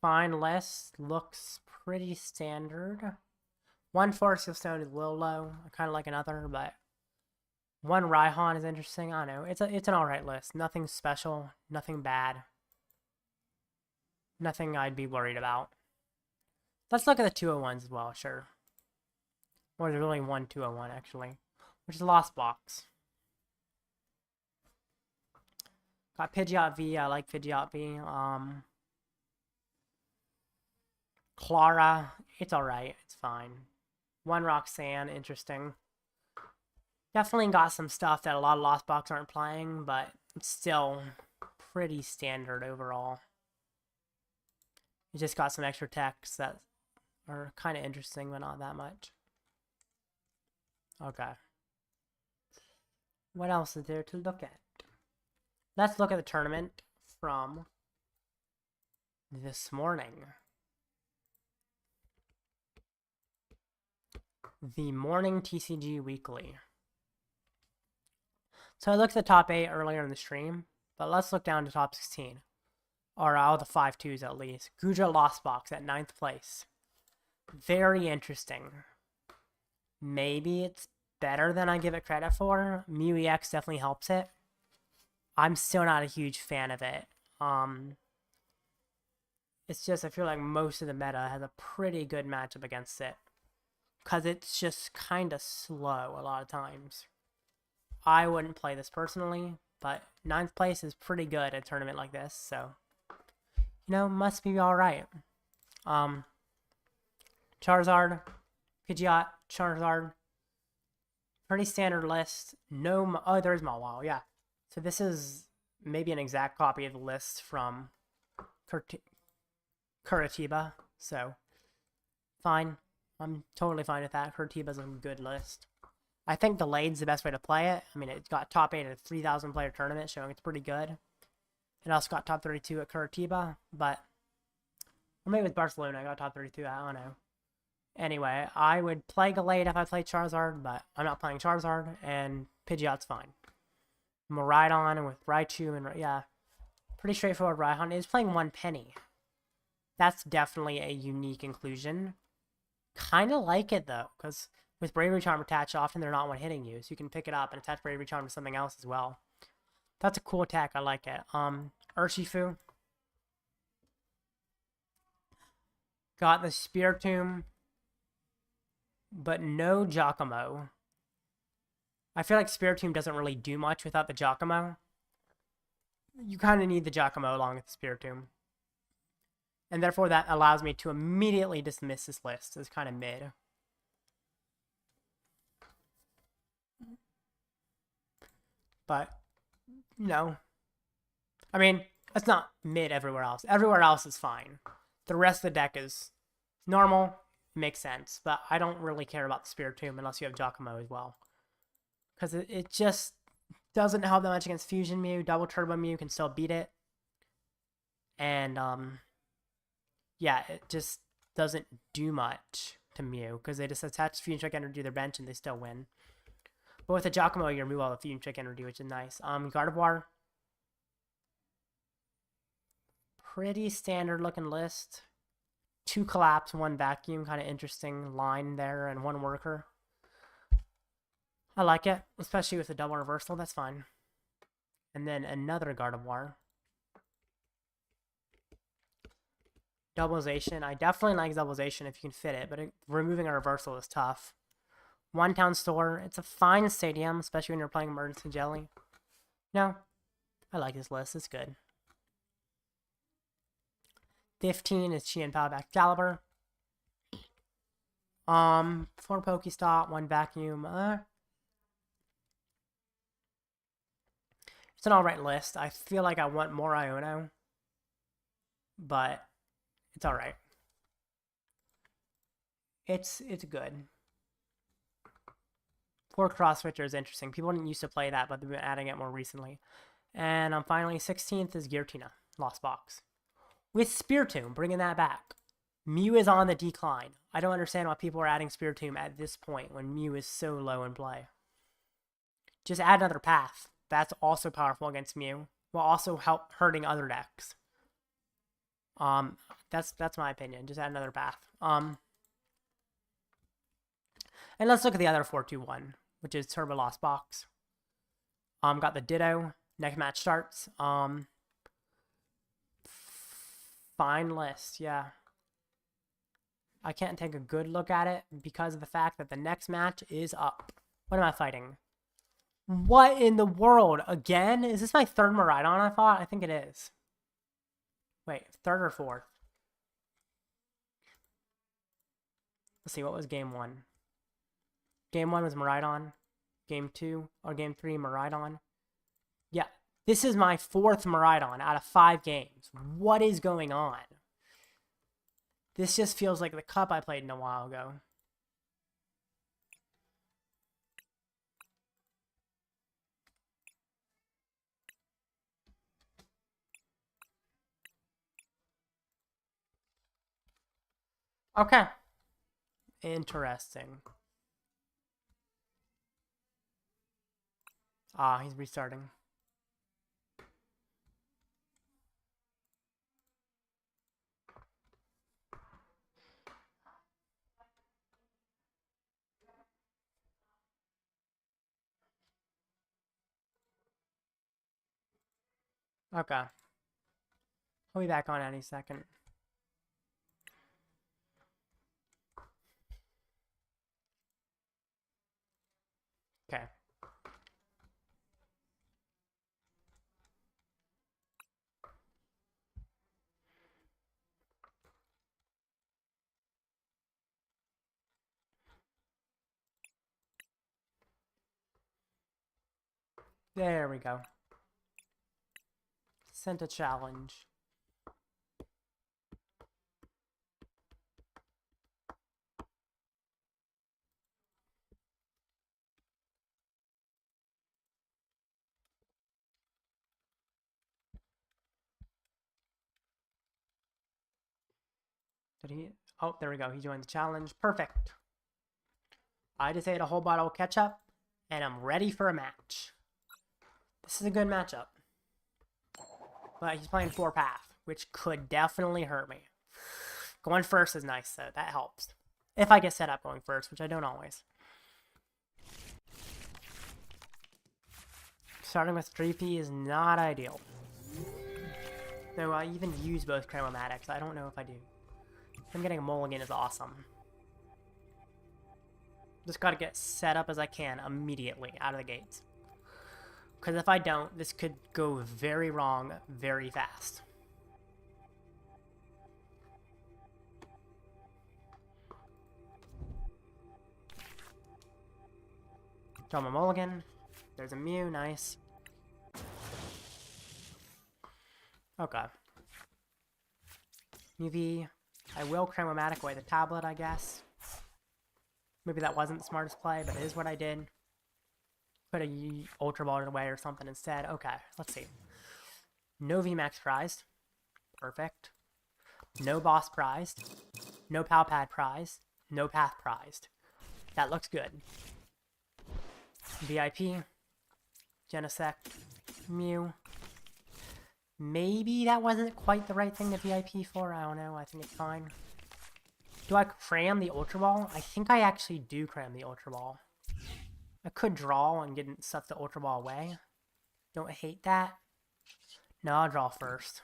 Fine list. Looks pretty standard. 1 Forest Stone is a little low. I kind of like another, but 1 Raihan is interesting. I don't know. It's an alright list. Nothing special. Nothing bad. Nothing I'd be worried about. Let's look at the 201s as well, sure. Or there's only 1 201, actually. Which is Lost Box. Got Pidgeot V. I like Pidgeot V. Clara. It's alright. It's fine. 1 Roxanne. Interesting. Definitely got some stuff that a lot of Lost Box aren't playing, but it's still pretty standard overall. It just got some extra texts that are kind of interesting, but not that much. Okay. What else is there to look at? Let's look at the tournament from this morning. The Morning TCG Weekly. So I looked at the top 8 earlier in the stream, but let's look down to top 16. Or all the 5-2s at least. Guja Lost Box at 9th place. Very interesting. Maybe it's better than I give it credit for. Mew EX definitely helps it. I'm still not a huge fan of it. It's just I feel like most of the meta has a pretty good matchup against it. Because it's just kind of slow a lot of times. I wouldn't play this personally, but 9th place is pretty good at a tournament like this, so you know, must be alright. Charizard, Pidgeot, Charizard. Pretty standard list. No, oh, there's Mawile, yeah. So this is maybe an exact copy of the list from Curitiba, so fine. I'm totally fine with that. Curitiba's a good list. I think Delayd's the best way to play it. I mean, it's got top 8 at a 3,000 player tournament, showing it's pretty good. It also got top 32 at Curitiba, but or maybe with Barcelona, I got top 32. I don't know. Anyway, I would play Gallade if I played Charizard, but I'm not playing Charizard, and Pidgeot's fine. Miraidon with Raichu, and yeah, pretty straightforward. Raihan is playing 1 penny. That's definitely a unique inclusion. Kind of like it, though, because with Bravery Charm attached, often they're not one-hitting you, so you can pick it up and attach Bravery Charm to something else as well. That's a cool attack. I like it. Urshifu. Got the Spiritomb, but no Giacomo. I feel like Spiritomb doesn't really do much without the Giacomo. You kind of need the Giacomo along with the Spiritomb. And therefore that allows me to immediately dismiss this list as kind of mid. But, no. I mean, it's not mid everywhere else. Everywhere else is fine. The rest of the deck is normal. Makes sense. But I don't really care about the Spiritomb unless you have Giacomo as well. Because it just doesn't help that much against Fusion Mew. Double Turbo Mew can still beat it. And, yeah, it just doesn't do much to Mew. Because they just attach Fusion Check Energy to their bench and they still win. But with the Giacomo, you remove all the Fusion Check Energy, which is nice. Gardevoir. Pretty standard looking list. 2 Collapse, 1 Vacuum. Kind of interesting line there, and 1 Worker. I like it, especially with the double reversal. That's fine. And then another Gardevoir. Doubleization. I definitely like Doubleization if you can fit it, but removing a reversal is tough. One Town Store. It's a fine stadium, especially when you're playing Emergency Jelly. No, I like this list. It's good. 15 is Chi and Powerback Caliber. 4 Pokestop, 1 Vacuum. It's an alright list. I feel like I want more Iono, but it's alright. It's good. 4 Cross Switcher is interesting. People didn't used to play that, but they've been adding it more recently. And finally, 16th is Giratina, Lost Box. With Spiritomb, bringing that back. Mew is on the decline. I don't understand why people are adding Spiritomb at this point when Mew is so low in play. Just add another path. That's also powerful against Mew, while also hurting other decks. That's my opinion. Just add another path. And let's look at the other 4-2-1, which is Turbo Lost Box. Got the Ditto. Next match starts. Fine list, yeah. I can't take a good look at it because of the fact that the next match is up. What am I fighting? What in the world? Again? Is this my third Miraidon, I thought? I think it is. Wait, third or fourth? Let's see, what was game 1? Game 1 was Miraidon. Game 2 or game 3, Miraidon. Yeah, this is my 4th Miraidon out of 5 games. What is going on? This just feels like the cup I played in a while ago. Okay. Interesting. Ah, he's restarting. Okay. He'll be back on any second. Okay. There we go. Sent a challenge. Did he? Oh, there we go. He joined the challenge. Perfect. I just ate a whole bottle of ketchup, and I'm ready for a match. This is a good matchup. But he's playing 4 path, which could definitely hurt me. Going first is nice, though. That helps. If I get set up going first, which I don't always. Starting with 3P is not ideal. Though I even use both Chromatics. I don't know if I do. Him getting a mulligan is awesome. Just gotta get set up as I can immediately out of the gates. Because if I don't, this could go very wrong very fast. Draw my mulligan. There's a Mew, nice. Okay. UV. I will Chromatic away the tablet, I guess. Maybe that wasn't the smartest play, but it is what I did. Put a Ultra Ball away or something instead. Okay, let's see. No VMAX prized. Perfect. No boss prized. No Palpad prized. No path prized. That looks good. VIP. Genesect. Mew. Maybe that wasn't quite the right thing to VIP for. I don't know. I think it's fine. Do I cram the Ultra Ball? I think I actually do cram the Ultra Ball. I could draw and get suck the Ultra Ball away. Don't hate that. No, I'll draw first.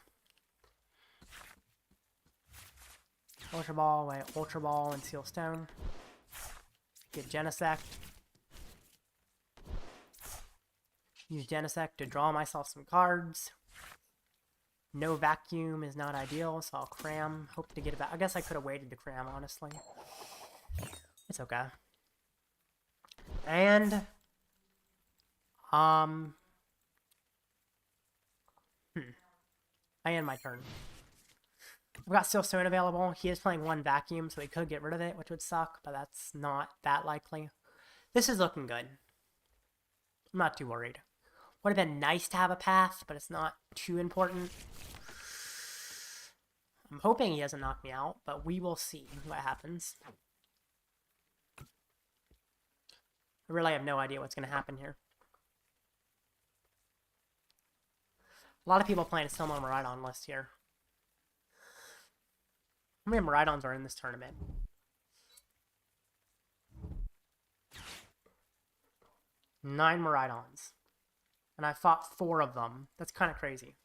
Ultra Ball away, Ultra Ball and Seal Stone. Get Genesect. Use Genesect to draw myself some cards. No vacuum is not ideal, so I'll cram. Hope to get it back. I guess I could have waited to cram, honestly. It's okay. And, I end my turn. I've got Steel Stone available. He is playing one vacuum, so he could get rid of it, which would suck, but that's not that likely. This is looking good. I'm not too worried. Would have been nice to have a path, but it's not too important. I'm hoping he doesn't knock me out, but we will see what happens. I really have no idea what's going to happen here. A lot of people playing a Silmo Miraidon list here. How many Miraidons are in this tournament? Nine Miraidons. And I fought 4 of them. That's kind of crazy.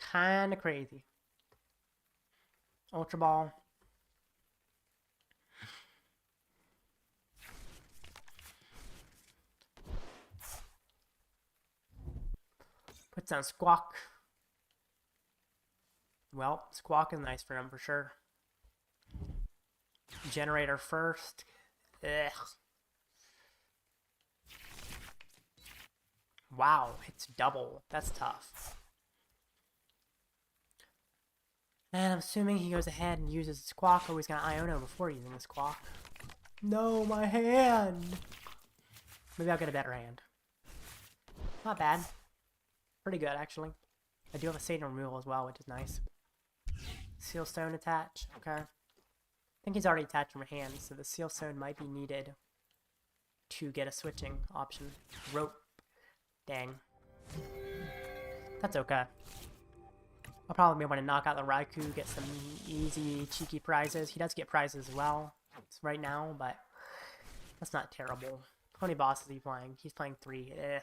Kind of crazy. Ultra Ball. Puts down Squawk. Well, Squawk is nice for him for sure. Generator first. Ugh. Wow, it's double. That's tough. And I'm assuming he goes ahead and uses Squawk. Oh, he's going to Iono before using the Squawk. No, my hand! Maybe I'll get a better hand. Not bad. Pretty good, actually. I do have a Satan removal as well, which is nice. Seal Stone attach. Okay. I think he's already attached from a hand, so the Seal Stone might be needed to get a switching option. Rope. Dang. That's okay. I'll probably be able to knock out the Raikou, get some easy, cheeky prizes. He does get prizes as well right now, but that's not terrible. How many bosses is he playing? He's playing 3. Ugh.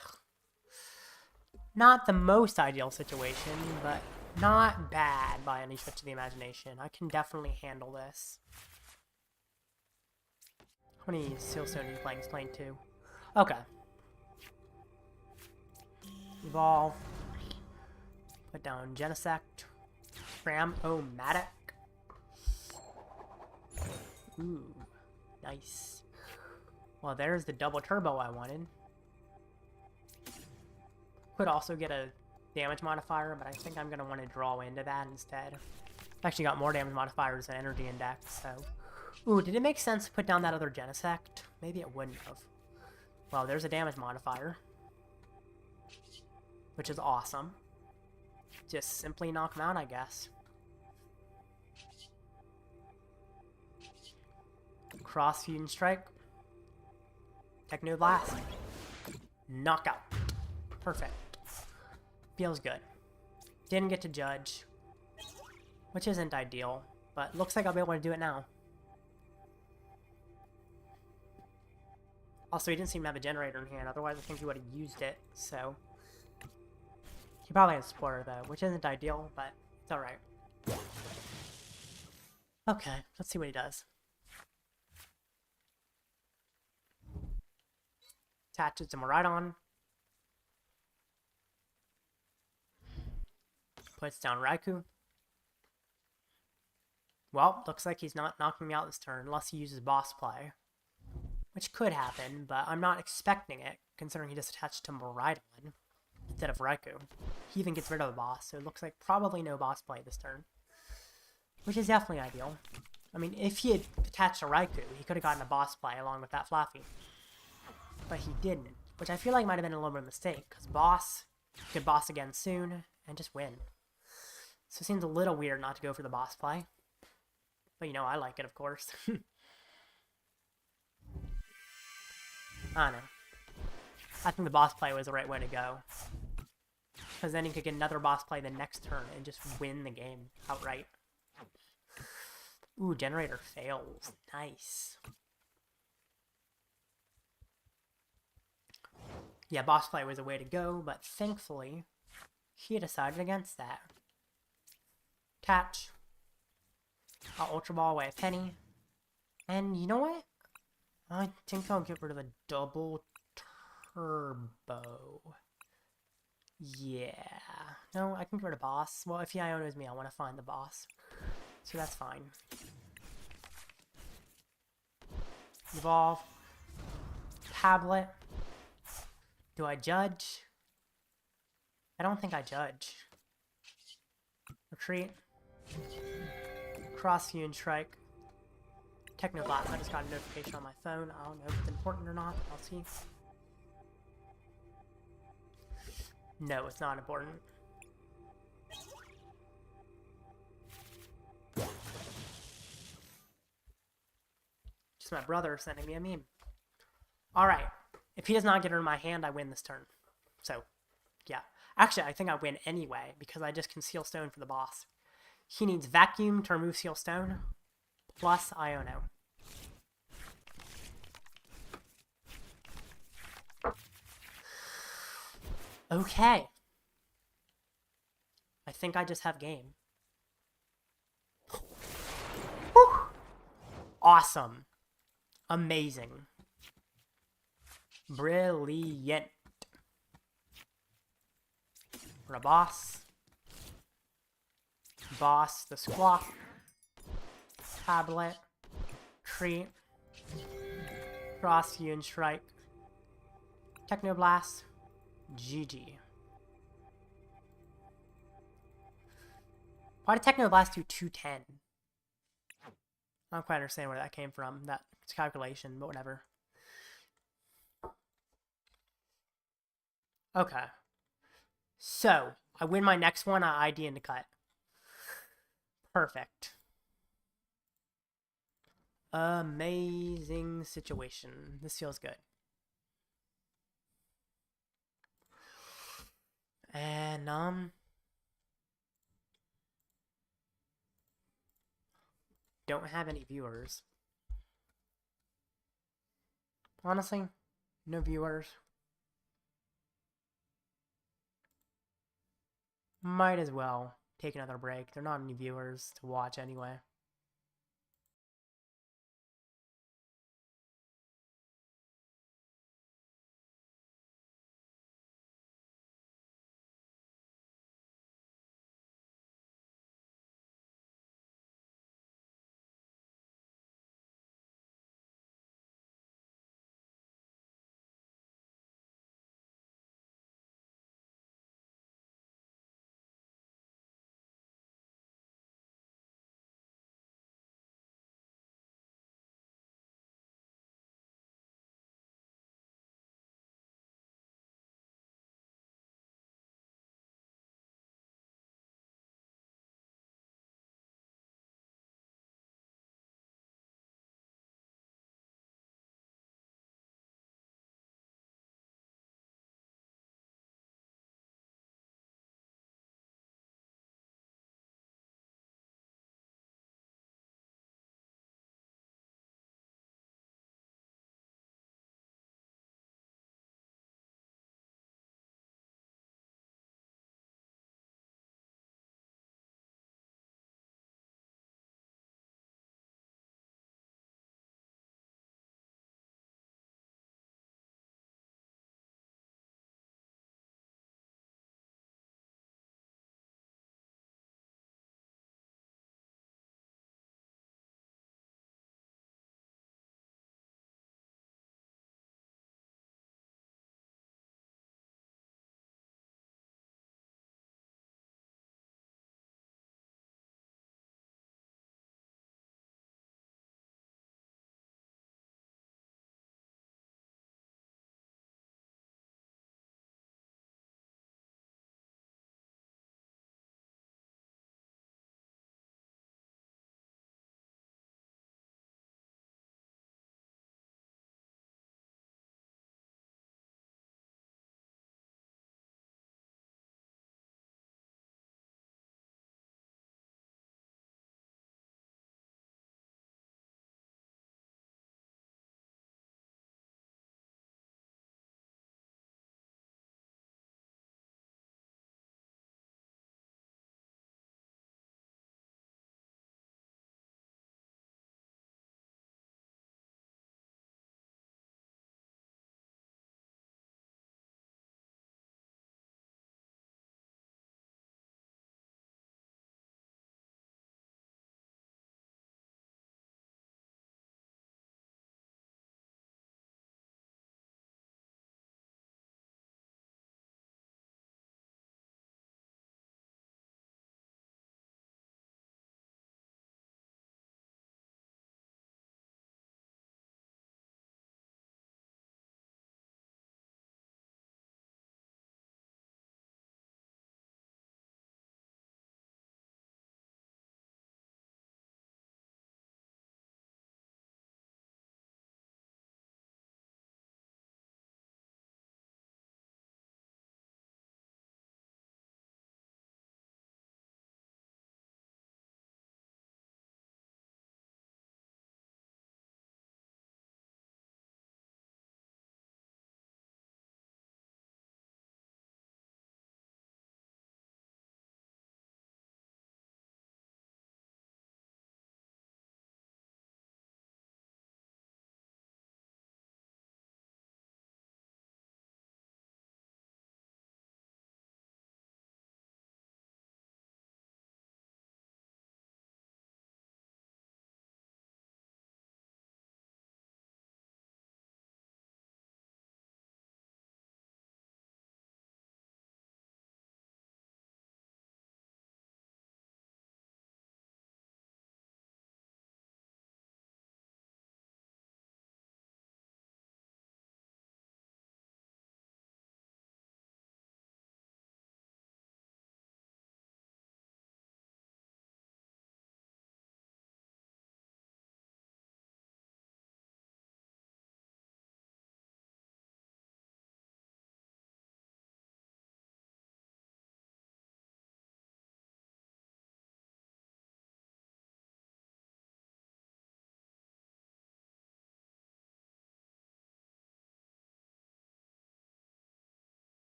Not the most ideal situation, but not bad by any stretch of the imagination. I can definitely handle this. How many Seal Stone are you playing? He's playing 2. Okay. Evolve. Put down Genesect. Cram-O-Matic. Ooh. Nice. Well, there's the double turbo I wanted. Could also get a damage modifier, but I think I'm going to want to draw into that instead. I've actually got more damage modifiers than energy index, so... Ooh, did it make sense to put down that other Genesect? Maybe it wouldn't have. Well, there's a damage modifier. Which is awesome. Just simply knock him out, I guess. Cross Fusion Strike. Techno Blast. Knockout. Perfect. Feels good. Didn't get to judge. Which isn't ideal, but looks like I'll be able to do it now. Also, he didn't seem to have a generator in hand, otherwise I think he would have used it, so... He probably has Explorer, though, which isn't ideal, but it's alright. Okay, let's see what he does. Attaches to Miraidon. Puts down Raikou. Well, looks like he's not knocking me out this turn, unless he uses Boss Play. Which could happen, but I'm not expecting it, considering he just attached to Miraidon instead of Raikou. He even gets rid of the boss, so it looks like probably no boss play this turn. Which is definitely ideal. I mean, if he had attached to Raikou, he could have gotten a boss play along with that Flaffy. But he didn't, which I feel like might have been a little bit of a mistake, because boss could boss again soon and just win. So it seems a little weird not to go for the boss play. But you know, I like it, of course. I don't know. I think the boss play was the right way to go. Because then he could get another boss play the next turn and just win the game outright. Ooh, generator fails. Nice. Yeah, boss play was a way to go, but thankfully, he decided against that. Attach. I'll Ultra Ball away a penny. And you know what? I think I'll get rid of the double turbo. Yeah. No, I can get rid of boss. Well, if Iono's me, I want to find the boss. So that's fine. Evolve. Tablet. Do I judge? I don't think I judge. Retreat. Cross Fusion Strike. Technoblast. I just got a notification on my phone. I don't know if it's important or not. I'll see. No, it's not important. Just my brother sending me a meme. Alright. If he does not get it in my hand, I win this turn. So, yeah. Actually, I think I win anyway, because I just can Seal Stone for the boss. He needs Vacuum to remove Seal Stone, plus Iono. Okay. I think I just have game. Whew. Awesome. Amazing. Brilliant. For a boss. Boss the Squawk. Tablet. Treat. Cross Fusion Strike. Technoblast. GG. Why did Technoblast do 210? I don't quite understand where that came from. That's calculation, but whatever. Okay. So, I win my next one, I ID into cut. Perfect. Amazing situation. This feels good. And, don't have any viewers. Honestly, no viewers. Might as well take another break. There are not any viewers to watch anyway.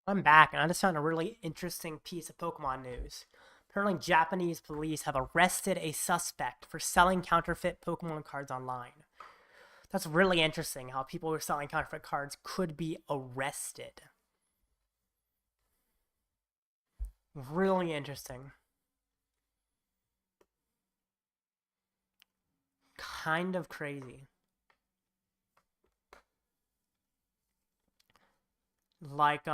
I'm back, and I just found a really interesting piece of Pokemon news. Apparently, Japanese police have arrested a suspect for selling counterfeit Pokemon cards online. That's really interesting how people who are selling counterfeit cards could be arrested. Really interesting. Kind of crazy. Like,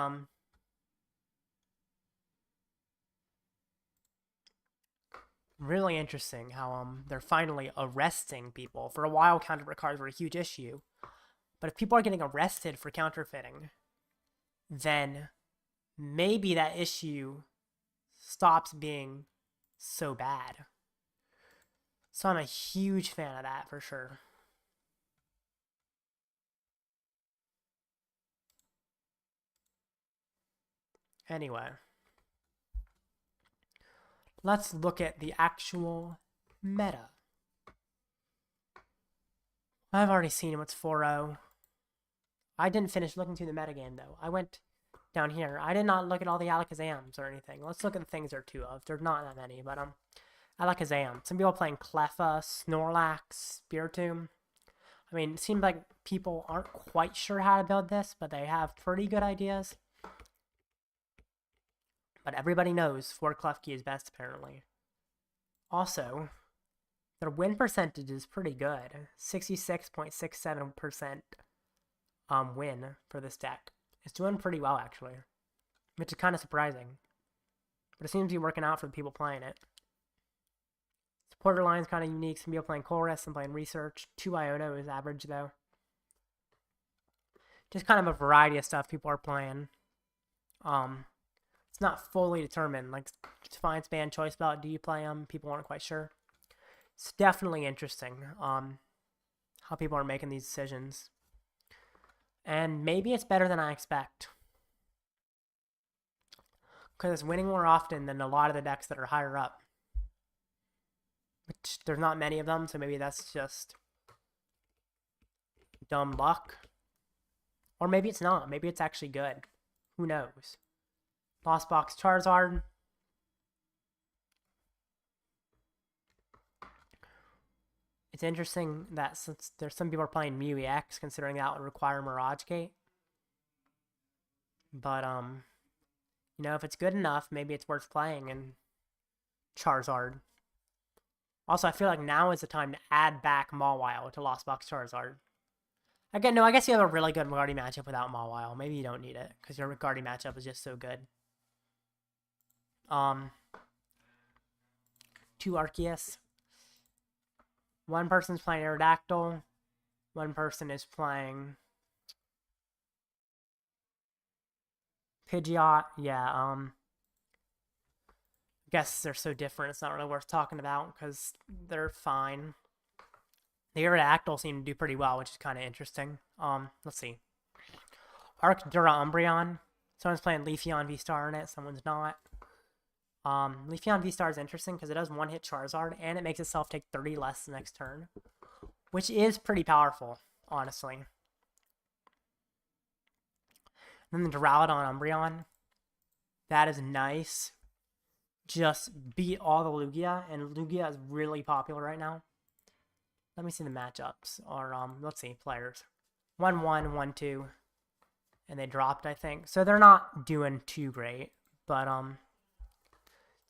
really interesting how they're finally arresting people. For a while, counterfeit cards were a huge issue, but if people are getting arrested for counterfeiting, then maybe that issue stops being so bad. So I'm a huge fan of that for sure. Anyway, let's look at the actual meta. I've already seen what's 4-0. I didn't finish looking through the metagame though. I went down here. I did not look at all the Alakazams or anything. Let's look at the things there are two of. There's not that many, but Alakazam. Some people playing Cleffa, Snorlax, Spiritomb. I mean, it seems like people aren't quite sure how to build this, but they have pretty good ideas. But everybody knows Ford Klefki is best, apparently. Also, their win percentage is pretty good. 66.67% win for this deck. It's doing pretty well, actually. Which is kind of surprising. But it seems to be working out for the people playing it. Supporter line is kind of unique. Some people playing Chorus, some playing Research. 2 Iono is average, though. Just kind of a variety of stuff people are playing. It's not fully determined. Like, Defiance Band, Choice Belt, do you play them? People aren't quite sure. It's definitely interesting how people are making these decisions. And maybe it's better than I expect. Because it's winning more often than a lot of the decks that are higher up. Which, there's not many of them, so maybe that's just dumb luck. Or maybe it's not. Maybe it's actually good. Who knows? Lost Box Charizard. It's interesting that since there's some people are playing Mew EX, considering that would require Mirage Gate. But, you know, if it's good enough, maybe it's worth playing in Charizard. Also, I feel like now is the time to add back Mawile to Lost Box Charizard. Again, no, I guess you have a really good Guardy matchup without Mawile. Maybe you don't need it, because your Guardy matchup is just so good. 2 Arceus. One person's playing Aerodactyl. One person is playing Pidgeot. Yeah, I guess they're so different, it's not really worth talking about, because they're fine. The Aerodactyl seem to do pretty well, which is kind of interesting. Let's see. Arcdura Umbreon. Someone's playing Leafeon V-Star in it, someone's not. Leafeon V-Star is interesting because it does one-hit Charizard, and it makes itself take 30 less the next turn. Which is pretty powerful, honestly. And then the Duraludon Umbreon. That is nice. Just beat all the Lugia, and Lugia is really popular right now. Let me see the matchups, or, let's see, players. 1-1, 1-2, and they dropped, I think. So they're not doing too great, but,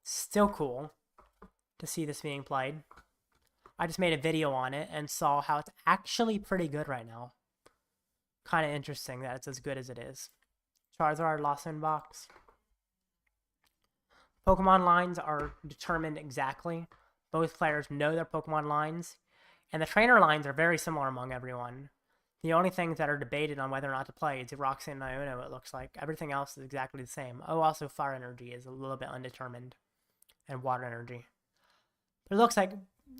still cool to see this being played. I just made a video on it and saw how it's actually pretty good right now. Kind of interesting that it's as good as it is. Charizard Lost in Box. Pokemon lines are determined exactly. Both players know their Pokemon lines. And the trainer lines are very similar among everyone. The only things that are debated on whether or not to play is Roxanne and Iono, it looks like. Everything else is exactly the same. Oh, also Fire Energy is a little bit undetermined. And Water Energy. But it looks like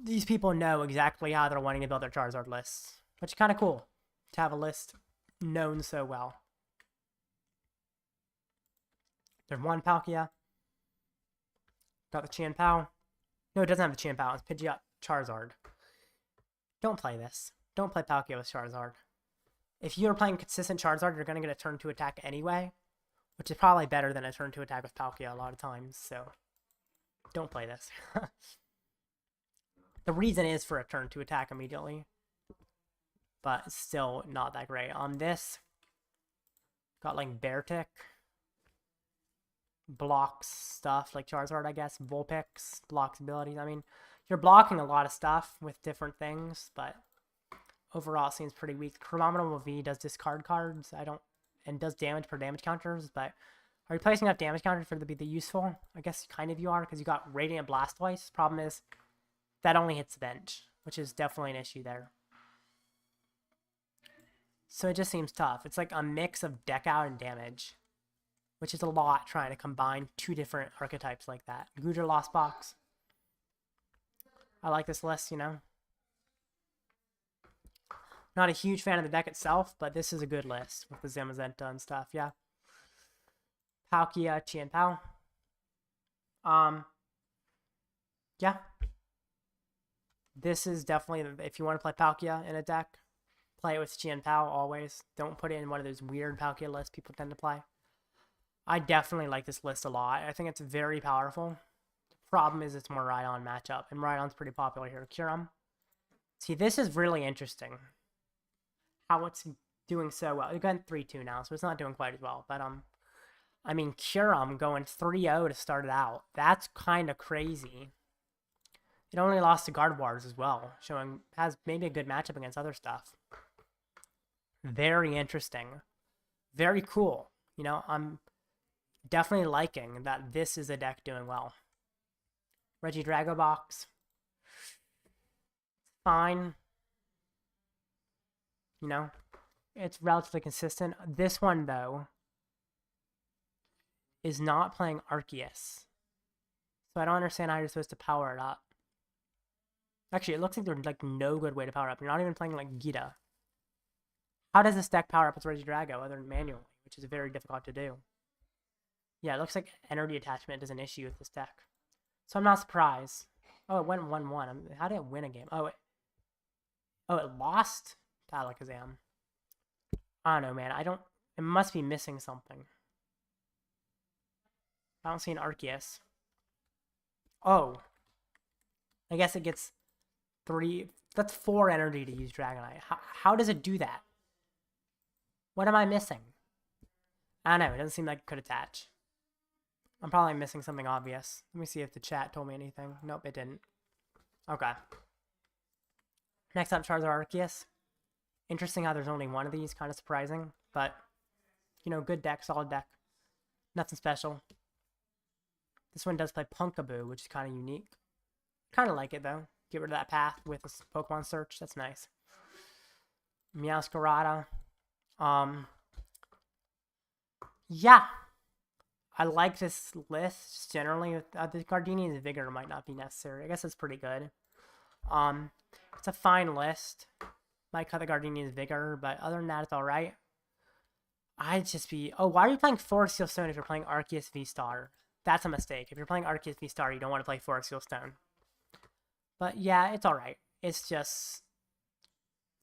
these people know exactly how they're wanting to build their Charizard lists. Which is kind of cool to have a list known so well. There's one Palkia. Got the Chien-Pao. No, it doesn't have the Chien-Pao. It's Pidgeot Charizard. Don't play this. Don't play Palkia with Charizard. If you're playing consistent Charizard, you're going to get a turn 2 attack anyway, which is probably better than a turn 2 attack with Palkia a lot of times, so don't play this. The reason is for a turn 2 attack immediately, but still not that great. On this, got like Bear Tick, blocks stuff like Charizard, I guess, Vulpix, blocks abilities. I mean, you're blocking a lot of stuff with different things, but overall it seems pretty weak. Chronometer V does discard cards, and does damage per damage counters, but are you placing enough damage counters for it to be the useful? I guess kind of you are, because you got Radiant Blast twice. Problem is, that only hits the bench, which is definitely an issue there. So it just seems tough. It's like a mix of deck out and damage, which is a lot trying to combine two different archetypes like that. Gooter Lost Box. I like this list, you know. Not a huge fan of the deck itself, but this is a good list with the Zamazenta and stuff, yeah. Palkia, Qianpao. Yeah. This is definitely, if you want to play Palkia in a deck, play it with Qianpao always. Don't put it in one of those weird Palkia lists people tend to play. I definitely like this list a lot. I think it's very powerful. The problem is it's more Rhydon matchup, and Rhydon's pretty popular here. Kyurem. See, this is really interesting. How it's doing so well. We've gotten 3-2 now, so it's not doing quite as well. But, I mean, Kyurem going 3-0 to start it out. That's kind of crazy. It only lost to Gardevoirs as well, showing has maybe a good matchup against other stuff. Very interesting. Very cool. You know, I'm definitely liking that this is a deck doing well. Regidrago box. Fine. You know, it's relatively consistent. This one, though, is not playing Arceus. So I don't understand how you're supposed to power it up. Actually, it looks like there's like no good way to power up. You're not even playing like Gita. How does this deck power up its Regidrago other than manually, which is very difficult to do? Yeah, it looks like energy attachment is an issue with this deck. So I'm not surprised. Oh, it went 1-1. How did it win a game? Oh, it lost to Alakazam. I don't know, man. It must be missing something. I don't see an Arceus. Oh. I guess it gets 3. That's 4 energy to use Dragonite. How does it do that? What am I missing? I don't know. It doesn't seem like it could attach. I'm probably missing something obvious. Let me see if the chat told me anything. Nope, it didn't. Okay. Next up, Charizard Arceus. Interesting how there's only one of these. Kind of surprising. But, you know, good deck, solid deck. Nothing special. This one does play Punkaboo, which is kind of unique. Kind of like it, though. Get rid of that path with this Pokemon search. That's nice. Meowscarada. Yeah. I like this list generally. The Gardenia's Vigor might not be necessary. I guess it's pretty good. It's a fine list. Might cut the Gardenia's Vigor, but other than that, it's alright. I'd just be... Oh, why are you playing Forest Seal Stone if you're playing Arceus V-Star? That's a mistake. If you're playing Arceus V-Star, you don't want to play Forest Seal Stone. But yeah, it's alright. It's just...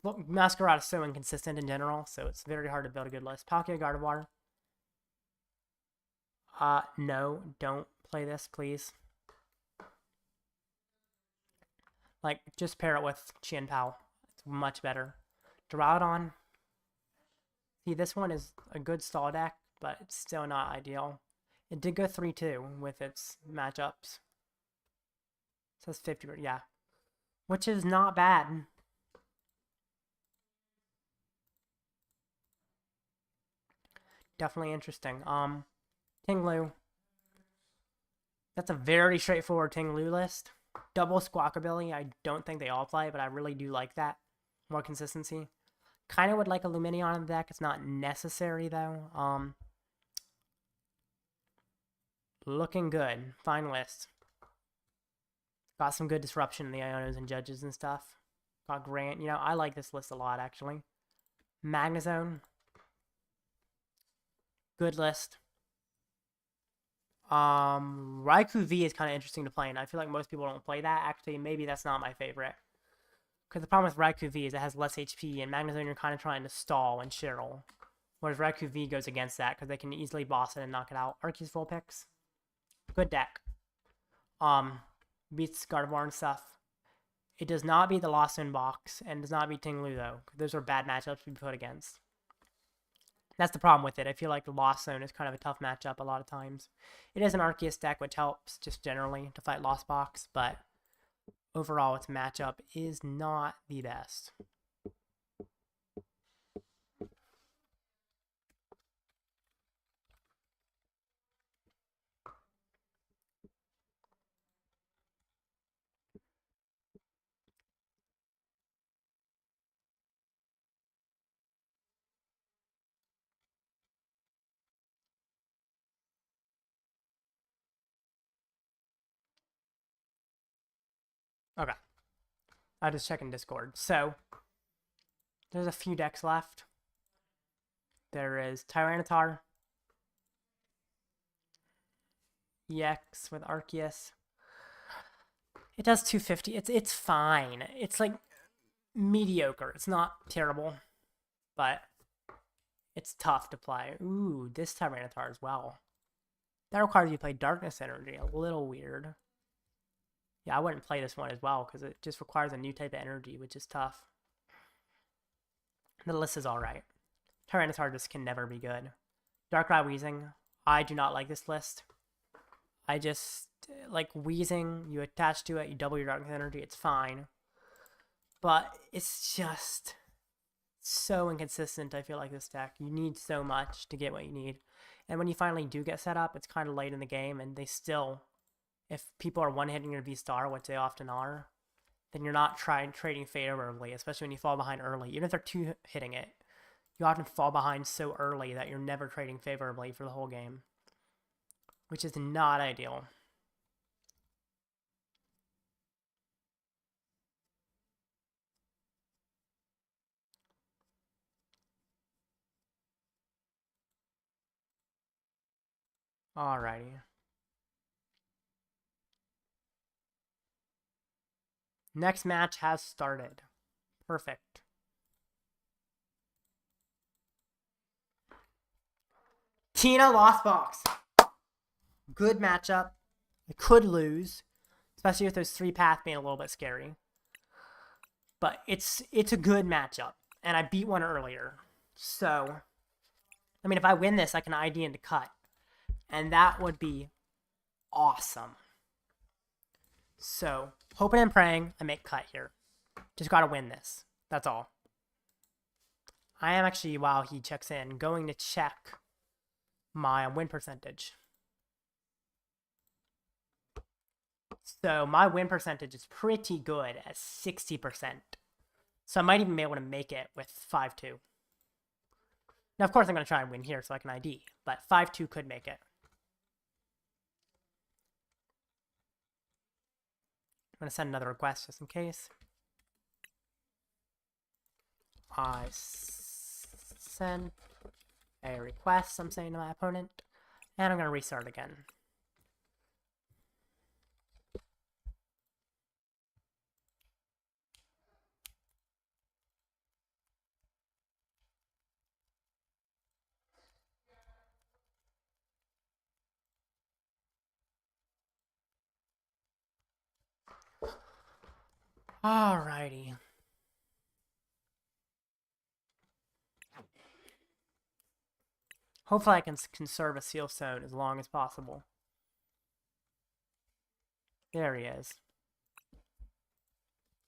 Well, Masquerade is so inconsistent in general, so it's very hard to build a good list. Palkia, Gardevoir. No, don't play this, please. Like, just pair it with Qianpao. It's much better. Duraludon. See, this one is a good stall deck, but it's still not ideal. It did go 3-2 with its matchups. It says 50, yeah. Which is not bad. Definitely interesting. Tinglu. That's a very straightforward Tinglu list. Double Squawkabilly, I don't think they all play, but I really do like that. More consistency. Kind of would like a Lumineon in the deck. It's not necessary, though. Looking good. Fine list. Got some good disruption in the Ionos and Judges and stuff. Got Grant. You know, I like this list a lot, actually. Magnezone. Good list. Raikou V is kind of interesting to play, and I feel like most people don't play that. Actually, maybe that's not my favorite. Because the problem with Raikou V is it has less HP, and Magnezone you're kind of trying to stall and Cheryl. Whereas Raikou V goes against that because they can easily boss it and knock it out. Arceus full picks. Good deck. Beats Gardevoir and stuff. It does not beat the Lost in Box and does not beat Tinglu though. Those are bad matchups to be put against. That's the problem with it. I feel like the Lost Zone is kind of a tough matchup a lot of times. It is an Arceus deck, which helps just generally to fight Lost Box, but overall its matchup is not the best. Okay. I'll just check in Discord. So, there's a few decks left. There is Tyranitar, EX with Arceus. It does 250. It's fine. It's like mediocre. It's not terrible, but it's tough to play. Ooh, this Tyranitar as well. That requires you to play Darkness Energy. A little weird. Yeah, I wouldn't play this one as well because it just requires a new type of energy, which is tough. The list is alright. Tyranitar just can never be good. Darkrai Weezing. I do not like this list. I just like Weezing. You attach to it, you double your Darkness Energy, it's fine. But it's just so inconsistent, I feel like, this deck. You need so much to get what you need. And when you finally do get set up, it's kind of late in the game, and they still, if people are one-hitting your V-Star, which they often are, then you're not trading favorably, especially when you fall behind early. Even if they're two-hitting it, you often fall behind so early that you're never trading favorably for the whole game, which is not ideal. Alrighty. Next match has started. Perfect. Tina Lost Box. Good matchup. I could lose, especially with those 3 paths being a little bit scary. But it's a good matchup, and I beat one earlier. So, I mean, if I win this, I can ID into cut, and that would be awesome. So, hoping and praying I make cut here. Just gotta win this. That's all. I am actually, while he checks in, going to check my win percentage. So my win percentage is pretty good at 60%. So I might even be able to make it with 5-2. Now, of course, I'm going to try and win here so I can ID, but 5-2 could make it. I'm going to send another request just in case. I send a request, I'm saying to my opponent, and I'm going to restart again. Alrighty. Hopefully I can conserve a Seal Stone as long as possible. There he is.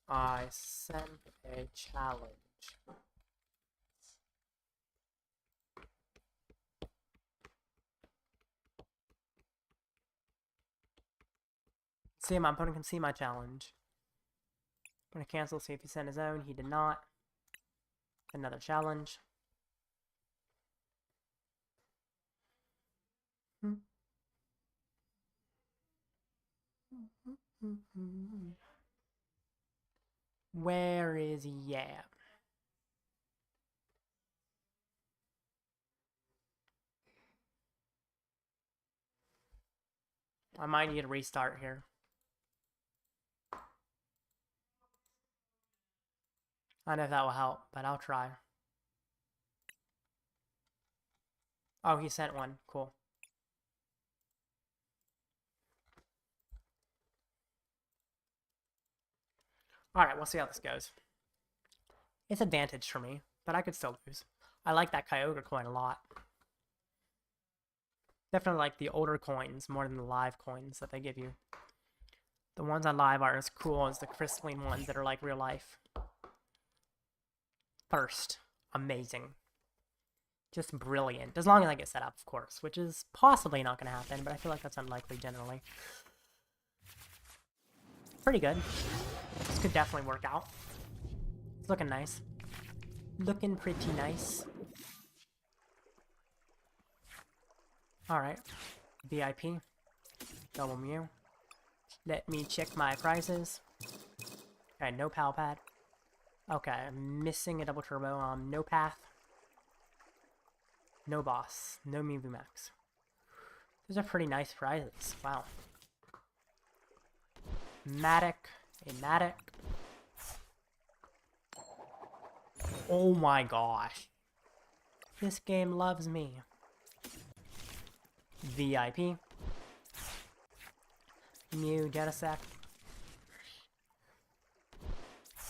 I sent a challenge. See, my opponent can see my challenge. I'm going to cancel, see if he sent his own. He did not. Another challenge. Where is he at? I might need to restart here. I don't know if that will help, but I'll try. Oh, he sent one. Cool. Alright, we'll see how this goes. It's advantage for me, but I could still lose. I like that Kyogre coin a lot. Definitely like the older coins more than the live coins that they give you. The ones on live aren't as cool as the crystalline ones that are like real life. First, amazing. Just brilliant. As long as I get set up, of course, which is possibly not going to happen, but I feel like that's unlikely generally. Pretty good. This could definitely work out. It's looking nice. Looking pretty nice. Alright. VIP. Double Mew. Let me check my prices. Okay, no Pal Pad. Okay, I'm missing a double turbo. No Path. No Boss. No Mew Max. Those are pretty nice prizes. Wow. Matic. A Matic. Oh my gosh. This game loves me. VIP. Mew, Genesect.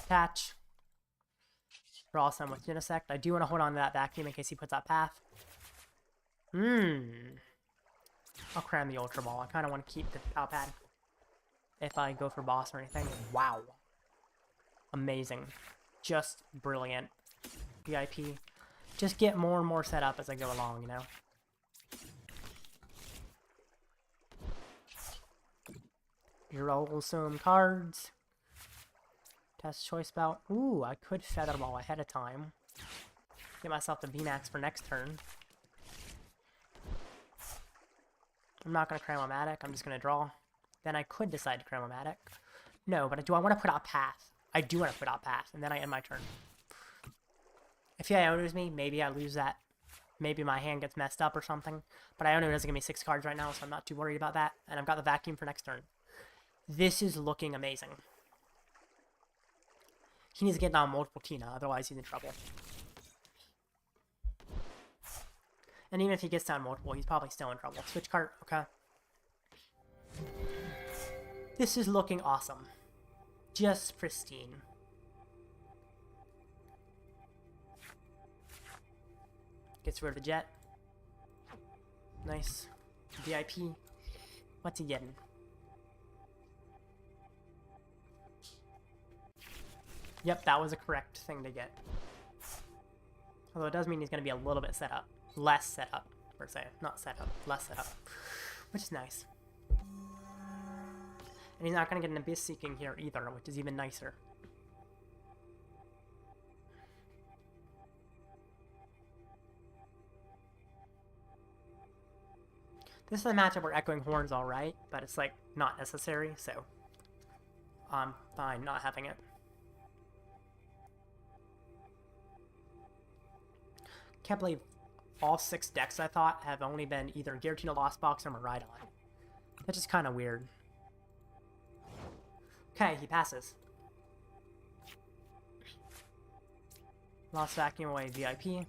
Attach. Draw some with Genesect. I do want to hold on to that vacuum in case he puts out Path. I'll cram the Ultra Ball. I kind of want to keep the Palpad if I go for boss or anything. Wow. Amazing. Just brilliant. VIP. Just get more and more set up as I go along, you know? Roll some cards. Test choice bout. Ooh, I could Feather Ball ahead of time. Get myself the VMAX for next turn. I'm not going to cram a Matic. I'm just going to draw. Then I could decide to cram a Matic. No, but do I want to put out Path? I do want to put out Path, and then I end my turn. If he Ionos me, maybe I lose that. Maybe my hand gets messed up or something. But Iono doesn't give me 6 cards right now, so I'm not too worried about that. And I've got the vacuum for next turn. This is looking amazing. He needs to get down multiple Tina, otherwise he's in trouble. And even if he gets down multiple, he's probably still in trouble. Switch card, okay. This is looking awesome. Just pristine. Gets rid of the jet. Nice. VIP. What's he getting? Yep, that was a correct thing to get. Although it does mean he's going to be a little bit set up. Less set up, per se. Not set up. Less set up. Which is nice. And he's not going to get an Abyss Seeking here either, which is even nicer. This is a matchup where Echoing Horn's alright, but it's like not necessary, so I'm fine not having it. Can't believe all 6 decks I thought have only been either Giratina Lost Box or Miraidon. That's just kind of weird. Okay, he passes. Lost Vacuum away VIP.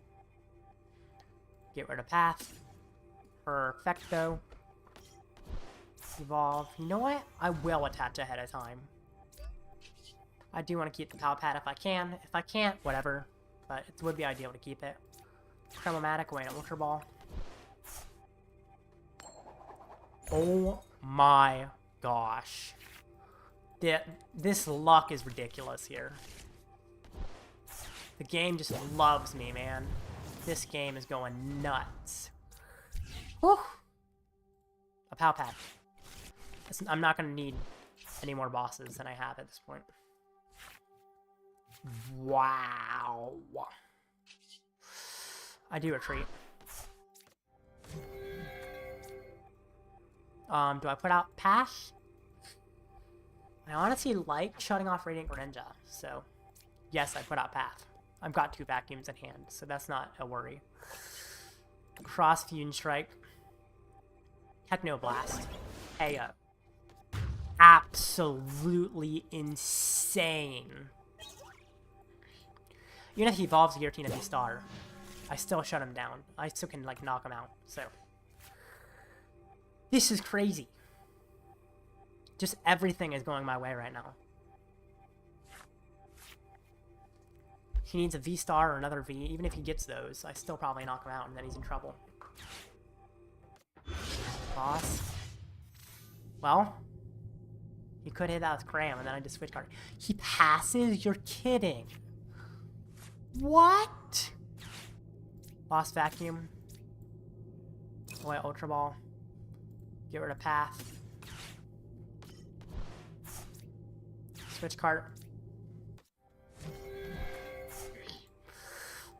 Get rid of Path. Perfecto. Evolve. You know what? I will attach ahead of time. I do want to keep the Palpad if I can. If I can't, whatever. But it would be ideal to keep it. Chromatic away an Ultra Ball. Oh my gosh. This luck is ridiculous here. The game just loves me, man. This game is going nuts. Whew. A Palpad. I'm not going to need any more bosses than I have at this point. Wow. I do retreat. Do I put out Path? I honestly like shutting off Radiant Greninja, so yes, I put out Path. I've got 2 vacuums in hand, so that's not a worry. Cross Fusion Strike. Technoblast. KO. Absolutely insane. Even if he evolves Giratina V-Star, I still shut him down. I still can, like, knock him out, so. This is crazy. Just everything is going my way right now. He needs a V-star or another V. Even if he gets those, I still probably knock him out, and then he's in trouble. Boss. Well, he could hit that with Cram, and then I just switch card. He passes? You're kidding. What? Lost Vacuum. Away Ultra Ball. Get rid of Path. Switch card.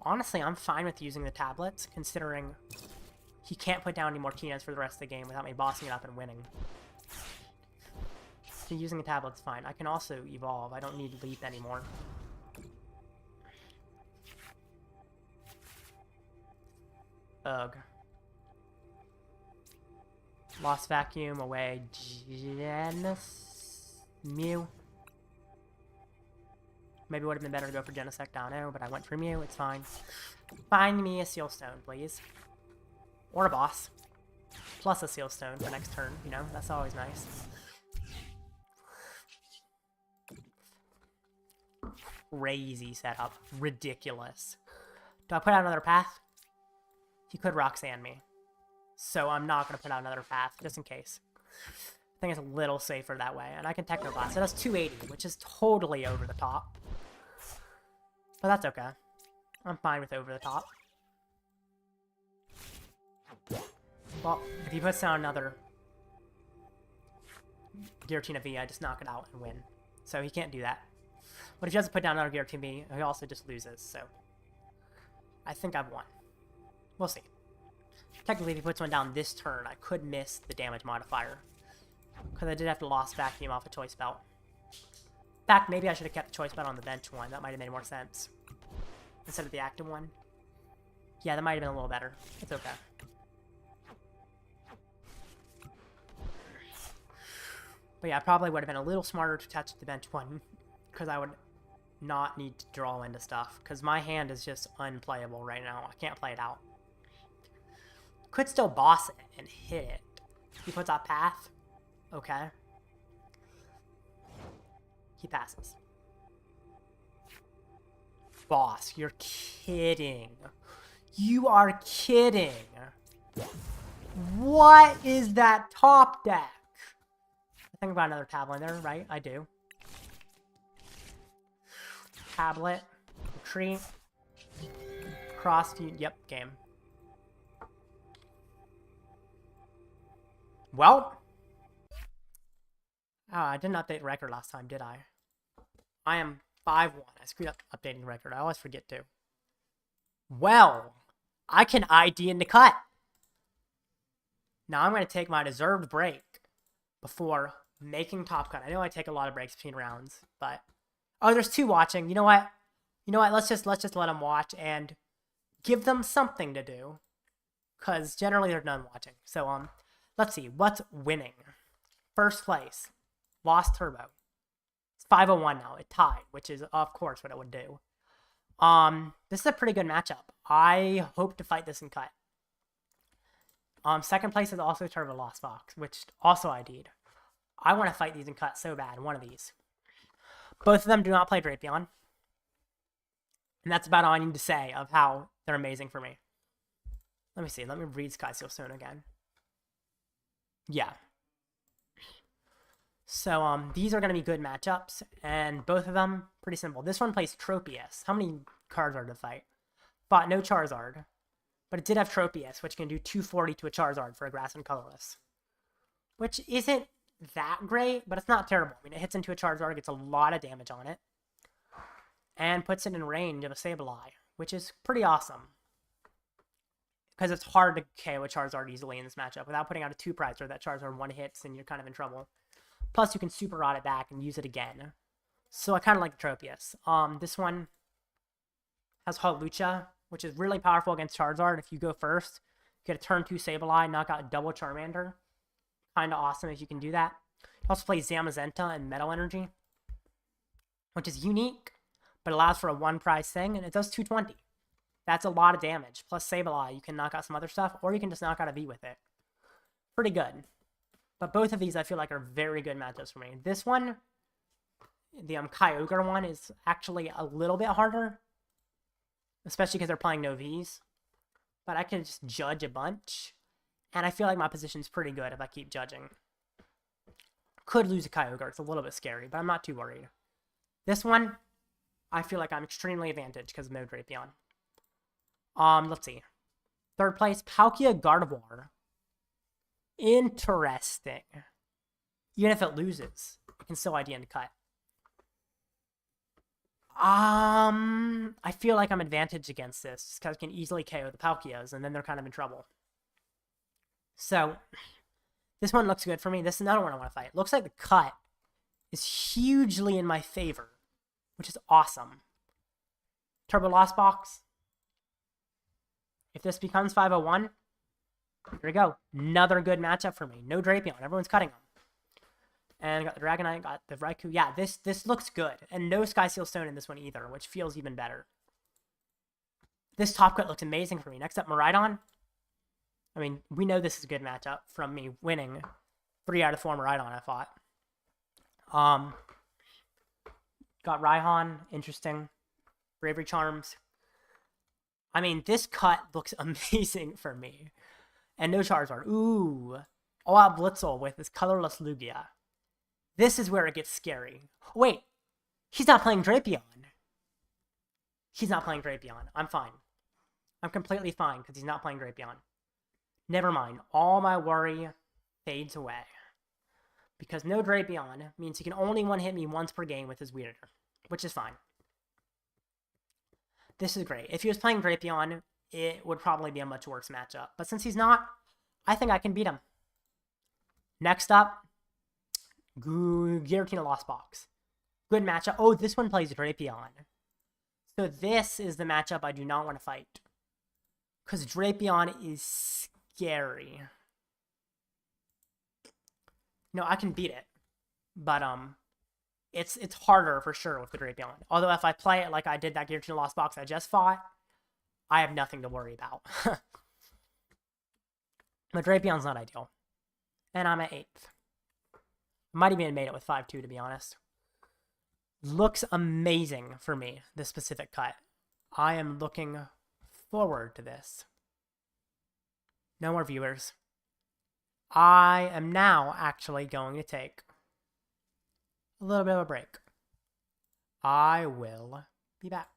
Honestly, I'm fine with using the tablets, considering he can't put down any more Tinas for the rest of the game without me bossing it up and winning. So using the tablet's fine. I can also evolve. I don't need Leap anymore. Ugh. Lost Vacuum, away Genis... Mew. Maybe it would have been better to go for Genesect, I don't know, but I went for Mew, it's fine. Find me a Seal Stone, please. Or a boss. Plus a Seal Stone for next turn, you know, that's always nice. Crazy setup. Ridiculous. Do I put out another path? He could Roxanne me. So I'm not going to put out another path, just in case. I think it's a little safer that way. And I can Techno Blast. It does 280, which is totally over the top. But that's okay. I'm fine with over the top. Well, if he puts down another Giratina V, I just knock it out and win. So he can't do that. But if he doesn't put down another Giratina V, he also just loses, so I think I've won. We'll see. Technically, if he puts one down this turn, I could miss the damage modifier. Because I did have to Lost Vacuum off a Choice Belt. In fact, maybe I should have kept the Choice Belt on the bench one. That might have made more sense. Instead of the active one. Yeah, that might have been a little better. It's okay. But yeah, I probably would have been a little smarter to touch the bench one. Because I would not need to draw into stuff. Because my hand is just unplayable right now. I can't play it out. Could still boss it and hit it. He puts out Path. Okay. He passes. Boss, you're kidding. You are kidding. What is that top deck? I think about another tablet in there, right? I do. Tablet. Retreat. Crossfeed. Yep, game. Well. Oh, I didn't update record last time, did I? I am 5-1. I screwed up updating record. I always forget to. Well, I can ID in the cut. Now I'm going to take my deserved break before making top cut. I know I take a lot of breaks between rounds, but oh, there's 2 watching. You know what? You know what? Let's just let them watch and give them something to do, because generally they're done watching. So let's see what's winning. First place, Lost Turbo. It's 501 now. It tied, which is of course what it would do. This is a pretty good matchup. I hope to fight this in cut. Second place is also Turbo Lost Fox, which also ID'd. I want to fight these in cut so bad. One of these. Both of them do not play Drapion. And that's about all I need to say of how they're amazing for me. Let me see. Let me read Sky Seal Stone again. Yeah. So, these are going to be good matchups, and both of them, pretty simple. This one plays Tropius. How many cards are to fight? Fought no Charizard, but it did have Tropius, which can do 240 to a Charizard for a Grass and Colorless. Which isn't that great, but it's not terrible. I mean, it hits into a Charizard, gets a lot of damage on it, and puts it in range of a Sableye, which is pretty awesome. Because it's hard to KO a Charizard easily in this matchup without putting out a 2-price or that Charizard 1 hits and you're kind of in trouble. Plus, you can Super Rod it back and use it again. So I kind of like the Tropius. This one has Hawlucha, which is really powerful against Charizard. If you go first, you get a turn 2 Sableye, knock out double Charmander. Kind of awesome if you can do that. It also plays Zamazenta and Metal Energy, which is unique, but allows for a 1-price thing, and it does 220. That's a lot of damage. Plus Sableye, you can knock out some other stuff, or you can just knock out a V with it. Pretty good. But both of these I feel like are very good matchups for me. This one, the Kyogre one, is actually a little bit harder. Especially because they're playing no Vs. But I can just judge a bunch. And I feel like my position's pretty good if I keep judging. Could lose a Kyogre. It's a little bit scary, but I'm not too worried. This one, I feel like I'm extremely advantaged because of no Drapion. Let's see. Third place, Palkia Gardevoir. Interesting. Even if it loses, it can still ID and cut. I feel like I'm advantaged against this because I can easily KO the Palkias, and then they're kind of in trouble. So, this one looks good for me. This is another one I want to fight. Looks like the cut is hugely in my favor, which is awesome. Turbo Lost Box. If this becomes 501, here we go. Another good matchup for me. No Drapion. Everyone's cutting them. And got the Dragonite, got the Raikou. Yeah, this looks good. And no Sky Seal Stone in this one either, which feels even better. This top cut looks amazing for me. Next up, Miraidon. I mean, we know this is a good matchup from me winning 3 out of 4 Miraidon I fought. Got Raihan. Interesting. Bravery Charms. I mean, this cut looks amazing for me. And no Charizard. Ooh. All out Blitzel with this colorless Lugia. This is where it gets scary. Wait. He's not playing Drapion. He's not playing Drapion. I'm fine. I'm completely fine because he's not playing Drapion. Never mind. All my worry fades away. Because no Drapion means he can only one-hit me once per game with his Weirder. Which is fine. This is great. If he was playing Drapion, it would probably be a much worse matchup. But since he's not, I think I can beat him. Next up, Giratina Lost Box. Good matchup. Oh, this one plays Drapion. So this is the matchup I do not want to fight. Because Drapion is scary. No, I can beat it. But, it's harder for sure with the Drapion. Although if I play it like I did that Giratina Lost Box I just fought, I have nothing to worry about. But Drapion's not ideal. And I'm at 8th. Might even have made it with 5-2, to be honest. Looks amazing for me, this specific cut. I am looking forward to this. No more viewers. I am now actually going to take a little bit of a break. I will be back.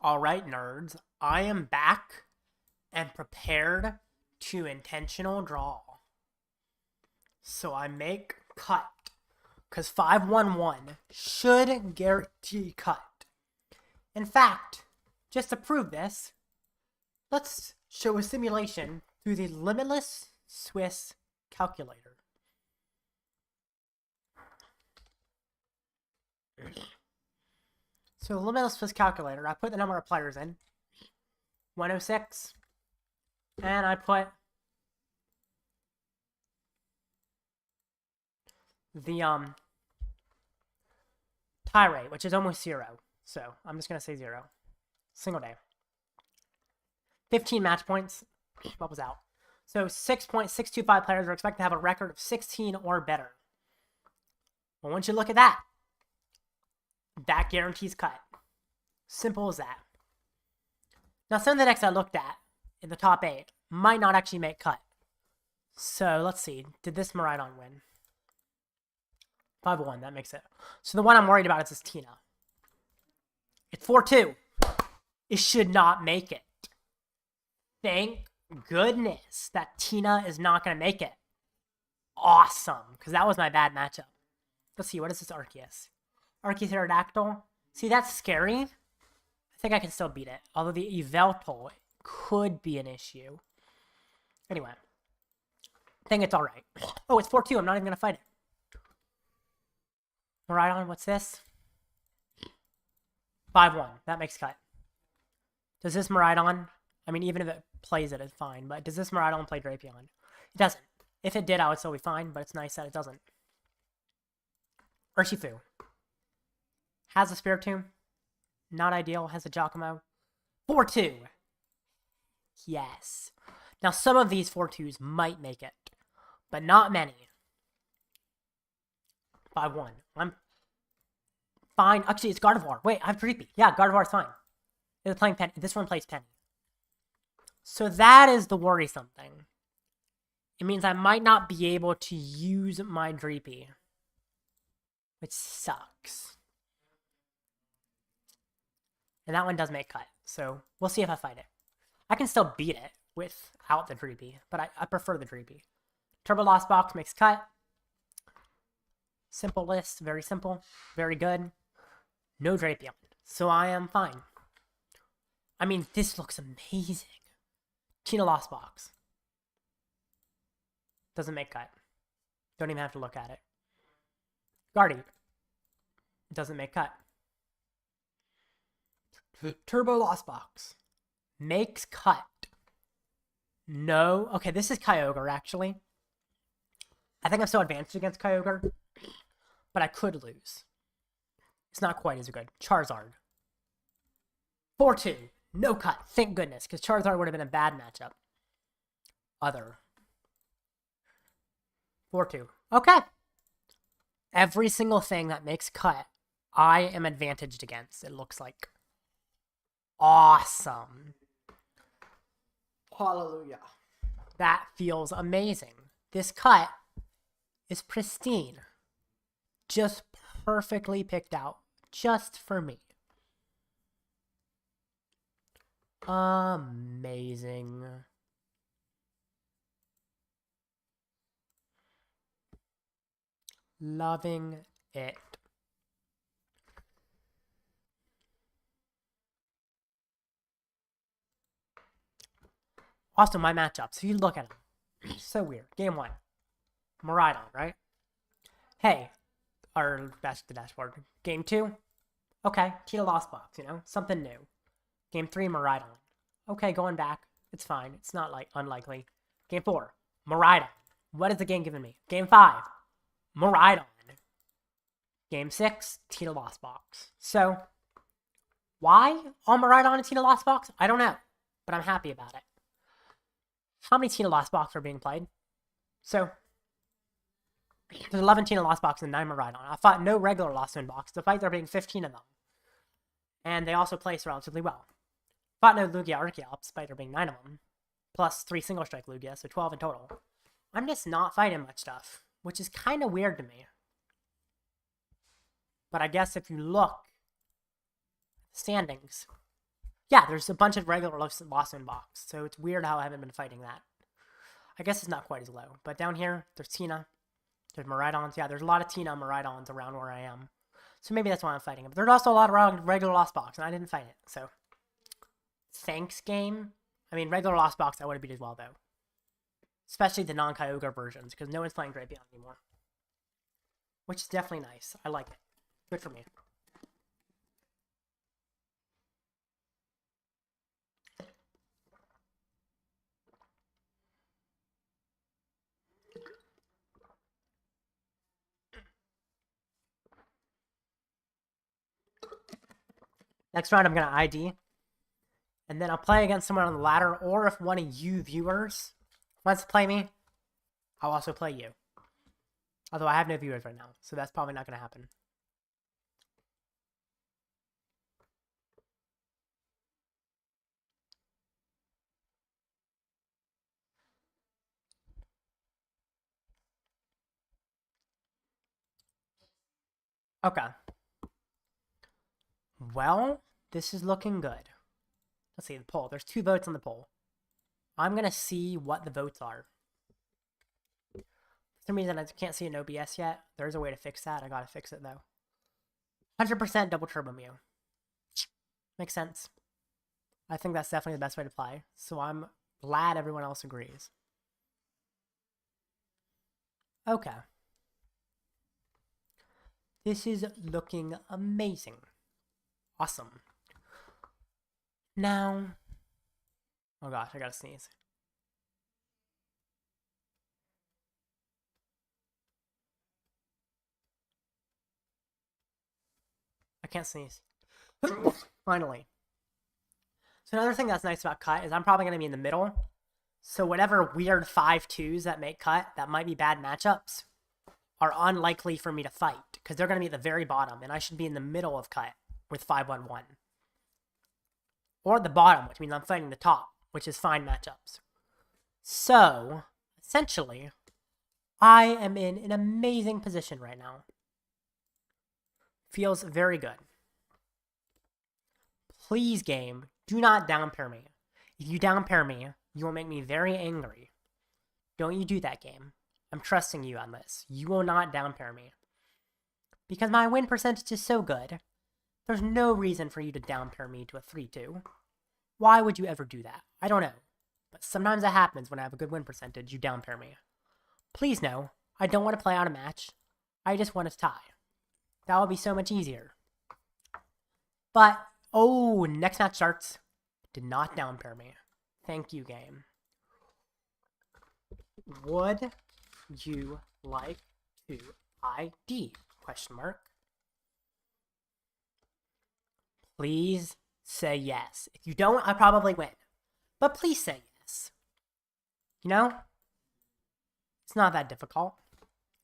Alright, nerds, I am back and prepared to intentional draw. So I make cut, because 511 should guarantee cut. In fact, just to prove this, let's show a simulation through the Limitless Swiss calculator. So the Limitless Swiss calculator, I put the number of players in, 106, and I put the tie rate, which is almost 0. So I'm just gonna say 0. Single day. 15 match points. What was out? So 6.625 players are expected to have a record of 16 or better. Well, once you look at that, that guarantees cut. Simple as that. Now, some of the decks I looked at in the top 8 might not actually make cut. So let's see. Did this Maridon win? 5-1. That makes it. So the one I'm worried about is this Tina. It's 4-2. It should not make it. Thank goodness that Tina is not going to make it. Awesome. Because that was my bad matchup. Let's see. What is this Arceus? Arceus Aerodactyl. See, that's scary. I think I can still beat it. Although the Yveltal could be an issue. Anyway. I think it's alright. Oh, it's 4-2. I'm not even going to fight it. Maridon, what's this? 5-1. That makes cut. Does this Maridon... I mean, even if it plays it, it's fine. But does this Maridon play Drapion? It doesn't. If it did, I would still be fine. But it's nice that it doesn't. Urshifu. Has a Spiritomb. Not ideal. Has a Giacomo. 4-2. Yes. Now, some of these 4-2s might make it. But not many. 5-1. I'm fine. Actually, it's Gardevoir. Wait, I have Dreepy. Yeah, Gardevoir's fine. It's playing Penny. This one plays Penny. So that is the worrisome thing. It means I might not be able to use my Dreepy. Which sucks. And that one does make cut. So we'll see if I fight it. I can still beat it without the Dreepy. But I prefer the Dreepy. Turbo Lost Box makes cut. Simple list. Very simple. Very good. No Drapion. So I am fine. I mean, this looks amazing. Tina Lost Box. Doesn't make cut. Don't even have to look at it. Guardy. Doesn't make cut. Turbo Lost Box. Makes cut. No. Okay, this is Kyogre, actually. I think I'm still advanced against Kyogre. But I could lose. It's not quite as good. Charizard. 4-2. No cut. Thank goodness. Because Charizard would have been a bad matchup. Other. 4-2. Okay. Every single thing that makes cut, I am advantaged against, it looks like. Awesome. Hallelujah. That feels amazing. This cut is pristine. Just perfectly picked out. Just for me. Amazing. Loving it. Also, my matchups. If you look at them, so weird. Game 1. Maridon, right? Hey, or back to the dashboard. Game 2. Okay, Tina Lost Box, you know? Something new. Game 3, Maridon. Okay, going back. It's fine. It's not like unlikely. Game 4, Maridon. What is the game giving me? Game 5, Maridon. Game 6, Tina Lost Box. So, why all Maridon and Tina Lost Box? I don't know, but I'm happy about it. How many Tina Lost Box are being played? So, there's 11 Tina Lost Box and 9 Maridon. I fought no regular Lost Wind Box, despite there being 15 of them. And they also place relatively well. Fought no Lugia Archeops, despite there being 9 of them. Plus 3 single strike Lugia, so 12 in total. I'm just not fighting much stuff, which is kind of weird to me. But I guess if you look, standings, Yeah, there's a bunch of regular Lost in Box, so it's weird how I haven't been fighting that. I guess it's not quite as low. But down here, there's Tina. There's Maridons. Yeah, there's a lot of Tina and Maridons around where I am. So maybe that's why I'm fighting it. But there's also a lot of regular Lost Box, and I didn't fight it. So, thanks, game. I mean, regular Lost Box I would have beat as well, though. Especially the non-Kyogre versions, because no one's playing Drapion anymore. Which is definitely nice. I like it. Good for me. Next round, I'm going to ID. And then I'll play against someone on the ladder, or if one of you viewers wants to play me, I'll also play you. Although I have no viewers right now, so that's probably not going to happen. Okay. Well, this is looking good. Let's see the poll. There's 2 votes on the poll. I'm going to see what the votes are. For some reason, I can't see an OBS yet. There's a way to fix that. I got to fix it, though. 100% double Turbo Mew. Makes sense. I think that's definitely the best way to play. So I'm glad everyone else agrees. Okay. This is looking amazing. Awesome. Now... Oh gosh, I gotta sneeze. I can't sneeze. Finally. So another thing that's nice about cut is I'm probably going to be in the middle. So whatever weird 5-2s that make cut, that might be bad matchups, are unlikely for me to fight. Because they're going to be at the very bottom. And I should be in the middle of cut with 5-1-1. Or at the bottom, which means I'm fighting the top, which is fine matchups. So, essentially, I am in an amazing position right now. Feels very good. Please, game, do not down pair me. If you down pair me, you will make me very angry. Don't you do that, game. I'm trusting you on this. You will not down pair me. Because my win percentage is so good, there's no reason for you to down pair me to a 3-2. Why would you ever do that? I don't know. But sometimes it happens when I have a good win percentage, you down pair me. Please no, I don't want to play out a match. I just want to tie. That would be so much easier. But, oh, next match starts. Did not down pair me. Thank you, game. Would you like to ID? Question mark. Please say yes. If you don't, I probably win. But please say yes. You know? It's not that difficult.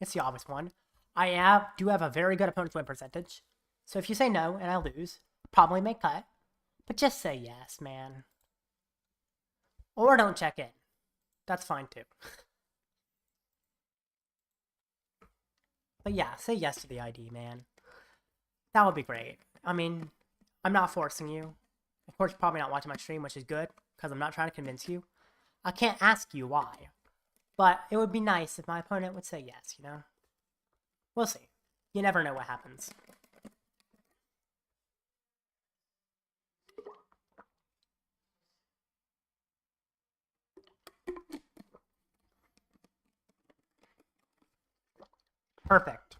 It's the obvious one. I do have a very good opponent's win percentage. So if you say no and I lose, I'll probably make cut. But just say yes, man. Or don't check in. That's fine too. But yeah, say yes to the ID, man. That would be great. I mean, I'm not forcing you. Of course, you're probably not watching my stream, which is good, because I'm not trying to convince you. I can't ask you why. But it would be nice if my opponent would say yes, you know? We'll see. You never know what happens. Perfect.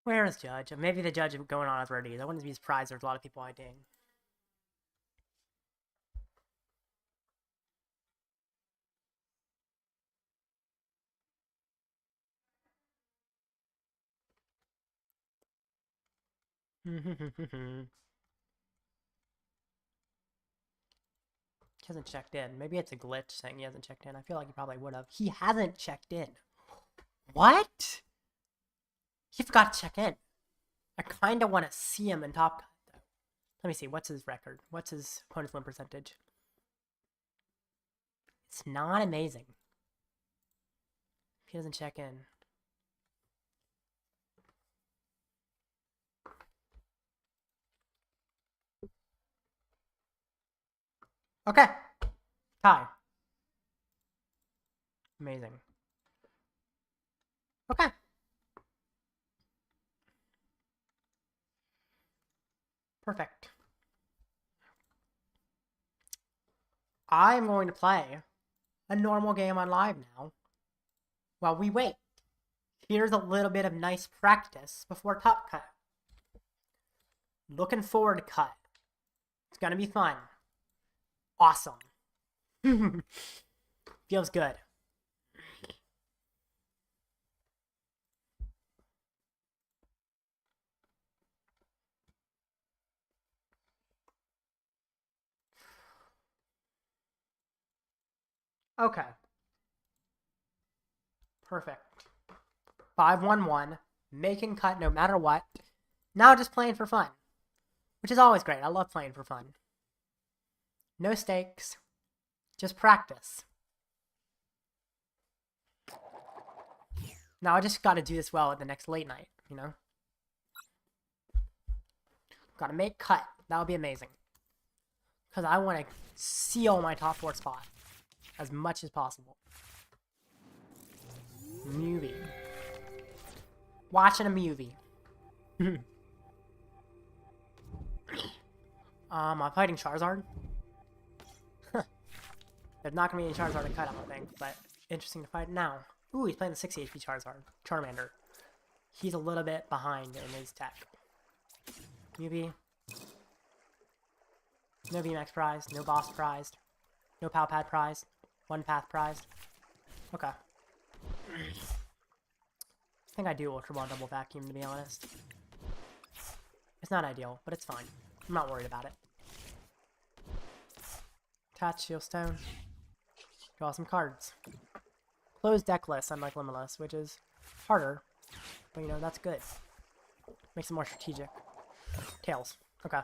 Where is Judge? Maybe the Judge is going on as roadies. I wouldn't be surprised there's a lot of people IDing. He hasn't checked in. Maybe it's a glitch saying he hasn't checked in. I feel like he probably would have. He hasn't checked in. What? He forgot to check in. I kind of want to see him in Top Cut, though. Let me see. What's his record? What's his opponent's win percentage? It's not amazing. He doesn't check in. Okay. Tie. Amazing. Okay. Perfect. I'm going to play a normal game on live now while we wait. Here's a little bit of nice practice before Top Cut. Looking forward to Cut. It's gonna be fun. Awesome. Feels good. Okay. Perfect. 5-1-1. Making Cut no matter what. Now just playing for fun. Which is always great. I love playing for fun. No stakes. Just practice. Now I just gotta do this well at the next late night, you know? Gotta make Cut. That would be amazing. Because I want to seal my top 4 spot as much as possible. Movie. Watching a movie. I'm fighting Charizard. There's not gonna be any Charizard to cut, I don't think, but interesting to fight now. Ooh, he's playing the 60 HP Charizard. Charmander. He's a little bit behind in his tech. Movie. No VMAX prized, no boss prized, no Pow Pad prized, 1 path prized. Okay. I think I do Ultra Ball double vacuum, to be honest. It's not ideal, but it's fine. I'm not worried about it. Attach Shield Stone. Draw some cards. Close deck list, unlike Limitless, which is harder. But, you know, that's good. Makes it more strategic. Tails. Okay.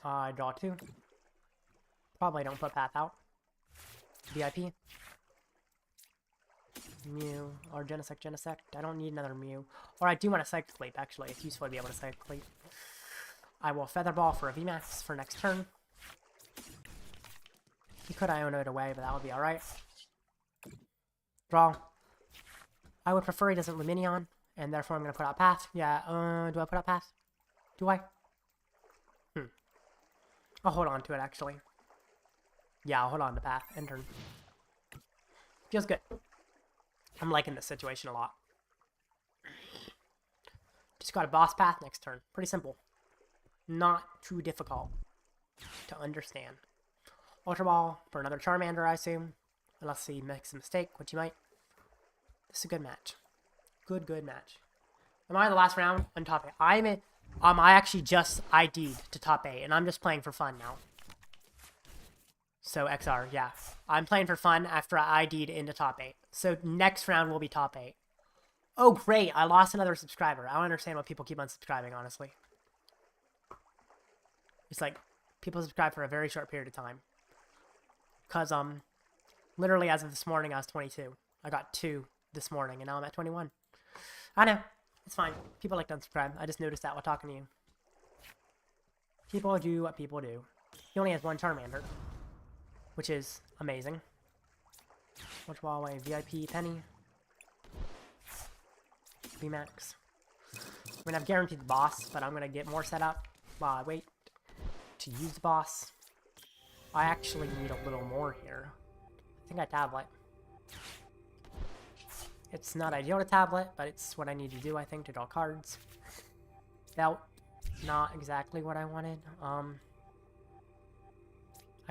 I draw 2. Probably don't put Path out. VIP. Mew. Or Genesect. I don't need another Mew. Or I do want a Psychic Leap, actually. It's useful to be able to Psychic Leap. I will Feather Ball for a VMAX for next turn. He could Iono it away, but that would be alright. Draw. I would prefer he doesn't Luminion, and therefore I'm going to put out Path. Yeah, do I put out Path? Do I? I'll hold on to it, actually. Yeah, I'll hold on to Path. End turn. Feels good. I'm liking this situation a lot. Just got a Boss Path next turn. Pretty simple. Not too difficult to understand. Ultra Ball for another Charmander, I assume. Unless he makes a mistake, which he might. This is a good match. Good match. Am I the last round on top 8? I actually just ID'd to top 8, and I'm just playing for fun now. So XR, yeah. I'm playing for fun after I ID'd into top 8. So next round will be top 8. Oh, great. I lost another subscriber. I don't understand why people keep unsubscribing, honestly. It's like, people subscribe for a very short period of time. Because, literally as of this morning, I was 22. I got 2 this morning, and now I'm at 21. I know. It's fine. People like to unsubscribe. I just noticed that while talking to you. People do what people do. He only has 1 Charmander, which is amazing. Which wall away? VIP Penny. VMAX. I'm gonna have guaranteed the boss, but I'm gonna get more set up while I wait to use the boss. I actually need a little more here. I think I tablet. It's not ideal to tablet, but it's what I need to do, I think, to draw cards. Belt, not exactly what I wanted. I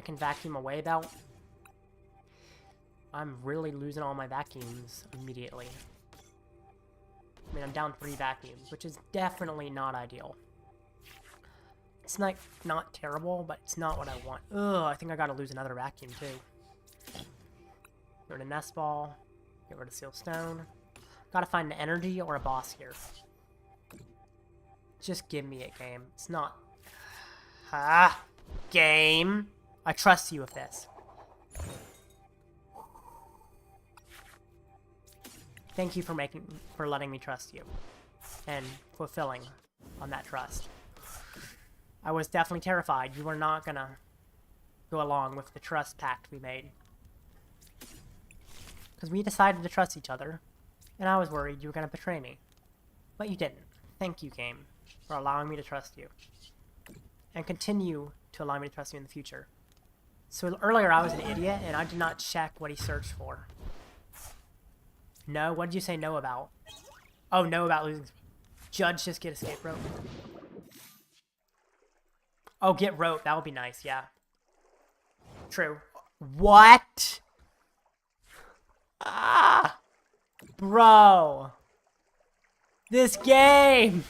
can vacuum away belt. I'm really losing all my vacuums immediately. I mean, I'm down 3 vacuums, which is definitely not ideal. It's not terrible, but it's not what I want. Ugh, I think I gotta lose another vacuum, too. Get rid of Nest Ball. Get rid of Seal Stone. Gotta find an energy or a boss here. Just give me a game. It's not... Ah! Game! I trust you with this. Thank you for letting me trust you. And fulfilling on that trust. I was definitely terrified you were not gonna go along with the trust pact we made. Because we decided to trust each other, and I was worried you were gonna betray me. But you didn't. Thank you, game, for allowing me to trust you. And continue to allow me to trust you in the future. So earlier I was an idiot, and I did not check what he searched for. No? What did you say no about? Oh, no about losing... Judge, just get escape rope. Oh, get rope. That would be nice, yeah. True. What? Ah! Bro. This game!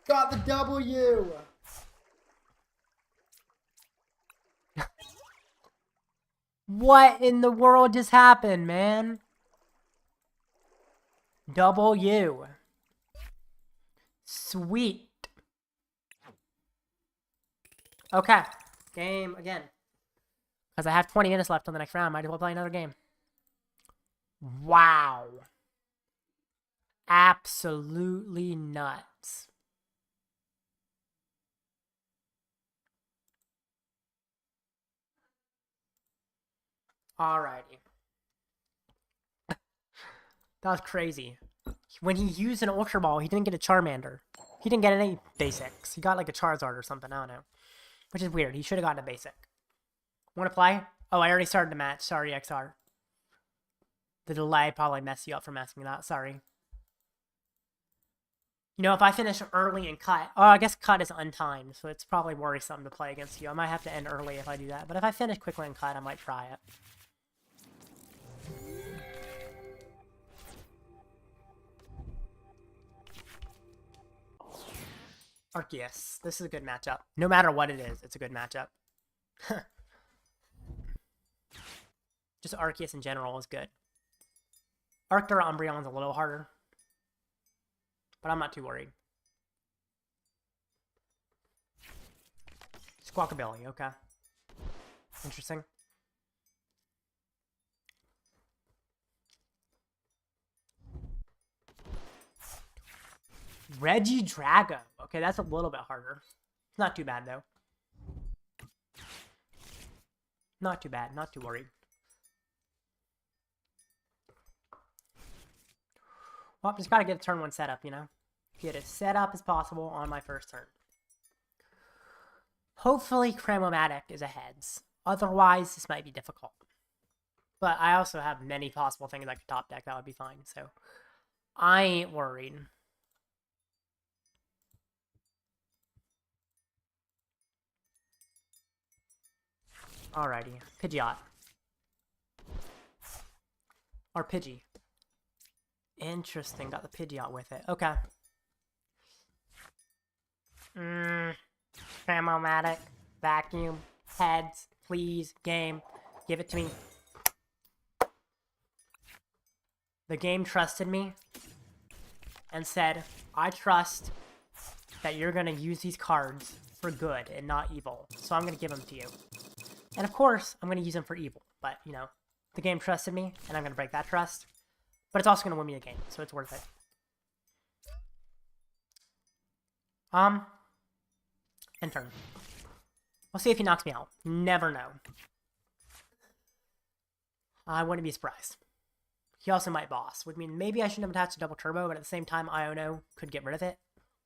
Got the W! What in the world just happened, man? W. Sweet. Okay. Game again. Because I have 20 minutes left on the next round. Might as well play another game. Wow. Absolutely nuts. Alrighty. That was crazy. When he used an Ultra Ball, he didn't get a Charmander. He didn't get any basics. He got like a Charizard or something. I don't know. Which is weird. He should have gotten a basic. Want to play? Oh, I already started the match. Sorry, XR. The delay probably messed you up from asking that. Sorry. You know, if I finish early and cut... Oh, I guess cut is untimed, so it's probably worrisome to play against you. I might have to end early if I do that. But if I finish quickly and cut, I might try it. Arceus. This is a good matchup. No matter what it is, it's a good matchup. Just Arceus in general is good. Arctura Umbreon's a little harder. But I'm not too worried. Squawkabilly, okay. Interesting. Regidrago. Okay, that's a little bit harder. It's not too bad, though. Not too bad. Not too worried. Well, just gotta get a turn 1 set up, you know? Get as set up as possible on my first turn. Hopefully, Cramomatic is a heads. Otherwise, this might be difficult. But I also have many possible things I could top deck that would be fine, so... I ain't worried. Alrighty. Pidgeot. Or Pidgey. Interesting. Got the Pidgeot with it. Okay. Cramomatic. Vacuum. Heads. Please. Game. Give it to me. The game trusted me. And said, I trust that you're going to use these cards for good and not evil. So I'm going to give them to you. And of course, I'm going to use them for evil. But, you know, the game trusted me, and I'm going to break that trust. But it's also going to win me a game, so it's worth it. End turn. We'll see if he knocks me out. Never know. I wouldn't be surprised. He also might boss, which means maybe I shouldn't have attached a double turbo, but at the same time, Iono could get rid of it,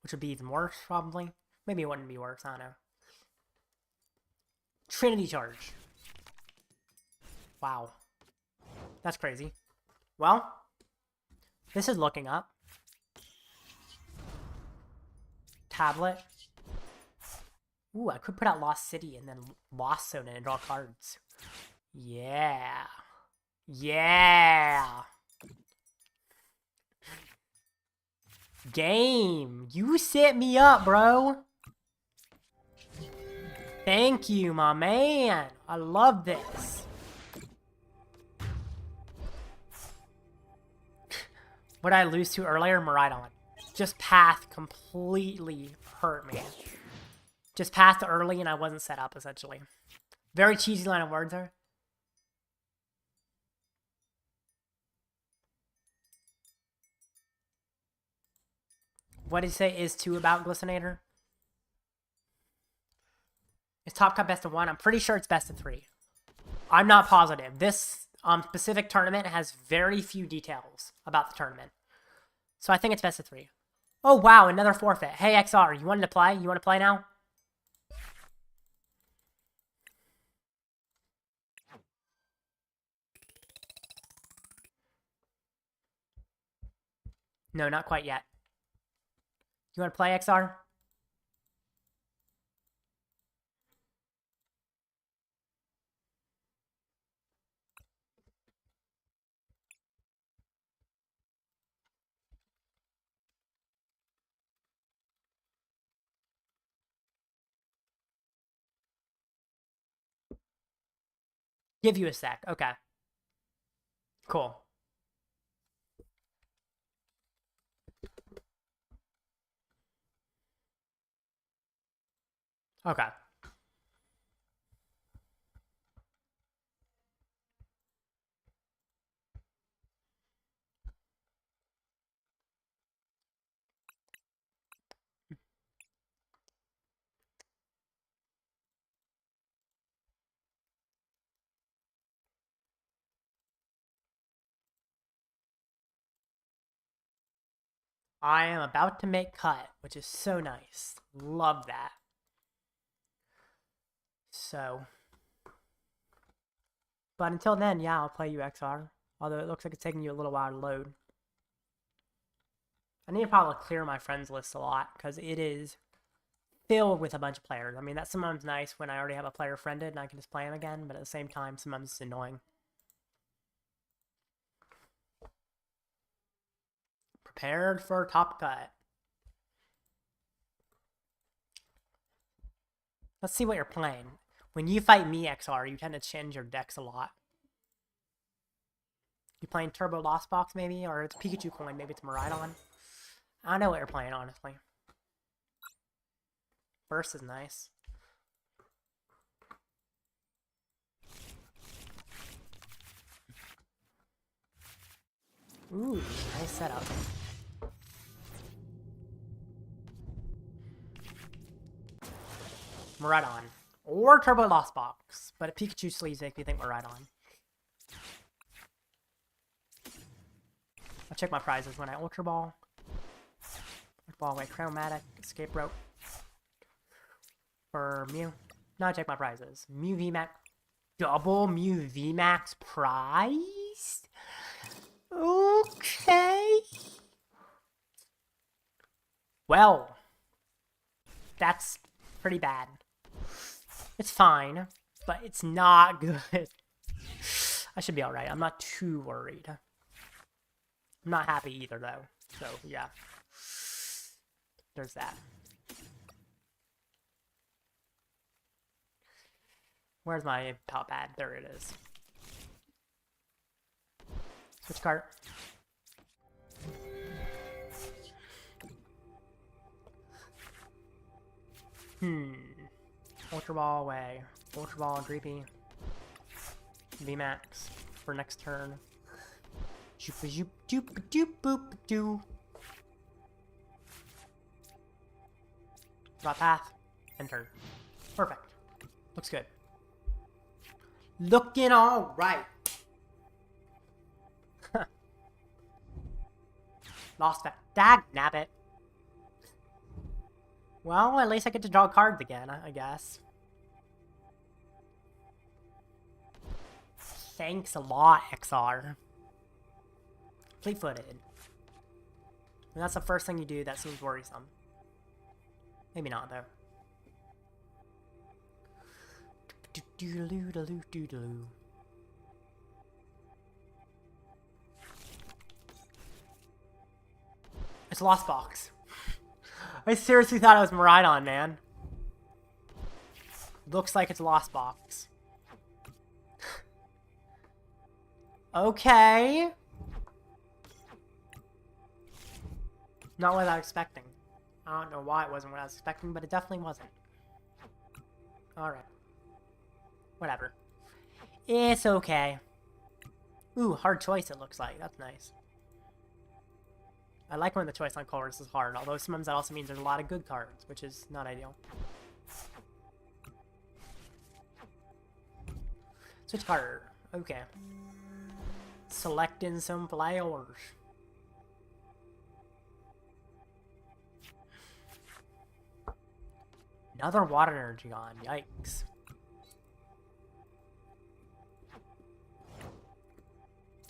which would be even worse, probably. Maybe it wouldn't be worse, I don't know. Trinity Charge. Wow. That's crazy. Well, This is looking up. Tablet. Ooh, I could put out Lost City and then Lost Zone and draw cards. Yeah. Yeah. Game. You set me up, bro. Thank you, my man. I love this. What did I lose to earlier? Maridon. Just path completely hurt me. Just passed early and I wasn't set up, essentially. Very cheesy line of words there. What did you say is 2 about Glistinator? Is Top Cut best of 1? I'm pretty sure it's best of 3. I'm not positive. This specific tournament has very few details about the tournament. So I think it's best of 3. Oh, wow, another forfeit. Hey, XR, you wanted to play? You want to play now? No, not quite yet. You want to play, XR? Give you a sec. Okay. Cool. Okay. I am about to make cut, which is so nice. Love that. So. But until then, yeah, I'll play you XR. Although it looks like it's taking you a little while to load. I need to probably clear my friends list a lot, because it is filled with a bunch of players. I mean, that's sometimes nice when I already have a player friended and I can just play him again, but at the same time, sometimes it's annoying. Prepared for Top Cut. Let's see what you're playing. When you fight me, XR, you tend to change your decks a lot. You playing Turbo Lost Box, maybe? Or it's Pikachu Coin, maybe it's Maridon. I don't know what you're playing, honestly. Burst is nice. Ooh, nice setup. Maridon. Or Turbo Lost Box. But a Pikachu sleeves make me think Maridon. I'll check my prizes when I Ultra Ball. Ultra Ball away, Chromatic, Escape Rope. For Mew. Now I check my prizes. Mew VMAX. Double Mew VMAX prize? Okay. Well. That's pretty bad. It's fine, but it's not good. I should be alright. I'm not too worried. I'm not happy either, though. So, yeah. There's that. Where's my top ad? There it is. Switch cart. Ultra Ball away. Ultra Ball, Dreepy. VMAX for next turn. Joop joop doop doop boop doo. Draw path. End turn. Perfect. Looks good. Looking alright. Lost back. Dag nabbit. Well, at least I get to draw cards again, I guess. Thanks a lot, XR. Fleet-footed. And that's the first thing you do that seems worrisome. Maybe not, though. It's Lost Box. I seriously thought it was Maridon, man. Looks like it's Lost Box. Okay. Not what I was expecting. I don't know why it wasn't what I was expecting, but it definitely wasn't. Alright. Whatever. It's okay. Ooh, hard choice it looks like. That's nice. I like when the choice on colors is hard, although sometimes that also means there's a lot of good cards, which is not ideal. Switch card. Okay. Selecting some players. Another water energy on. Yikes.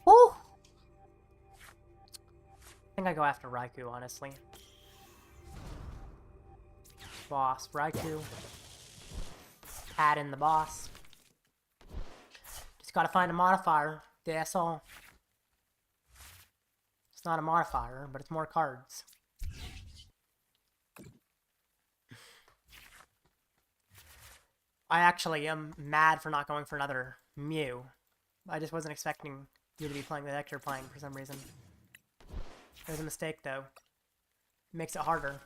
Woo! I think I go after Raikou, honestly. Boss, Raikou. Add in the boss. Just gotta find a modifier. That's all. It's not a modifier, but it's more cards. I actually am mad for not going for another Mew. I just wasn't expecting you to be playing the deck you're playing for some reason. It was a mistake, though. It makes it harder.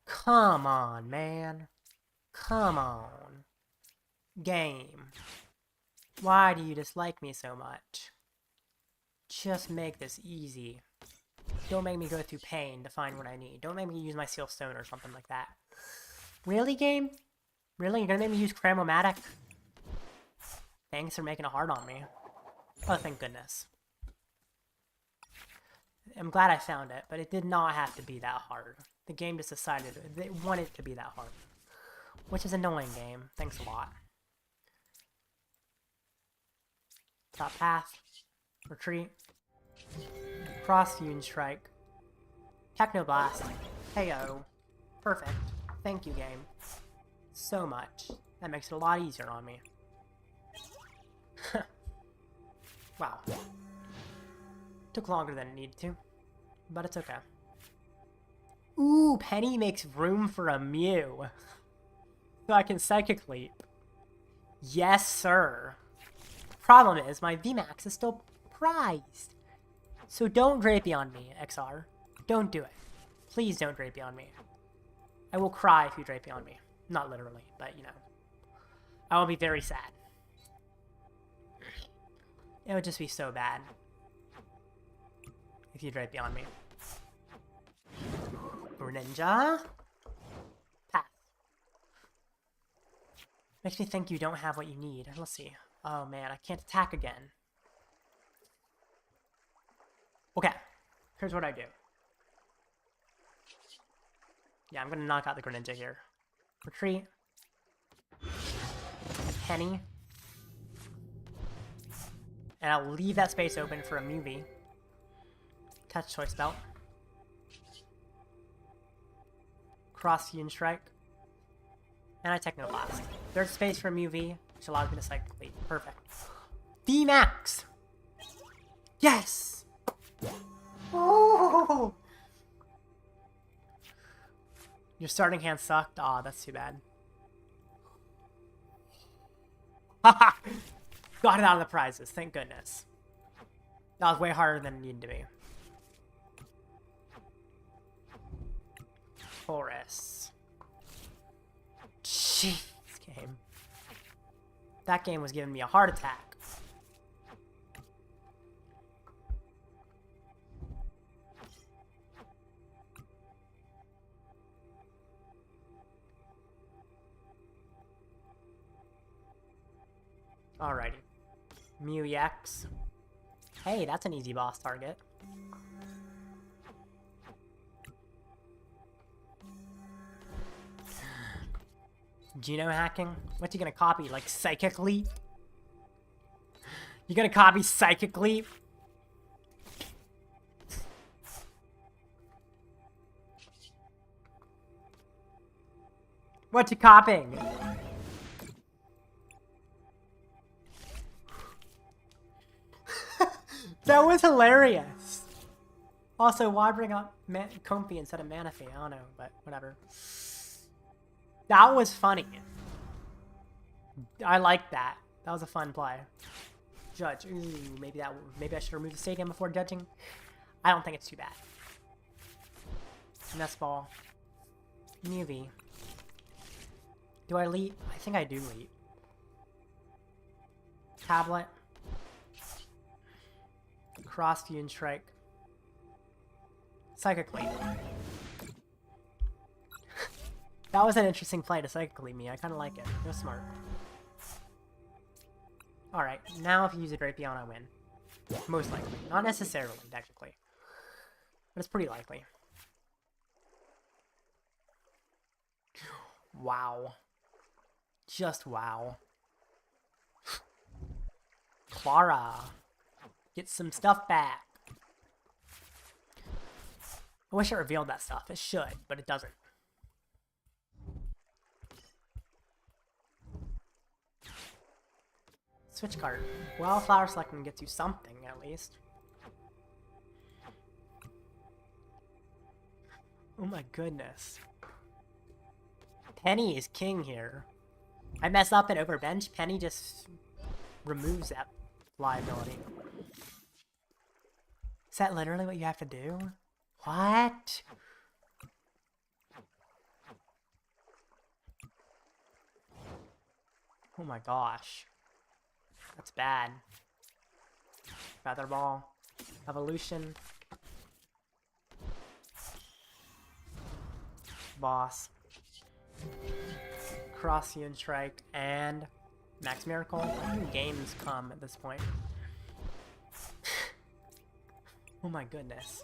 Come on, man. Come on. Game. Why do you dislike me so much? Just make this easy. Don't make me go through pain to find what I need. Don't make me use my Seal Stone or something like that. Really, game? Really? You're gonna make me use Cramomatic? Thanks for making it hard on me. Oh, thank goodness. I'm glad I found it, but it did not have to be that hard. The game just decided they wanted it to be that hard. Which is annoying, game. Thanks a lot. Top path. Retreat. Cross Fusion Strike. Technoblast. Heyo. Perfect. Thank you, game. So much. That makes it a lot easier on me. Wow. Took longer than it needed to. But it's okay. Ooh, Penny makes room for a Mew. So I can Psychic Leap. Yes, sir. Problem is, my VMAX is still prized. So don't Drapey on me, XR. Don't do it. Please don't Drapey on me. I will cry if you Drapey on me. Not literally, but you know. I will be very sad. It would just be so bad if you Drapey on me. Greninja. Pass. Makes me think you don't have what you need. Let's see. Oh man, I can't attack again. Okay, here's what I do. Yeah, I'm gonna knock out the Greninja here. Retreat. Penny. And I'll leave that space open for a Mewtwo. Touch Choice Belt. Cross Fusion Strike. And I Technoblast. There's space for Mewtwo, which allows me to Psychic Leap. Perfect. VMAX! Yes! Oh! Your starting hand sucked? Aw, that's too bad. Haha! Got it out of the prizes, thank goodness. That was way harder than it needed to be. Forest. Jeez, game. That game was giving me a heart attack. Alrighty. Mew EX. Hey, that's an easy boss target. Geno hacking? What's he gonna copy? Like Psychic Leap? You gonna copy Psychic Leap? What you copying? That was hilarious. Also, why bring up Comfy instead of Manaphy? I don't know, but whatever. That was funny. I like that. That was a fun play. Judge. Ooh, maybe I should remove the stadium before judging. I don't think it's too bad. Nest ball. Newbie. Do I leap? I think I do leap. Tablet. Cross view and strike. Psychic Leap. That was an interesting play to Psychic Leap me. I kind of like it. It was smart. Alright, now if you use a Drapion, I win. Most likely. Not necessarily, technically. But it's pretty likely. Wow. Just wow. Clara. Get some stuff back. I wish it revealed that stuff. It should, but it doesn't. Switch card. Well, flower selecting gets you something, at least. Oh my goodness. Penny is king here. I mess up and overbench. Penny just removes that liability. Is that literally what you have to do? What? Oh my gosh. That's bad. Feather ball. Evolution. Boss. Cross you and strike. And Max Miracle. I think games come at this point. Oh my goodness.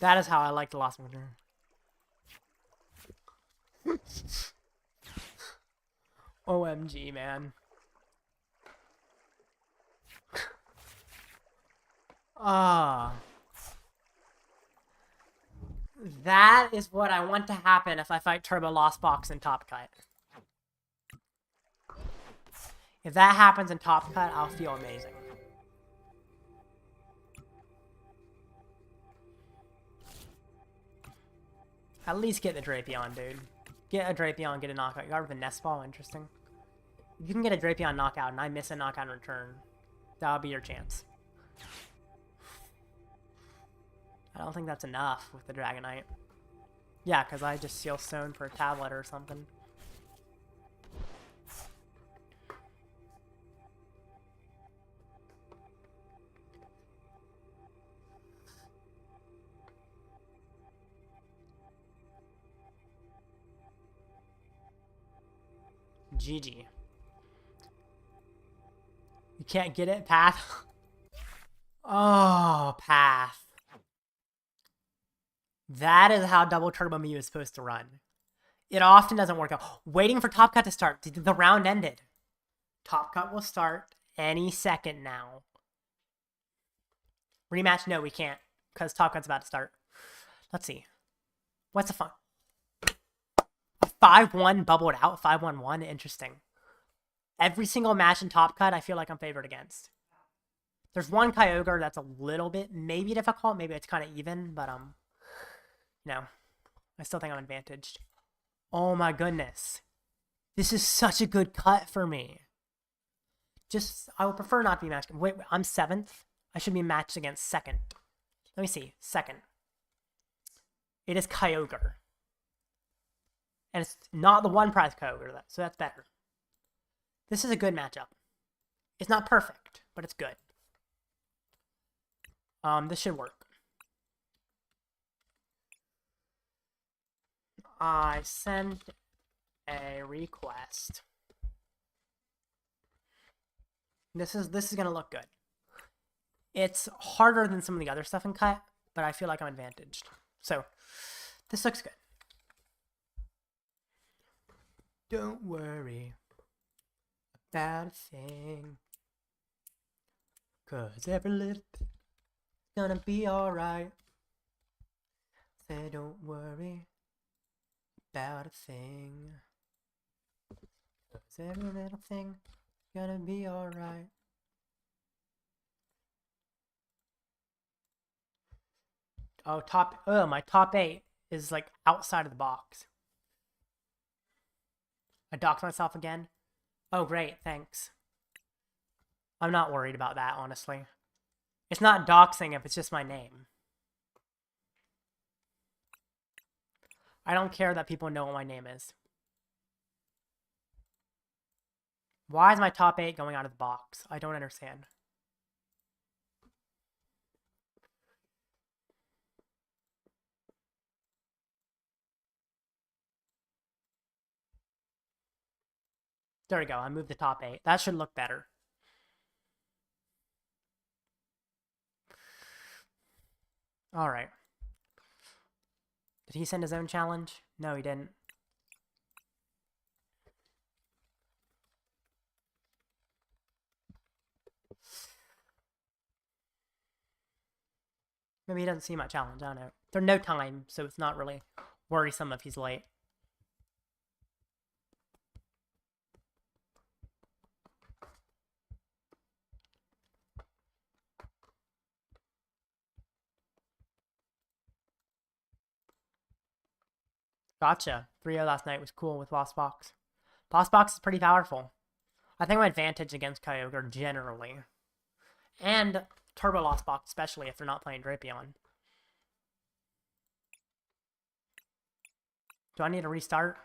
That is how I like the Lost Winter. OMG, man. Ah. That is what I want to happen if I fight Turbo Lost Box in Top Cut. If that happens in Top Cut, I'll feel amazing. At least get the Drapion, dude. Get a Drapion, get a knockout. You got rid of a Nest Ball, interesting. If you can get a Drapion knockout and I miss a knockout in return, that'll be your chance. I don't think that's enough with the Dragonite. Yeah, because I just Seal Stone for a tablet or something. GG. You can't get it? Path? Oh, Path. That is how Double Turbo Mew is supposed to run. It often doesn't work out. Waiting for Top Cut to start. The round ended. Top Cut will start any second now. Rematch? No, we can't. Because Top Cut's about to start. Let's see. What's the fun? 5-1 bubbled out. 5-1-1. Interesting. Every single match in Top Cut, I feel like I'm favored against. There's one Kyogre that's a little bit maybe difficult. Maybe it's kind of even, but no. I still think I'm advantaged. Oh my goodness. This is such a good cut for me. I would prefer not to be matched. Wait, I'm 7th. I should be matched against 2nd. Let me see. 2nd. It is Kyogre. And it's not the one prize Kyogre, so that's better. This is a good matchup. It's not perfect, but it's good. This should work. I sent a request. This is gonna look good. It's harder than some of the other stuff in Cut, but I feel like I'm advantaged. So, this looks good. Don't worry about a thing. 'Cause every little thing's gonna be alright. Say don't worry about a thing. 'Cause every little thing's gonna be alright. Oh, my top 8 is like outside of the box. I doxed myself again. Oh, great, thanks. I'm not worried about that, honestly. It's not doxing if it's just my name. I don't care that people know what my name is. Why is my top 8 going out of the box? I don't understand. There we go. I moved the top 8. That should look better. Alright. Did he send his own challenge? No, he didn't. Maybe he doesn't see my challenge. I don't know. There's no time, so it's not really worrisome if he's late. Gotcha. 3-0 last night was cool with Lost Box. Lost Box is pretty powerful. I think my advantage against Kyogre generally. And Turbo Lost Box, especially if they're not playing Drapion. Do I need to restart?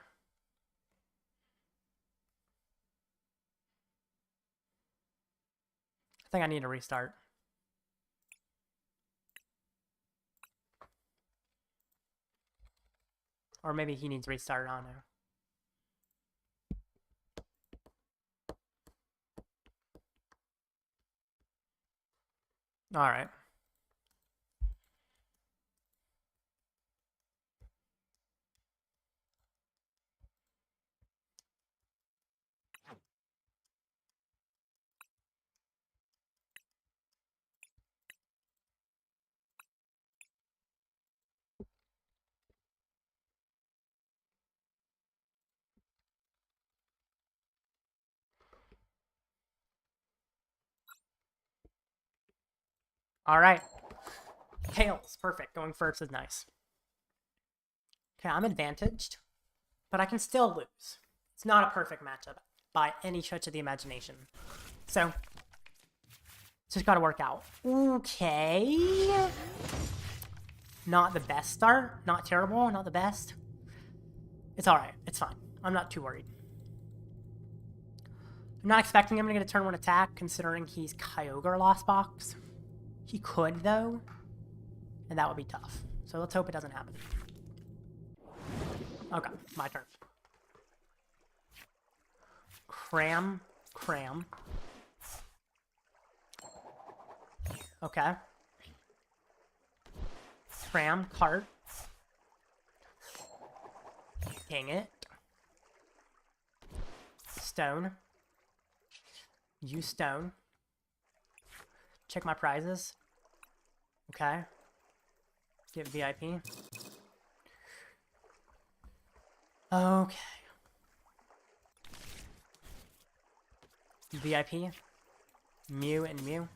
I think I need to restart. Or maybe he needs to restart, I don't know. Alright. Alright. Tails, perfect. Going first is nice. Okay, I'm advantaged, but I can still lose. It's not a perfect matchup by any stretch of the imagination. So, it's just gotta work out. Okay. Not the best start. Not terrible, not the best. It's alright. It's fine. I'm not too worried. I'm not expecting him to get a turn 1 attack, considering he's Kyogre Lost Box. He could, though, and that would be tough. So let's hope it doesn't happen. Okay, my turn. Cram. Okay. Cram, cart. Dang it. Stone. Use stone. Check my prizes. Okay. Get VIP. Okay. VIP. Mew and Mew.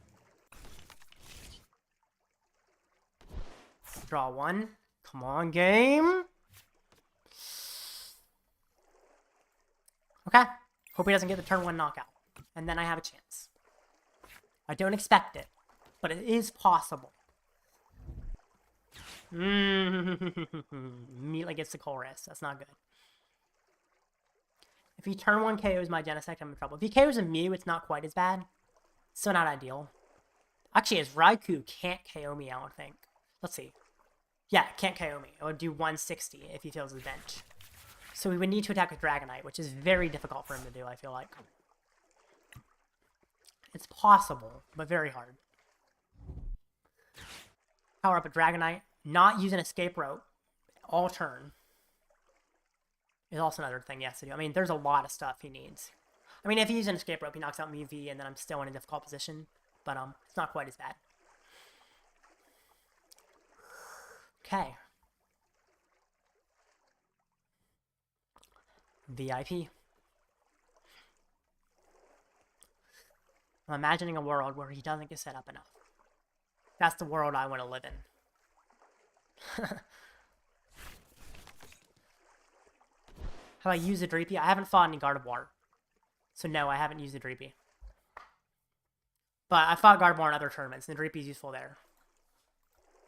Draw 1. Come on, game. Okay. Hope he doesn't get the turn 1 knockout. And then I have a chance. I don't expect it, but it is possible. Immediately gets the chorus. That's not good. If he turn 1 KOs my Genesect, I'm in trouble. If he KOs a Mew, it's not quite as bad. Still not ideal. Actually, his Raikou can't KO me, I don't think. Let's see. Yeah, it can't KO me. It would do 160 if he fills his bench. So we would need to attack with Dragonite, which is very difficult for him to do, I feel like. It's possible, but very hard. Power up a Dragonite. Not use an escape rope all turn is also another thing he has to do. I mean, there's a lot of stuff he needs. I mean, if he uses an escape rope, he knocks out me V, and then I'm still in a difficult position. But it's not quite as bad. Okay. VIP. I'm imagining a world where he doesn't get set up enough. That's the world I want to live in. Have I used a Dreepy? I haven't fought any Gardevoir. So no, I haven't used a Dreepy. But I fought Gardevoir in other tournaments, and the Dreepy is useful there.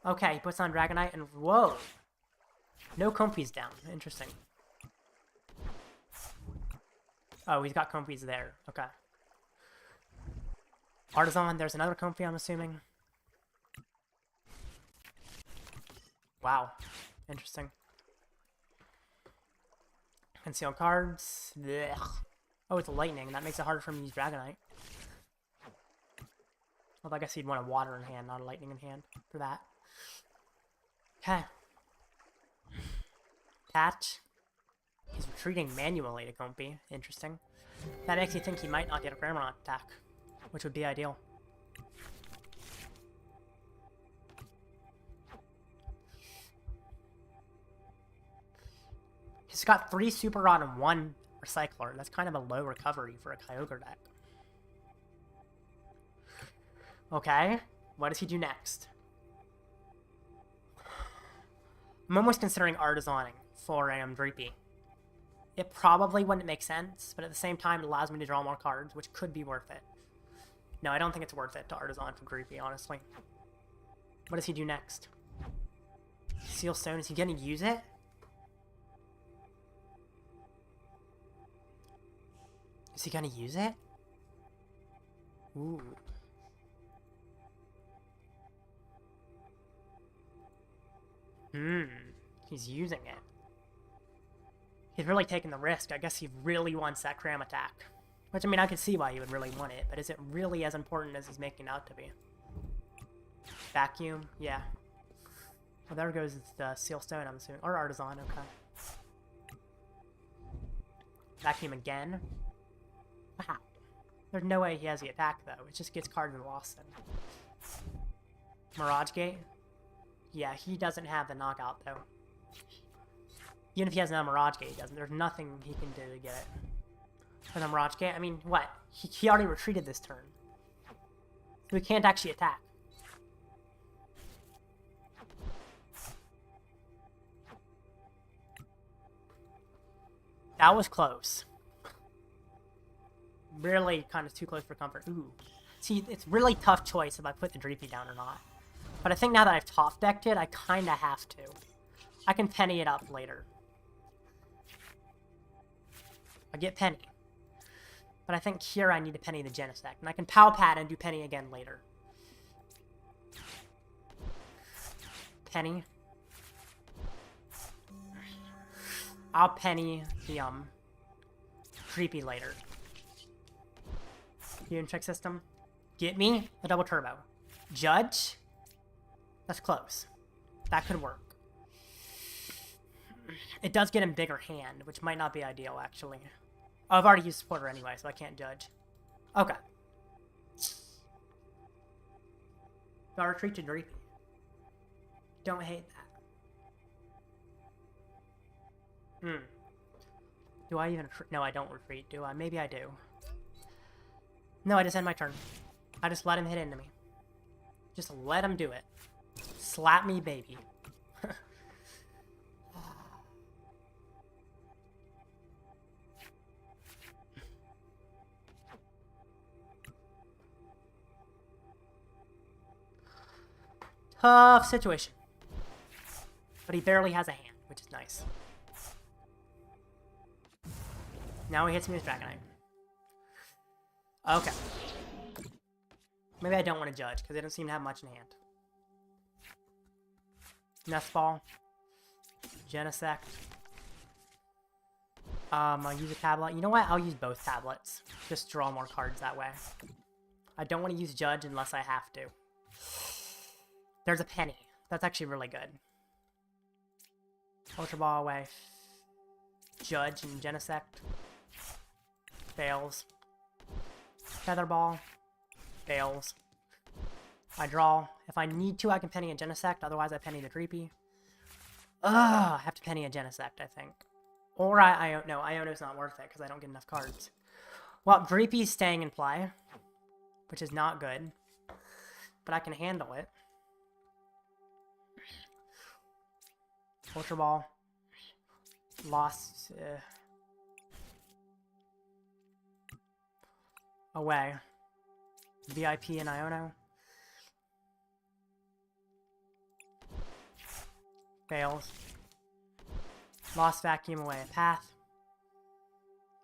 Okay, he puts on Dragonite, and whoa! No Comfey's down. Interesting. Oh, he's got Comfey's there. Okay. Artisan, there's another Comfey, I'm assuming. Wow. Interesting. Conceal cards. Blech. Oh, it's lightning. That makes it harder for him to use Dragonite. Well, I guess he'd want a water in hand, not a lightning in hand for that. Okay. Catch. He's retreating manually to Comfey. Interesting. That makes me think he might not get a Grammarant attack, which would be ideal. He's got 3 Super Rod and 1 Recycler. That's kind of a low recovery for a Kyogre deck. Okay, what does he do next? I'm almost considering Artisaning for a Dreepy. It probably wouldn't make sense, but at the same time it allows me to draw more cards, which could be worth it. No, I don't think it's worth it to Artisan for Dreepy, honestly. What does he do next? Seal Stone, is he going to use it? Is he gonna use it? Ooh. He's using it. He's really taking the risk. I guess he really wants that Cram attack. Which, I mean, I could see why he would really want it, but is it really as important as he's making it out to be? Vacuum? Yeah. Well, there goes the Seal Stone, I'm assuming. Or Artisan, okay. Vacuum again. Wow. There's no way he has the attack, though. It just gets cards and lost then. Mirage Gate? Yeah, he doesn't have the knockout, though. Even if he has no Mirage Gate, he doesn't. There's nothing he can do to get it. For the Mirage Gate? I mean, what? He already retreated this turn. So he can't actually attack. That was close. Really kind of too close for comfort. Ooh. See, it's really tough choice if I put the Dreepy down or not. But I think now that I've top decked it, I kind of have to. I can penny it up later. I get penny. But I think here I need to penny the Genesect. And I can Pow Pad and do penny again later. Penny. I'll penny the Dreepy later. Unit check system. Get me a double turbo. Judge? That's close. That could work. It does get him bigger hand, which might not be ideal, actually. Oh, I've already used supporter anyway, so I can't judge. Okay. Do I retreat to Dreepy? Don't hate that. Do I even... No, I don't retreat, do I? Maybe I do. No, I just end my turn. I just let him hit into me. Just let him do it. Slap me, baby. Tough situation. But he barely has a hand, which is nice. Now he hits me with Dragonite. Okay. Maybe I don't want to judge, because they don't seem to have much in hand. Nest Ball. Genesect. I'll use a tablet. You know what? I'll use both tablets. Just draw more cards that way. I don't want to use Judge unless I have to. There's a penny. That's actually really good. Ultra Ball away. Judge and Genesect. Fails. Feather Ball. Fails. I draw. If I need to, I can Penny a Genesect. Otherwise, I Penny the Dreepy. Ugh, I have to Penny a Genesect, I think. Or no, Iono's not worth it because I don't get enough cards. Well, Dreepy's staying in play, which is not good. But I can handle it. Ultra Ball. Lost. Away. VIP and Iono. Fails. Lost Vacuum away a Path.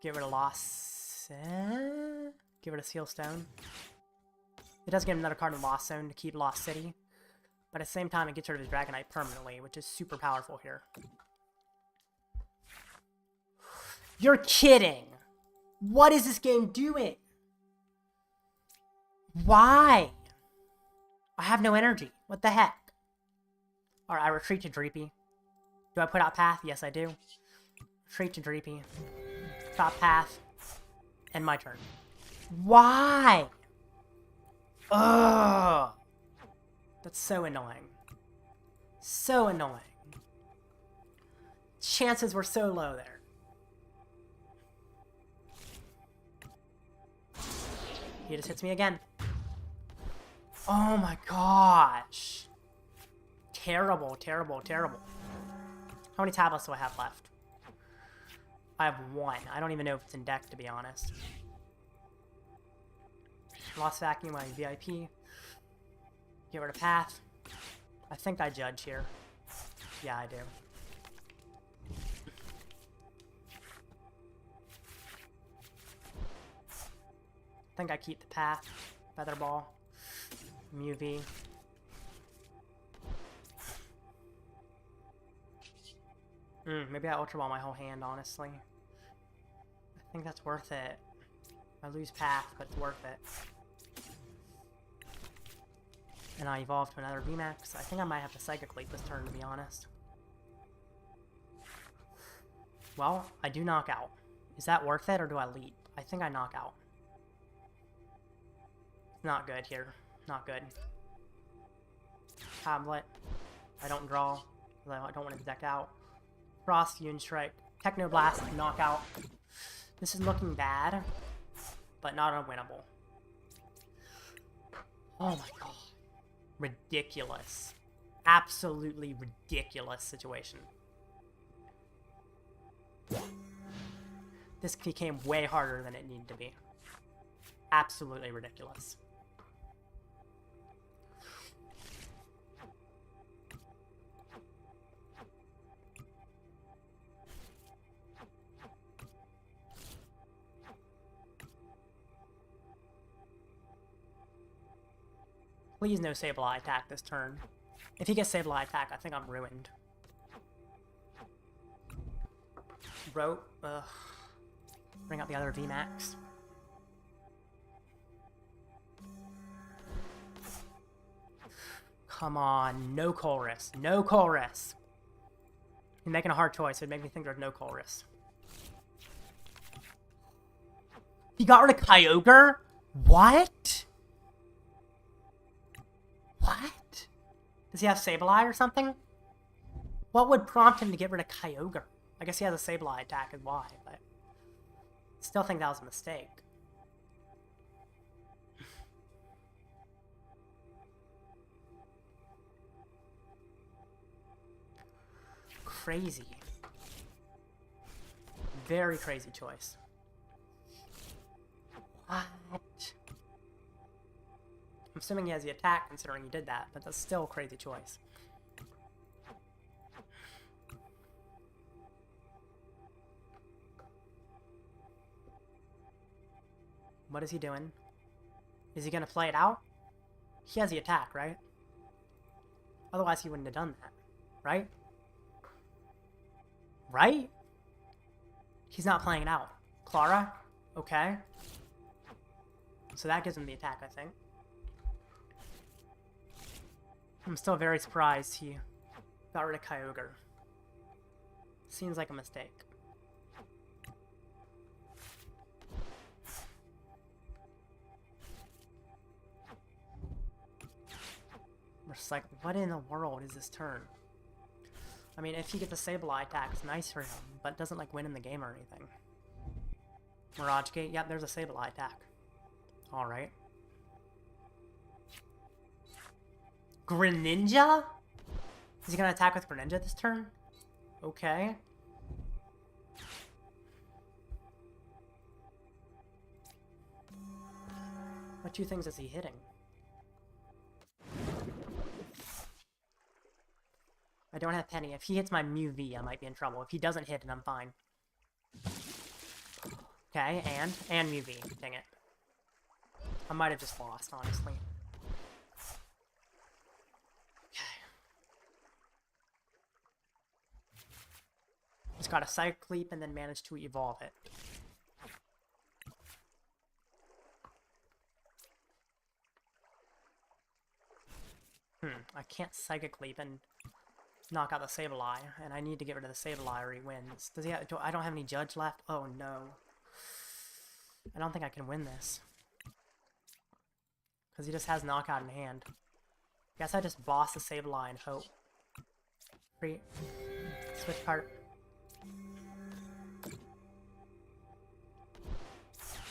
Get rid of Lost. Get rid of Seal Stone. It does get another card in Lost Zone to keep Lost City. But at the same time, it gets rid of his Dragonite permanently, which is super powerful here. You're kidding! What is this game doing? Why? I have no energy. What the heck? Alright, I retreat to Dreepy. Do I put out Path? Yes, I do. Retreat to Dreepy. Stop Path. End my turn. Why? Ugh! That's so annoying. So annoying. Chances were so low there. He just hits me again. Oh my gosh. Terrible, terrible, terrible. How many tablets do I have left? I have one. I don't even know if it's in deck, to be honest. Lost Vacuum, my VIP. Get rid of Path. I think I judge here. Yeah, I do. I think I keep the Path. Feather Ball. Mew V. Maybe I Ultra Ball my whole hand, honestly. I think that's worth it. I lose Path, but it's worth it. And I evolve to another VMAX. I think I might have to Psychic Leap this turn, to be honest. Well, I do knock out. Is that worth it, or do I leap? I think I knock out. Not good here. Not good. Tablet. I don't draw. I don't want to deck out. Frost, Union Strike. Technoblast, knockout. This is looking bad, but not unwinnable. Oh my god. Ridiculous. Absolutely ridiculous situation. This became way harder than it needed to be. Absolutely ridiculous. Please no Sableye attack this turn. If he gets Sableye attack, I think I'm ruined. Rope. Ugh. Bring out the other VMAX. Come on, no Colress. No Colress. You're making a hard choice. It'd make me think there's no Colress. He got rid of Kyogre? What? What? Does he have Sableye or something? What would prompt him to get rid of Kyogre? I guess he has a Sableye attack is why, but... still think that was a mistake. Crazy. Very crazy choice. What? I'm assuming he has the attack considering he did that, but that's still a crazy choice. What is he doing? Is he gonna play it out? He has the attack, right? Otherwise he wouldn't have done that, right? Right? He's not playing it out. Clara? Okay. So that gives him the attack, I think. I'm still very surprised he got rid of Kyogre. Seems like a mistake. just like, what in the world is this turn? I mean, if he gets a Sableye attack, it's nice for him, but doesn't, like, win in the game or anything. Mirage Gate? Yep, there's a Sableye attack. Alright. Greninja? Is he gonna attack with Greninja this turn? Okay. What two things is he hitting? I don't have Penny. If he hits my Mew V, I might be in trouble. If he doesn't hit it, I'm fine. Okay, and Mew V. Dang it. I might have just lost, honestly. Okay. Just got a Psychic Leap and then managed to evolve it. I can't Psychic Leap and knock out the Sableye, and I need to get rid of the Sableye or he wins. Does he have, I don't have any Judge left? Oh no. I don't think I can win this. Because he just has Knockout in hand. Guess I just boss the Sableye and hope. Switch card.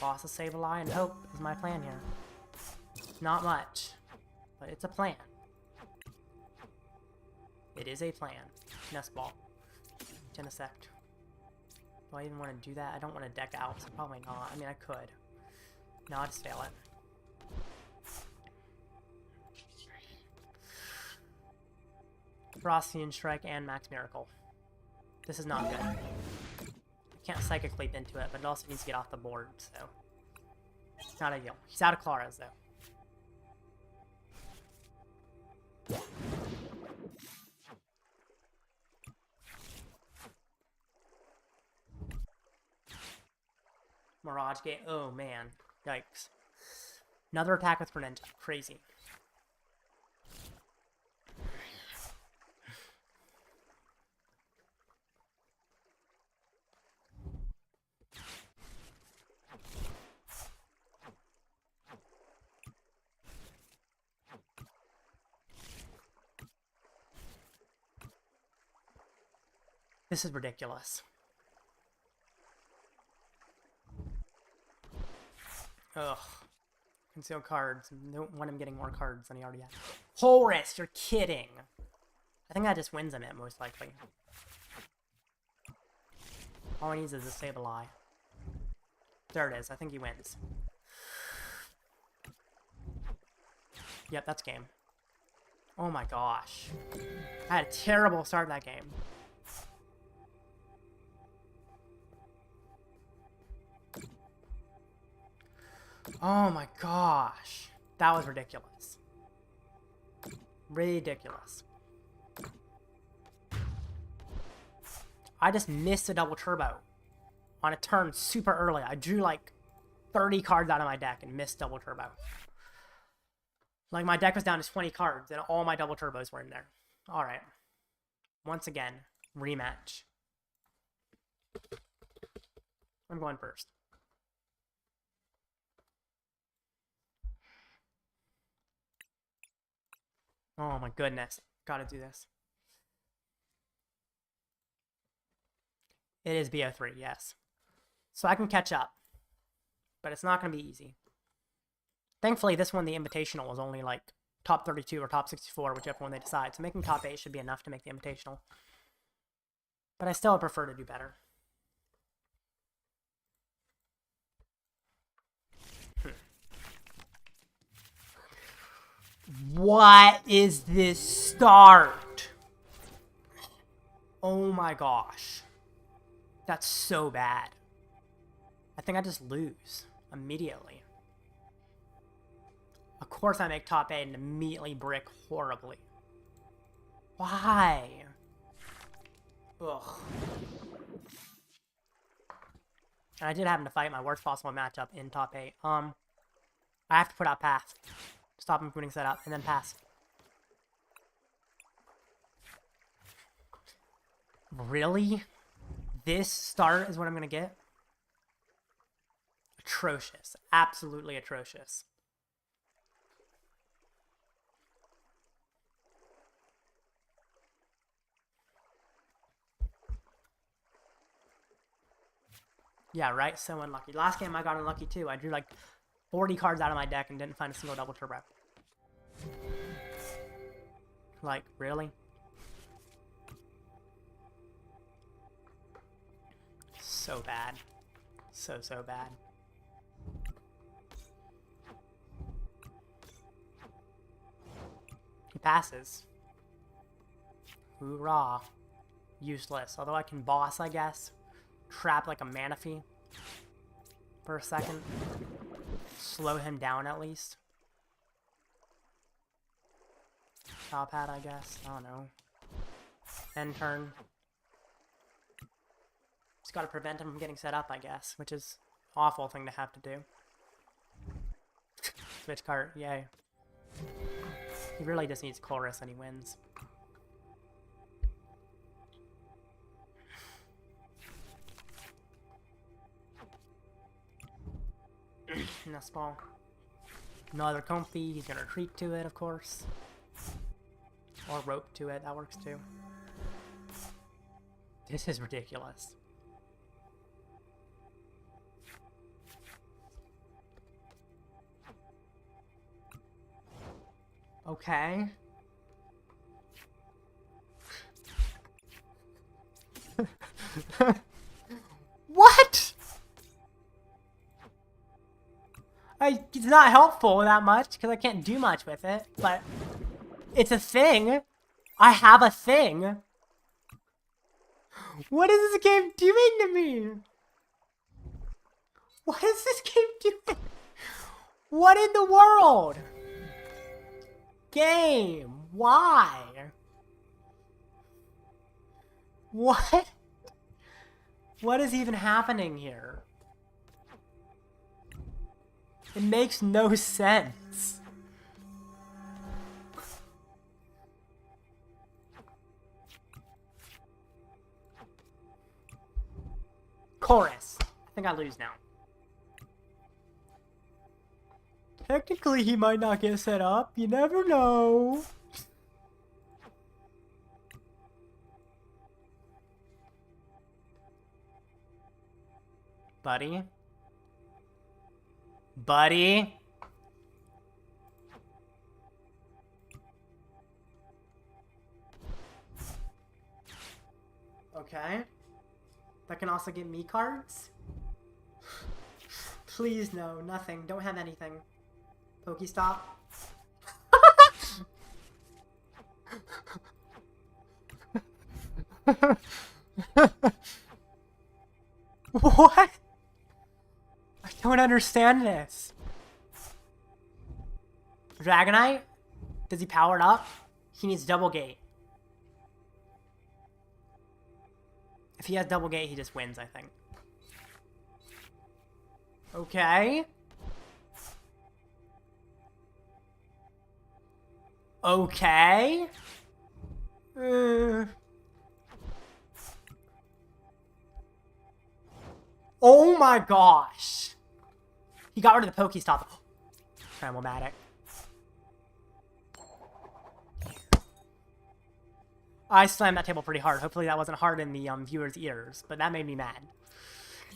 Boss the Sableye and hope is my plan here. Not much, but it's a plan. It is a plan. Nest Ball. Genesect. Do I even want to do that? I don't want to deck out, so probably not. I mean, I could. No, I'll just fail it. Frostian Strike and Max Miracle. This is not good. I can't Psychic Leap into it, but it also needs to get off the board, so... It's not ideal. He's out of Claras, though. Mirage Gate. Oh, man. Yikes. Another attack with Greninja. Crazy. This is ridiculous. Ugh. Conceal cards. Don't want him getting more cards than he already has. Horus, you're kidding. I think that just wins him it, most likely. All he needs is a Sableye. There it is. I think he wins. Yep, that's game. Oh my gosh. I had a terrible start to that game. Oh my gosh. That was ridiculous. Ridiculous. I just missed a double turbo on a turn super early. I drew like 30 cards out of my deck and missed double turbo. Like my deck was down to 20 cards and all my double turbos were in there. Alright. Once again, rematch. I'm going first. Oh my goodness. Gotta do this. It is BO3, yes. So I can catch up. But it's not going to be easy. Thankfully, this one, the Invitational, was only like top 32 or top 64, whichever one they decide. So making top 8 should be enough to make the Invitational. But I still prefer to do better. What is this start? Oh my gosh. That's so bad. I think I just lose immediately. Of course I make top 8 and immediately brick horribly. Why? Ugh. And I did happen to fight my worst possible matchup in top 8. I have to put out path. Stop him putting setup, and then pass. Really? This start is what I'm going to get? Atrocious. Absolutely atrocious. Yeah, right? So unlucky. Last game I got unlucky too. I drew like 40 cards out of my deck and didn't find a single double turbo. Like, really? So bad. So bad. He passes. Hoorah. Useless. Although I can boss, I guess. Trap like a Manaphy for a second. Slow him down at least. Top hat, I guess. I don't know. End turn. Just gotta prevent him from getting set up, I guess, which is an awful thing to have to do. Switch cart, yay. He really just needs Chorus and he wins. Nest ball. No other comfy, he's gonna retreat to it, of course. Or rope to it, that works too. This is ridiculous. Okay. What? It's not helpful that much, because I can't do much with it, but it's a thing. I have a thing. What is this game doing to me? What is this game doing? What in the world? Game, why? What? What is even happening here? It makes no sense. Chorus. I think I lose now. Technically, he might not get set up. You never know. Buddy? Buddy? Okay. That can also get me cards? Please no, nothing. Don't have anything. Pokestop. What? I don't understand this. Dragonite? Does he power it up? He needs double gate. If he has double gate, he just wins, I think. Okay. Okay. Oh my gosh. He got rid of the Pokestop. Traumatic. I slammed that table pretty hard. Hopefully that wasn't hard in the viewer's ears, but that made me mad.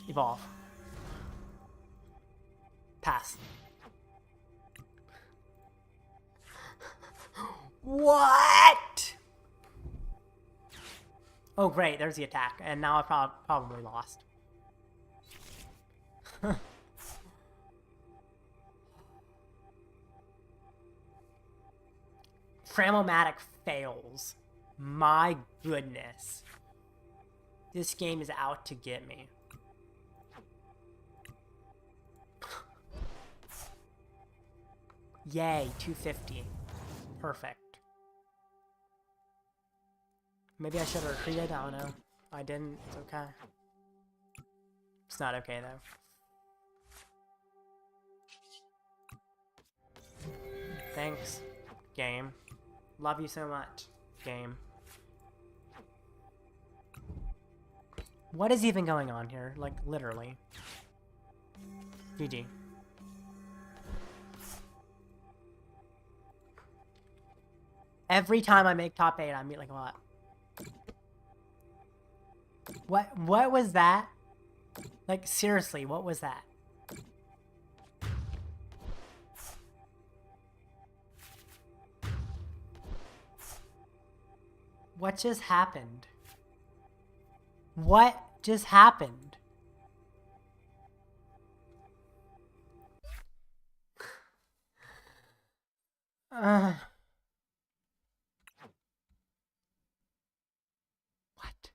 Evolve. Pass. What? Oh great, there's the attack, and now I probably lost. Tramomatic fails. My goodness. This game is out to get me. Yay, 250. Perfect. Maybe I should have retreated, I don't know. I didn't, it's okay. It's not okay though. Thanks, game. Love you so much, game. What is even going on here? Like, literally. GG. Every time I make top 8, I meet like a lot. What was that? Like, seriously, what was that? What just happened? What just happened? What?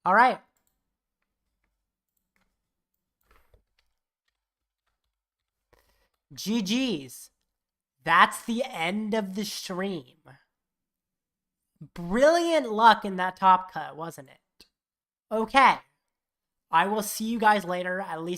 All right. GG's. That's the end of the stream. Brilliant luck in that top cut, wasn't it? Okay. I will see you guys later, at least